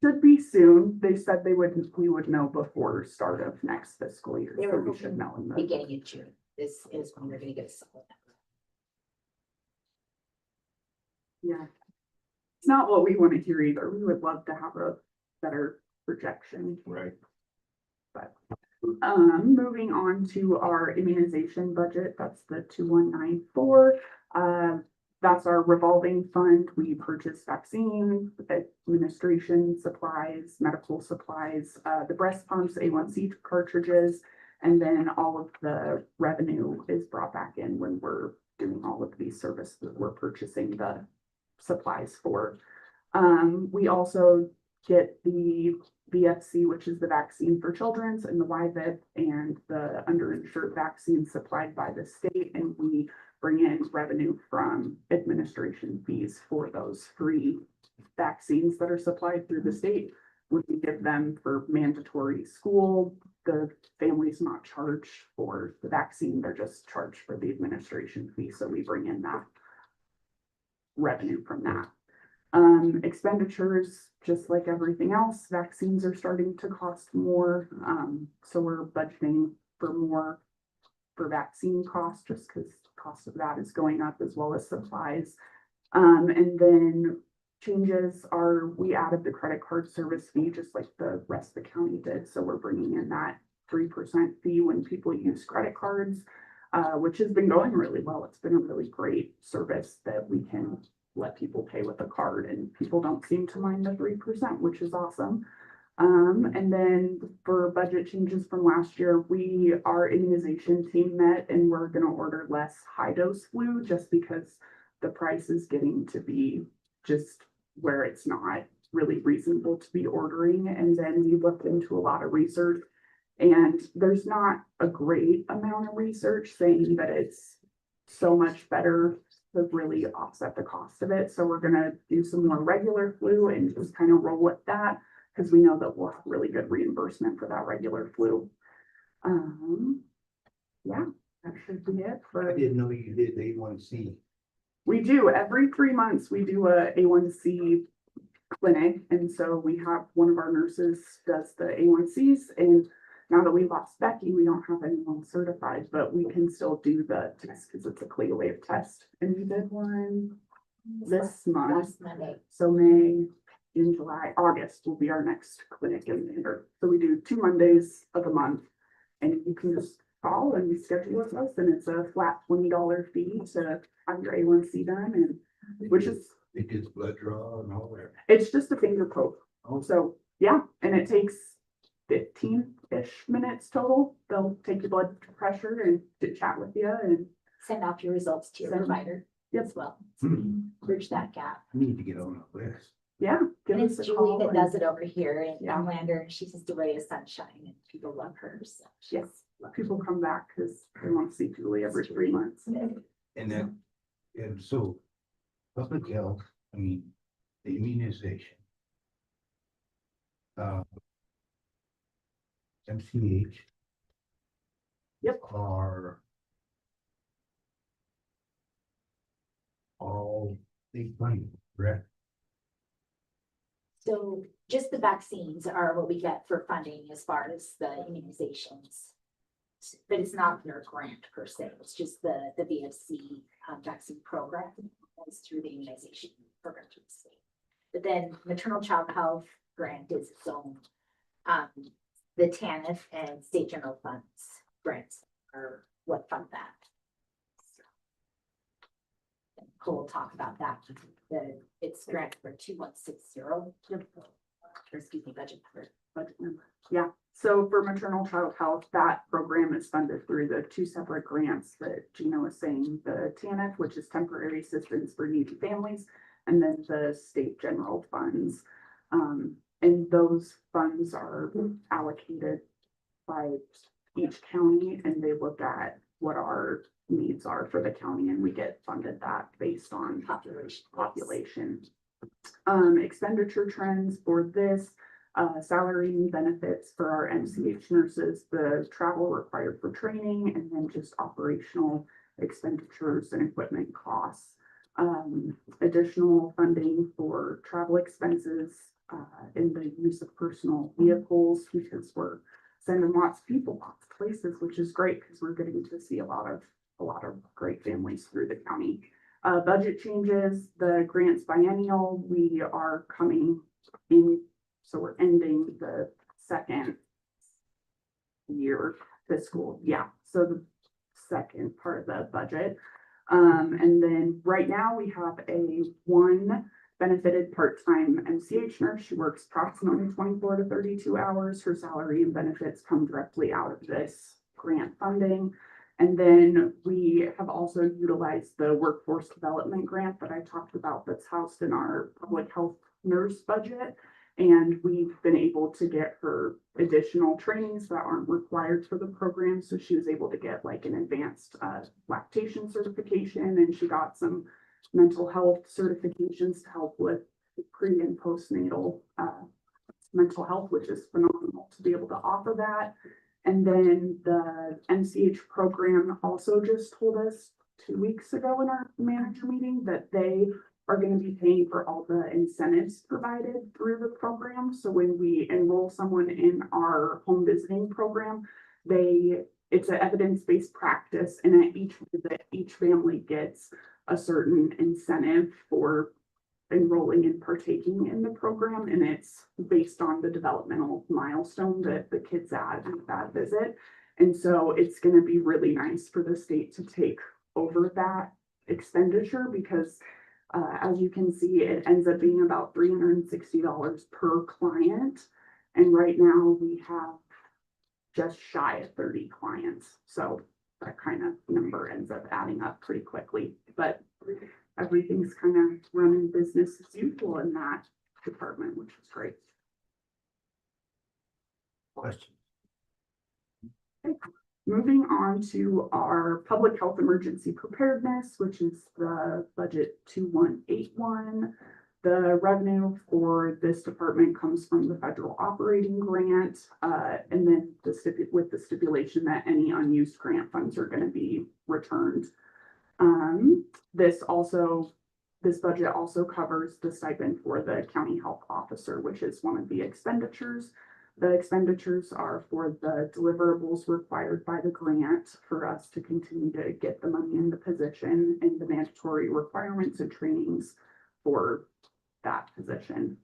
Should be soon. They said we would know before start of next fiscal year. They So were we should know in the beginning in June. This is when we're gonna get a solid number. yeah. It's not what we want to hear either. We would love to have a better projection. Right. But moving on to our immunization budget, that's the 2194. That's our revolving fund. We purchase vaccine, administration supplies, medical supplies, the breast pumps, A1C cartridges, and then all of the revenue is brought back in when we're doing all of these services that we're purchasing the supplies for. We also get the VFC, which is the vaccine for children's, and the YVIP and the underinsured vaccine supplied by the state, and we bring in revenue from administration fees for those free vaccines that are supplied through the state. When we give them for mandatory school, the family's not charged for the vaccine, they're just charged for the administration fee, so we bring in that revenue from that. Expenditures, just like everything else, vaccines are starting to cost more. So we're budgeting for more for vaccine costs just because cost of that is going up as well as supplies. And then changes are we added the credit card service fee just like the rest of the county did. So we're bringing in that 3% fee when people use credit cards, which has been going really well. It's been a really great service that we can let people pay with a card and people don't seem to mind the 3%, which is awesome. And then for budget changes from last year, our immunization team met and we're going to order less high dose flu just because the price is getting to be just where it's not really reasonable to be ordering. And then we looked into a lot of research and there's not a great amount of research saying that it's so much better to really offset the cost of it. So we're going to do some more regular flu and just kind of roll with that because we know that we'll have really good reimbursement for that regular flu. Yeah, that should be it for. I didn't know you did A1C. We do every 3 months. We do a A1C clinic, and so we have one of our nurses does the A1Cs. And now that we lost Becky, we don't have anyone certified, but we can still do the test because it's a CLIA wave test. And we did one this month. Last Monday. So May, June, July, August will be our next clinic in there. So we do 2 Mondays of the month, and you can just call and schedule with us, and it's a flat $20 fee to have your A1C done, and which is They did blood draw and all that. it's just a finger poke. So yeah, and it takes 15-ish minutes total. They'll take your blood pressure and chat with you and Send out your results to your provider as well. Bridge that gap. I need to get on the list. yeah, give And us it's a Julie call. that and- does it over here in Yeah. Lander, and she's just a ray of sunshine and people love her, so. Yes, people come back because they want to see Julie every 3 months. And then, and so public health, I mean, the immunization. MCH. Yep. Are all big money, correct? So just the vaccines are what we get for funding as far as the immunizations. But it's not their grant per se, it's just the VFC vaccine program that's through the immunization program through the state. But then maternal child health grant is its own. The TANF and state general funds grants are what fund that. Nicole talk about that, it's grant for 2160. Or excuse me, budget number. Yeah, so for maternal child health, that program is funded through the two separate grants that Gina was saying, the TANF, which is temporary assistance for needy families, and then the state general funds. And those funds are allocated by each county, and they look at what our needs are for the county, and we get funded that based on population. Expenditure trends for this, salary and benefits for our MCH nurses, the travel required for training, and then just operational expenditures and equipment costs. Additional funding for travel expenses, in the use of personal vehicles, because we're sending lots of people lots of places, which is great because we're getting to see a lot of great families through the county. Budget changes, the grants biennial, we are coming in, so we're ending the second year fiscal, so the second part of the budget. And then right now we have a one benefited part-time MCH nurse. She works approximately 24 to 32 hours. Her salary and benefits come directly out of this grant funding. And then we have also utilized the workforce development grant that I talked about that's housed in our public health nurse budget. And we've been able to get her additional trainings that aren't required for the program. So she was able to get like an advanced lactation certification, and she got some mental health certifications to help with pre and postnatal mental health, which is phenomenal to be able to offer that. And then the MCH program also just told us 2 weeks ago in our manager meeting that they are going to be paying for all the incentives provided through the program. So when we enroll someone in our home visiting program, it's an evidence-based practice, and at each visit, each family gets a certain incentive for enrolling and partaking in the program, and it's based on the developmental milestone that the kids at that visit. And so it's going to be really nice for the state to take over that expenditure, because as you can see, it ends up being about $360 per client, and right now we have just shy of 30 clients, so that kind of number ends up adding up pretty quickly. But everything's kind of running business as usual in that department, which is great. Question. Okay. Moving on to our public health emergency preparedness, which is the budget 2181. The revenue for this department comes from the federal operating grant, and then with the stipulation that any unused grant funds are going to be returned. This budget also covers the stipend for the county health officer, which is one of the expenditures. The expenditures are for the deliverables required by the grant for us to continue to get the money in the position, and the mandatory requirements and trainings for that position.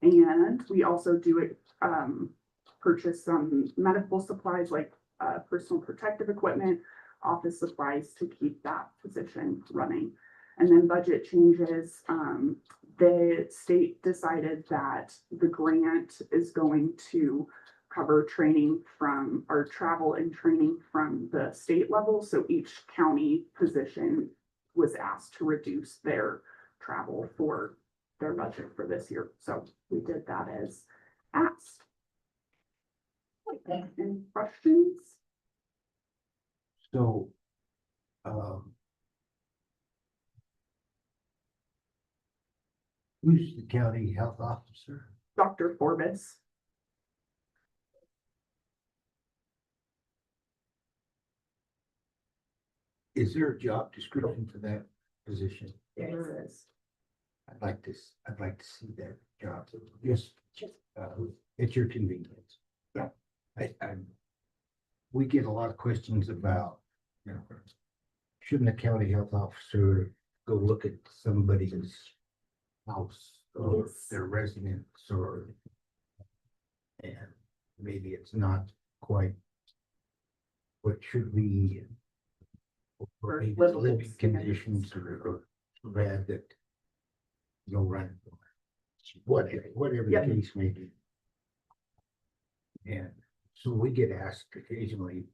And we also do purchase some medical supplies like personal protective equipment, office supplies to keep that position running. And then budget changes, the state decided that the grant is going to cover training from our travel and training from the state level. So each county position was asked to reduce their travel for their budget for this year. So we did that as asked. Any questions? So, who's the county health officer? Dr. Forbes. Is there a job description for that position? There is. I'd like to see that job. Just, at your convenience. Yeah. We get a lot of questions about, shouldn't a county health officer go look at somebody's house or their residence, and maybe it's not quite what should be, or maybe it's living conditions or bad that no run, whatever the Yep. case may be. And so we get asked occasionally,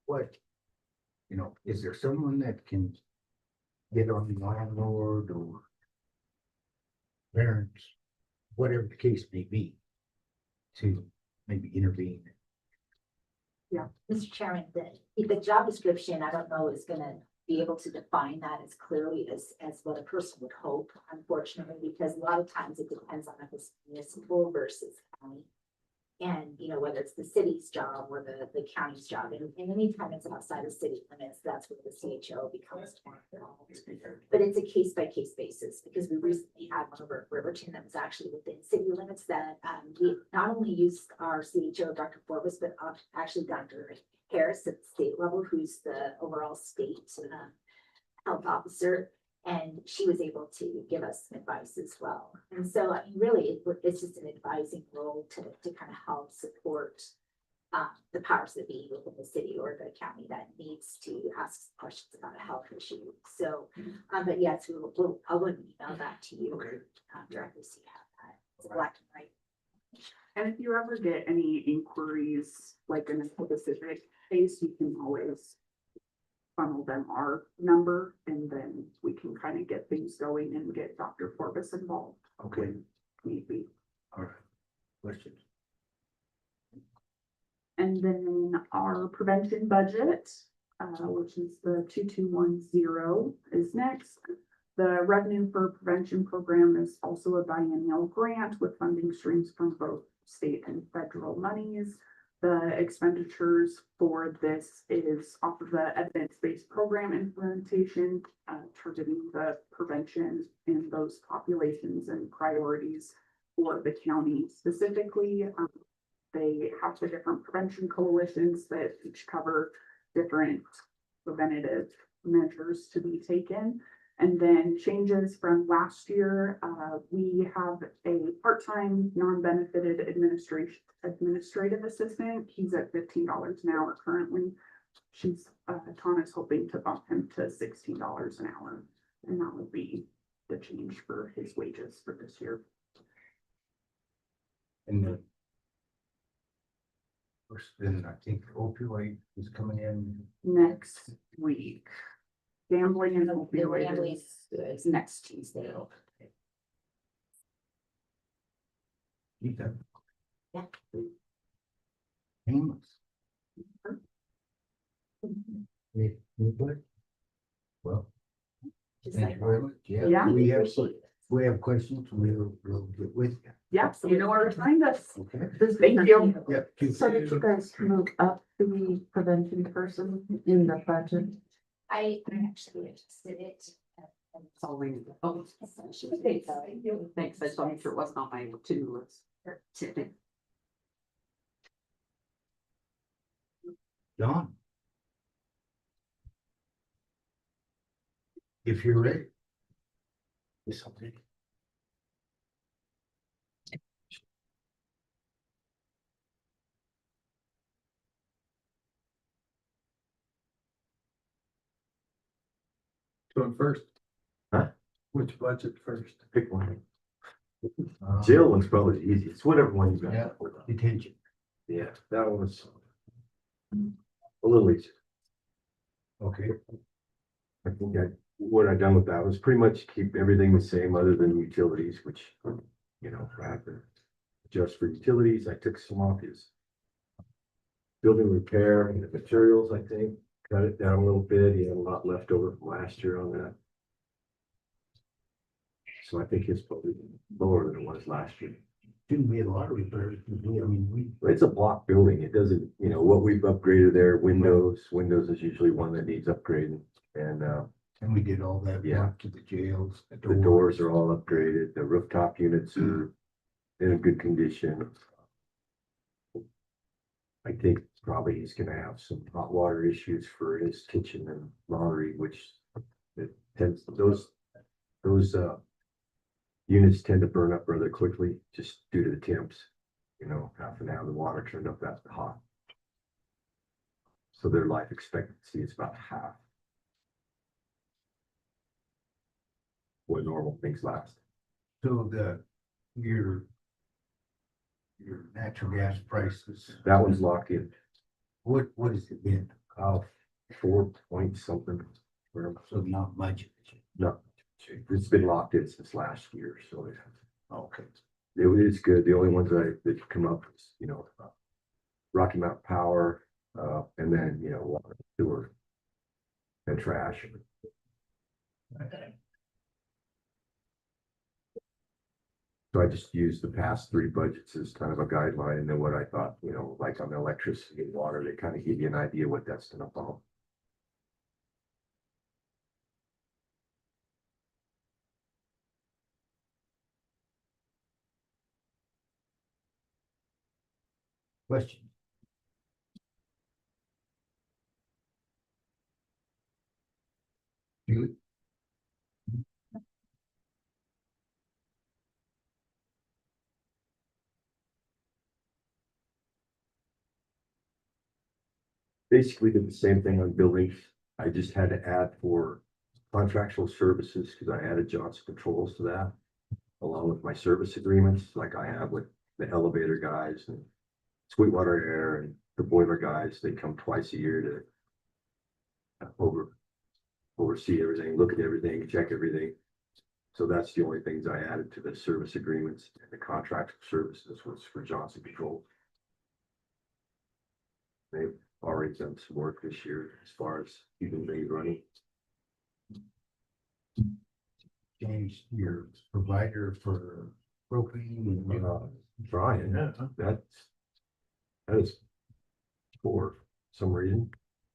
what, is there someone that can get on the landlord or parents, whatever the case may be, to maybe intervene? Mr. Chairman, the job description, I don't know, is gonna be able to define that as clearly as what a person would hope, unfortunately, because a lot of times it depends on if it's municipal versus county. And, whether it's the city's job or the county's job, and anytime it's outside of city limits, that's where the CHO becomes more involved. But it's a case by case basis, because we recently had one over at Riverton that was actually within city limits that, we not only used our CHO, Dr. Forbes, but actually Dr. Harris at the state level, who's the overall state, health officer. And she was able to give us some advice as well. And so, I mean, really, it's just an advising role to kind of help support the powers that be within the city or the county that needs to ask questions about a health issue. So, but yes, I will email that to you directly so you have that. It's black and white. And if you ever get any inquiries, like in a specific case, you can always funnel them our number, and then we can kind of get things going and get Dr. Forbes involved. Okay. Maybe. All right. Questions? And then our prevention budget, which is the 2210 is next. The revenue for prevention program is also a biennial grant with funding streams from both state and federal monies. The expenditures for this is off of the evidence-based program implementation, targeting the prevention in those populations and priorities for the county specifically. They have the different prevention coalitions that each cover different preventative measures to be taken. And then changes from last year, we have a part-time, non-benefited administrative assistant. He's at $15 an hour currently. Tana's hoping to bump him to $16 an hour. And that will be the change for his wages for this year. And then I think opioid is coming in. Next week. Gambling and The opioid gambling is is next Tuesday. Keep that. Yeah. Painless. Anybody? Well, Just thank like you very that. much. Yeah, Yeah. we have questions, we'll get with you. Yeah, you know where to find us. Okay. Thank you. Yep. So did you guys move up the prevention person in the budget? I actually adjusted it. That's all we need. Oh, thanks. I just want to make sure it wasn't on my to-do list. Don? If you're ready. It's something. Going first. Huh? Which budget first? Pick one. Jail one's probably the easiest, whatever one you got. Yeah, detention. Yeah, that was a little easier. Okay. I think what I've done with that was pretty much keep everything the same other than utilities, which, I have to adjust for utilities. I took some off his building repair and the materials, I think, cut it down a little bit. He had a lot left over from last year on that. So I think it's probably lower than it was last year. Didn't be a lot of repairs. It's a block building. It doesn't, what we've upgraded there, windows is usually one that needs upgrading. And we did all that Yeah. work to the jails. The doors are all upgraded. The rooftop units are in a good condition. I think probably he's gonna have some hot water issues for his kitchen and laundry, which it tends, those units tend to burn up rather quickly just due to the temps. Half an hour, the water turned up that hot. So their life expectancy is about half. normal things last. So your natural gas prices, That one's locked in, what has it been? 4 point something. Where, So not much. no, it's been locked in since last year, so Okay. it is good. The only ones that come up is, Rocky Mountain Power, and then, water, sewer, and trash. So I just used the past 3 budgets as kind of a guideline, and then what I thought, like on the electricity and water, they kind of give you an idea what that's gonna fall. Question. You, Basically did the same thing on buildings. I just had to add for contractual services, because I added Johnson Controls to that, along with my service agreements, like I have with the elevator guys and Sweetwater Air and the boiler guys. They come twice a year to oversee everything, look at everything, check everything. So that's the only things I added to the service agreements, and the contractual services was for Johnson Controls. They've already done some work this year as far as keeping things running. changed your provider for propane and. Brian, that is for some reason.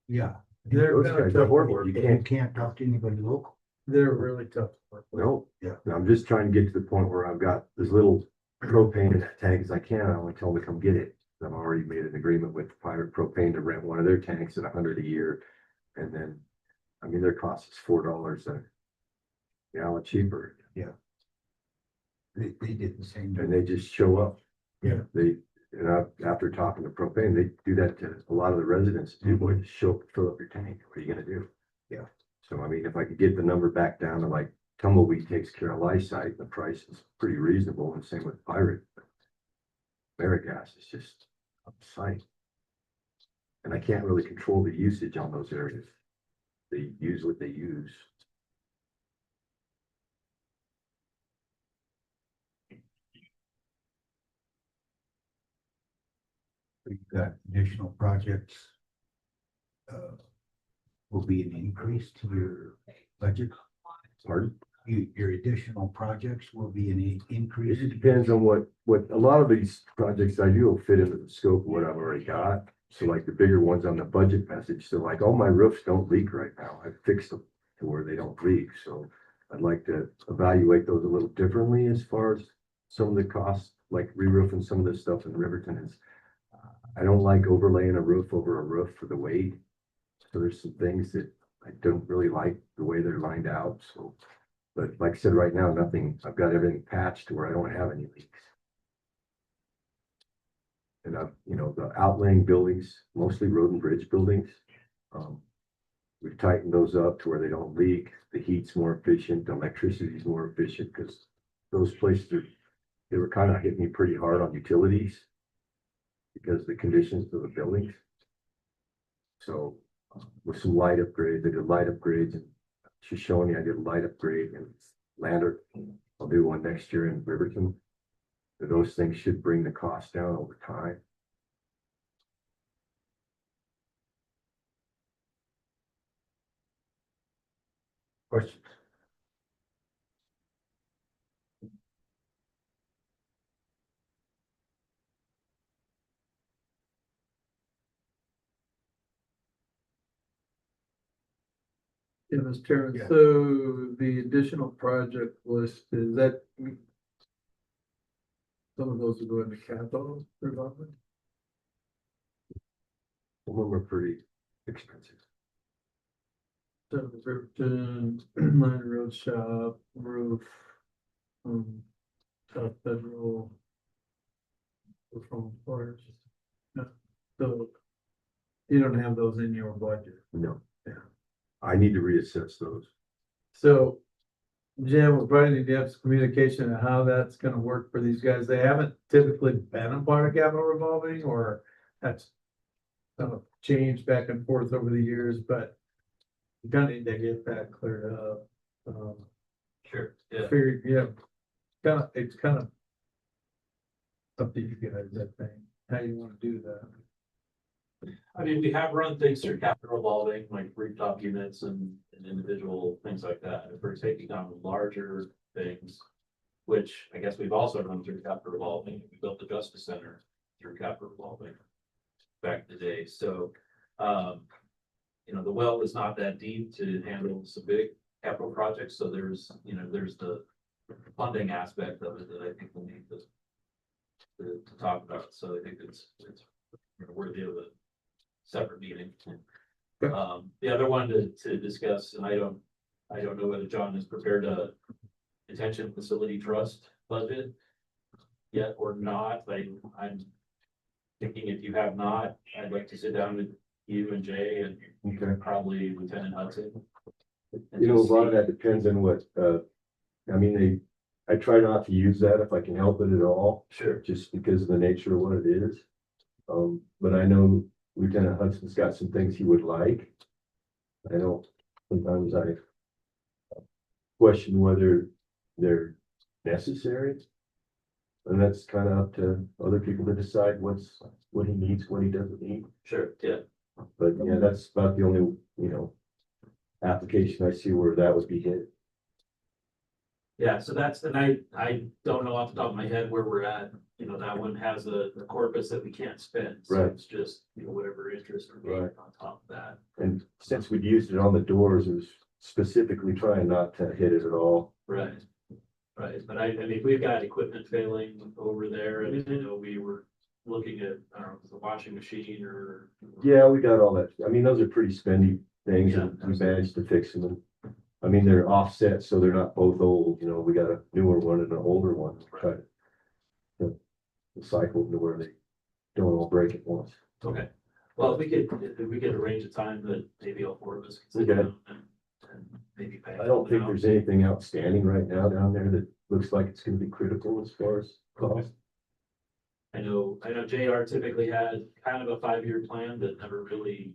Yeah. Those guys are horrible. You You can't, can't talk to anybody local. They're really tough to work with. no. Yeah. I'm just trying to get to the point where I've got as little propane in that tank as I can. I only tell them to come get it. I've already made an agreement with Pirate Propane to rent one of their tanks at $100 a year. And then, their cost is $4 a gallon cheaper. They did the same. And they just show up. Yeah. After talking to propane, they do that to a lot of the residents. Do boy, just show up, fill up your tank. What are you gonna do? Yeah. So if I could get the number back down to like Tumbleweed takes care of Lysite, the price is pretty reasonable, and same with Pirate. AmeriGas is just upside. And I can't really control the usage on those areas. They use what they use. We've got additional projects. Will be an increase to your budget. Pardon? Your additional projects will be an increase. It depends on what a lot of these projects I do will fit into the scope of what I've already got. So like the bigger ones on the budget message, so like all my roofs don't leak right now. I've fixed them to where they don't leak. So I'd like to evaluate those a little differently as far as some of the costs, like re-roofing some of this stuff in Riverton is. I don't like overlaying a roof over a roof for the weight. So there's some things that I don't really like the way they're lined out. So, but like I said, right now, I've got everything patched to where I don't have any leaks. And the outlying buildings, mostly road and bridge buildings. We've tightened those up to where they don't leak. The heat's more efficient, the electricity is more efficient, because those places they were kind of hitting me pretty hard on utilities because of the conditions of the buildings. So with some light upgrades, I did light upgrades, and Shoshone, I did a light upgrade, and Lander, I'll do one next year in Riverton. Those things should bring the cost down over time. Questions? Yeah, Mr. Chairman, Yeah. so the additional project list, is that? Some of those are going to capital revolving? Some of them are pretty expensive. So Riverton, Line Road Shop, roof, South Federal. From Forest. No, so you don't have those in your budget. No. Yeah. I need to reassess those. So Jim, we'll probably need to have some communication on how that's gonna work for these guys. They haven't typically been a part of capital revolving, or that's kind of changed back and forth over the years, but we kind of need to get that cleared up. Sure, yeah. Figured, yeah, it's kind of up to you guys, I think, how you wanna do that. I mean, we have run things through capital revolving, like rooftop units and individual things like that. If we're taking on larger things, which I guess we've also run through capital revolving, we built the Justice Center through capital revolving back in the day. So, you know, the well is not that deep to handle some big capital projects. So there's, you know, there's the funding aspect of it that I think we'll need to talk about. So I think it's worthy of a separate meeting. The other one to discuss, and I don't know whether John has prepared a detention facility trust budget yet or not, but I'm thinking if you have not, I'd like to sit down with you and Jay and Okay. probably Lieutenant Hudson. You know, a lot of that depends on what, I mean, I try not to use that if I can help it at all. Sure. Just because of the nature of what it is. But I know Lieutenant Hudson's got some things he would like. I know sometimes I question whether they're necessary. And that's kind of up to other people to decide what he needs, what he doesn't need. Sure, yeah. But yeah, that's about the only, application I see where that would be hit. Yeah, so that's, and I don't know off the top of my head where we're at, you know, that one has a corpus that we can't spend. So Right. it's just, you know, whatever interest or gain Right. on top of that. And since we'd used it on the doors, it was specifically trying not to hit it at all. Right. Right, but I mean, we've got equipment failing over there, and I know we were looking at, I don't know, the washing machine or. Yeah, we got all that. I mean, those are pretty spendy things and Yeah. we managed to fix them. I mean, they're offset, so they're not both old, we got a newer one and an older one. Try to cycle to where they don't all break at once. Okay, well, if we could arrange a time that maybe all four of us can sit Okay. down and maybe pay. I don't think there's anything outstanding right now down there that looks like it's gonna be critical as far as cost. I know JR typically had kind of a 5-year plan that never really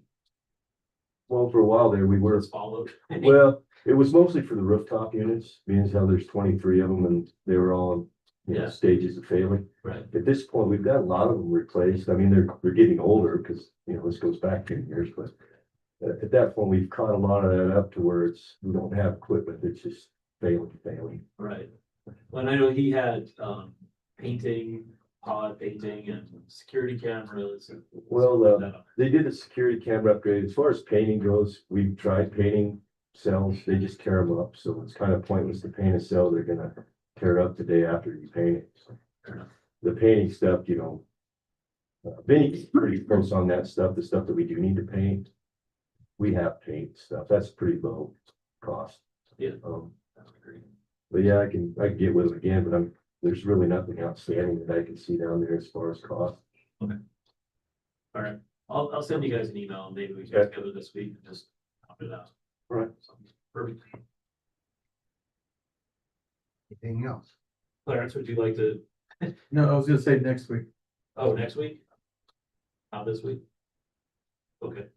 Well, for a while there, we were, was followed. well, it was mostly for the rooftop units, being as how there's 23 of them and they were all in Yeah. stages of failing. Right, At this point, we've got a lot of them replaced. I mean, they're getting older because, this goes back 10 years, but at that point, we've caught a lot of that up to where we don't have equipment. It's just failing. right. Well, and I know he had painting, pod painting and security cameras. And Well, stuff like that. they did a security camera upgrade. As far as painting goes, we've tried painting cells. They just tear them up. So it's kind of pointless to paint a cell. They're gonna tear it up the day after you paint it. So Fair enough. the painting stuff, Vinny's pretty close on that stuff, the stuff that we do need to paint. We have paint stuff. That's pretty low cost. Yeah. Um, I would agree. but yeah, I can get with them again, but there's really nothing outstanding that I can see down there as far as cost. All right, I'll send you guys an email and maybe we can Okay. get together this week and just talk it out. All right. So, perfect. Anything else? Clarence, would you like to, No, I was gonna say next week. oh, next week? Not this week? Okay.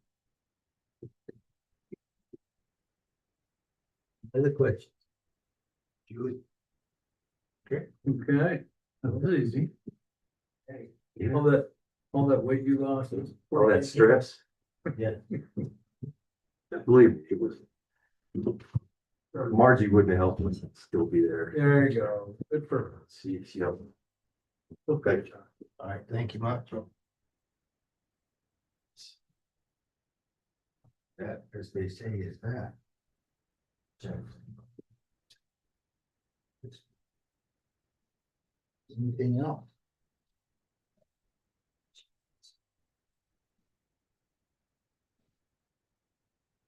Other questions? Julie? Okay, that was easy. Hey. All that weight you lost. All that stress. Yeah. Believe me, it was. Margie wouldn't have helped us, I'd still be there. There you go. Good for her. See, Okay. All right, thank you much. That, as they say, is that. Anything else?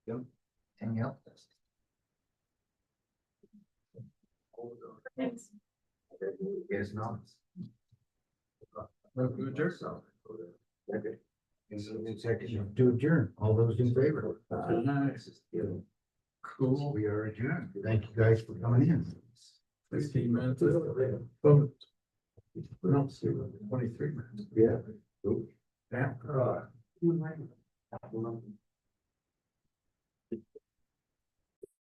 Yep. Anything else? Thanks. Yes, not. Okay. Executive to adjourn. All those in favor? Nice. Cool. We are adjourned. Thank you guys for coming in. 15 minutes. No, 23 minutes. Yeah. Damn.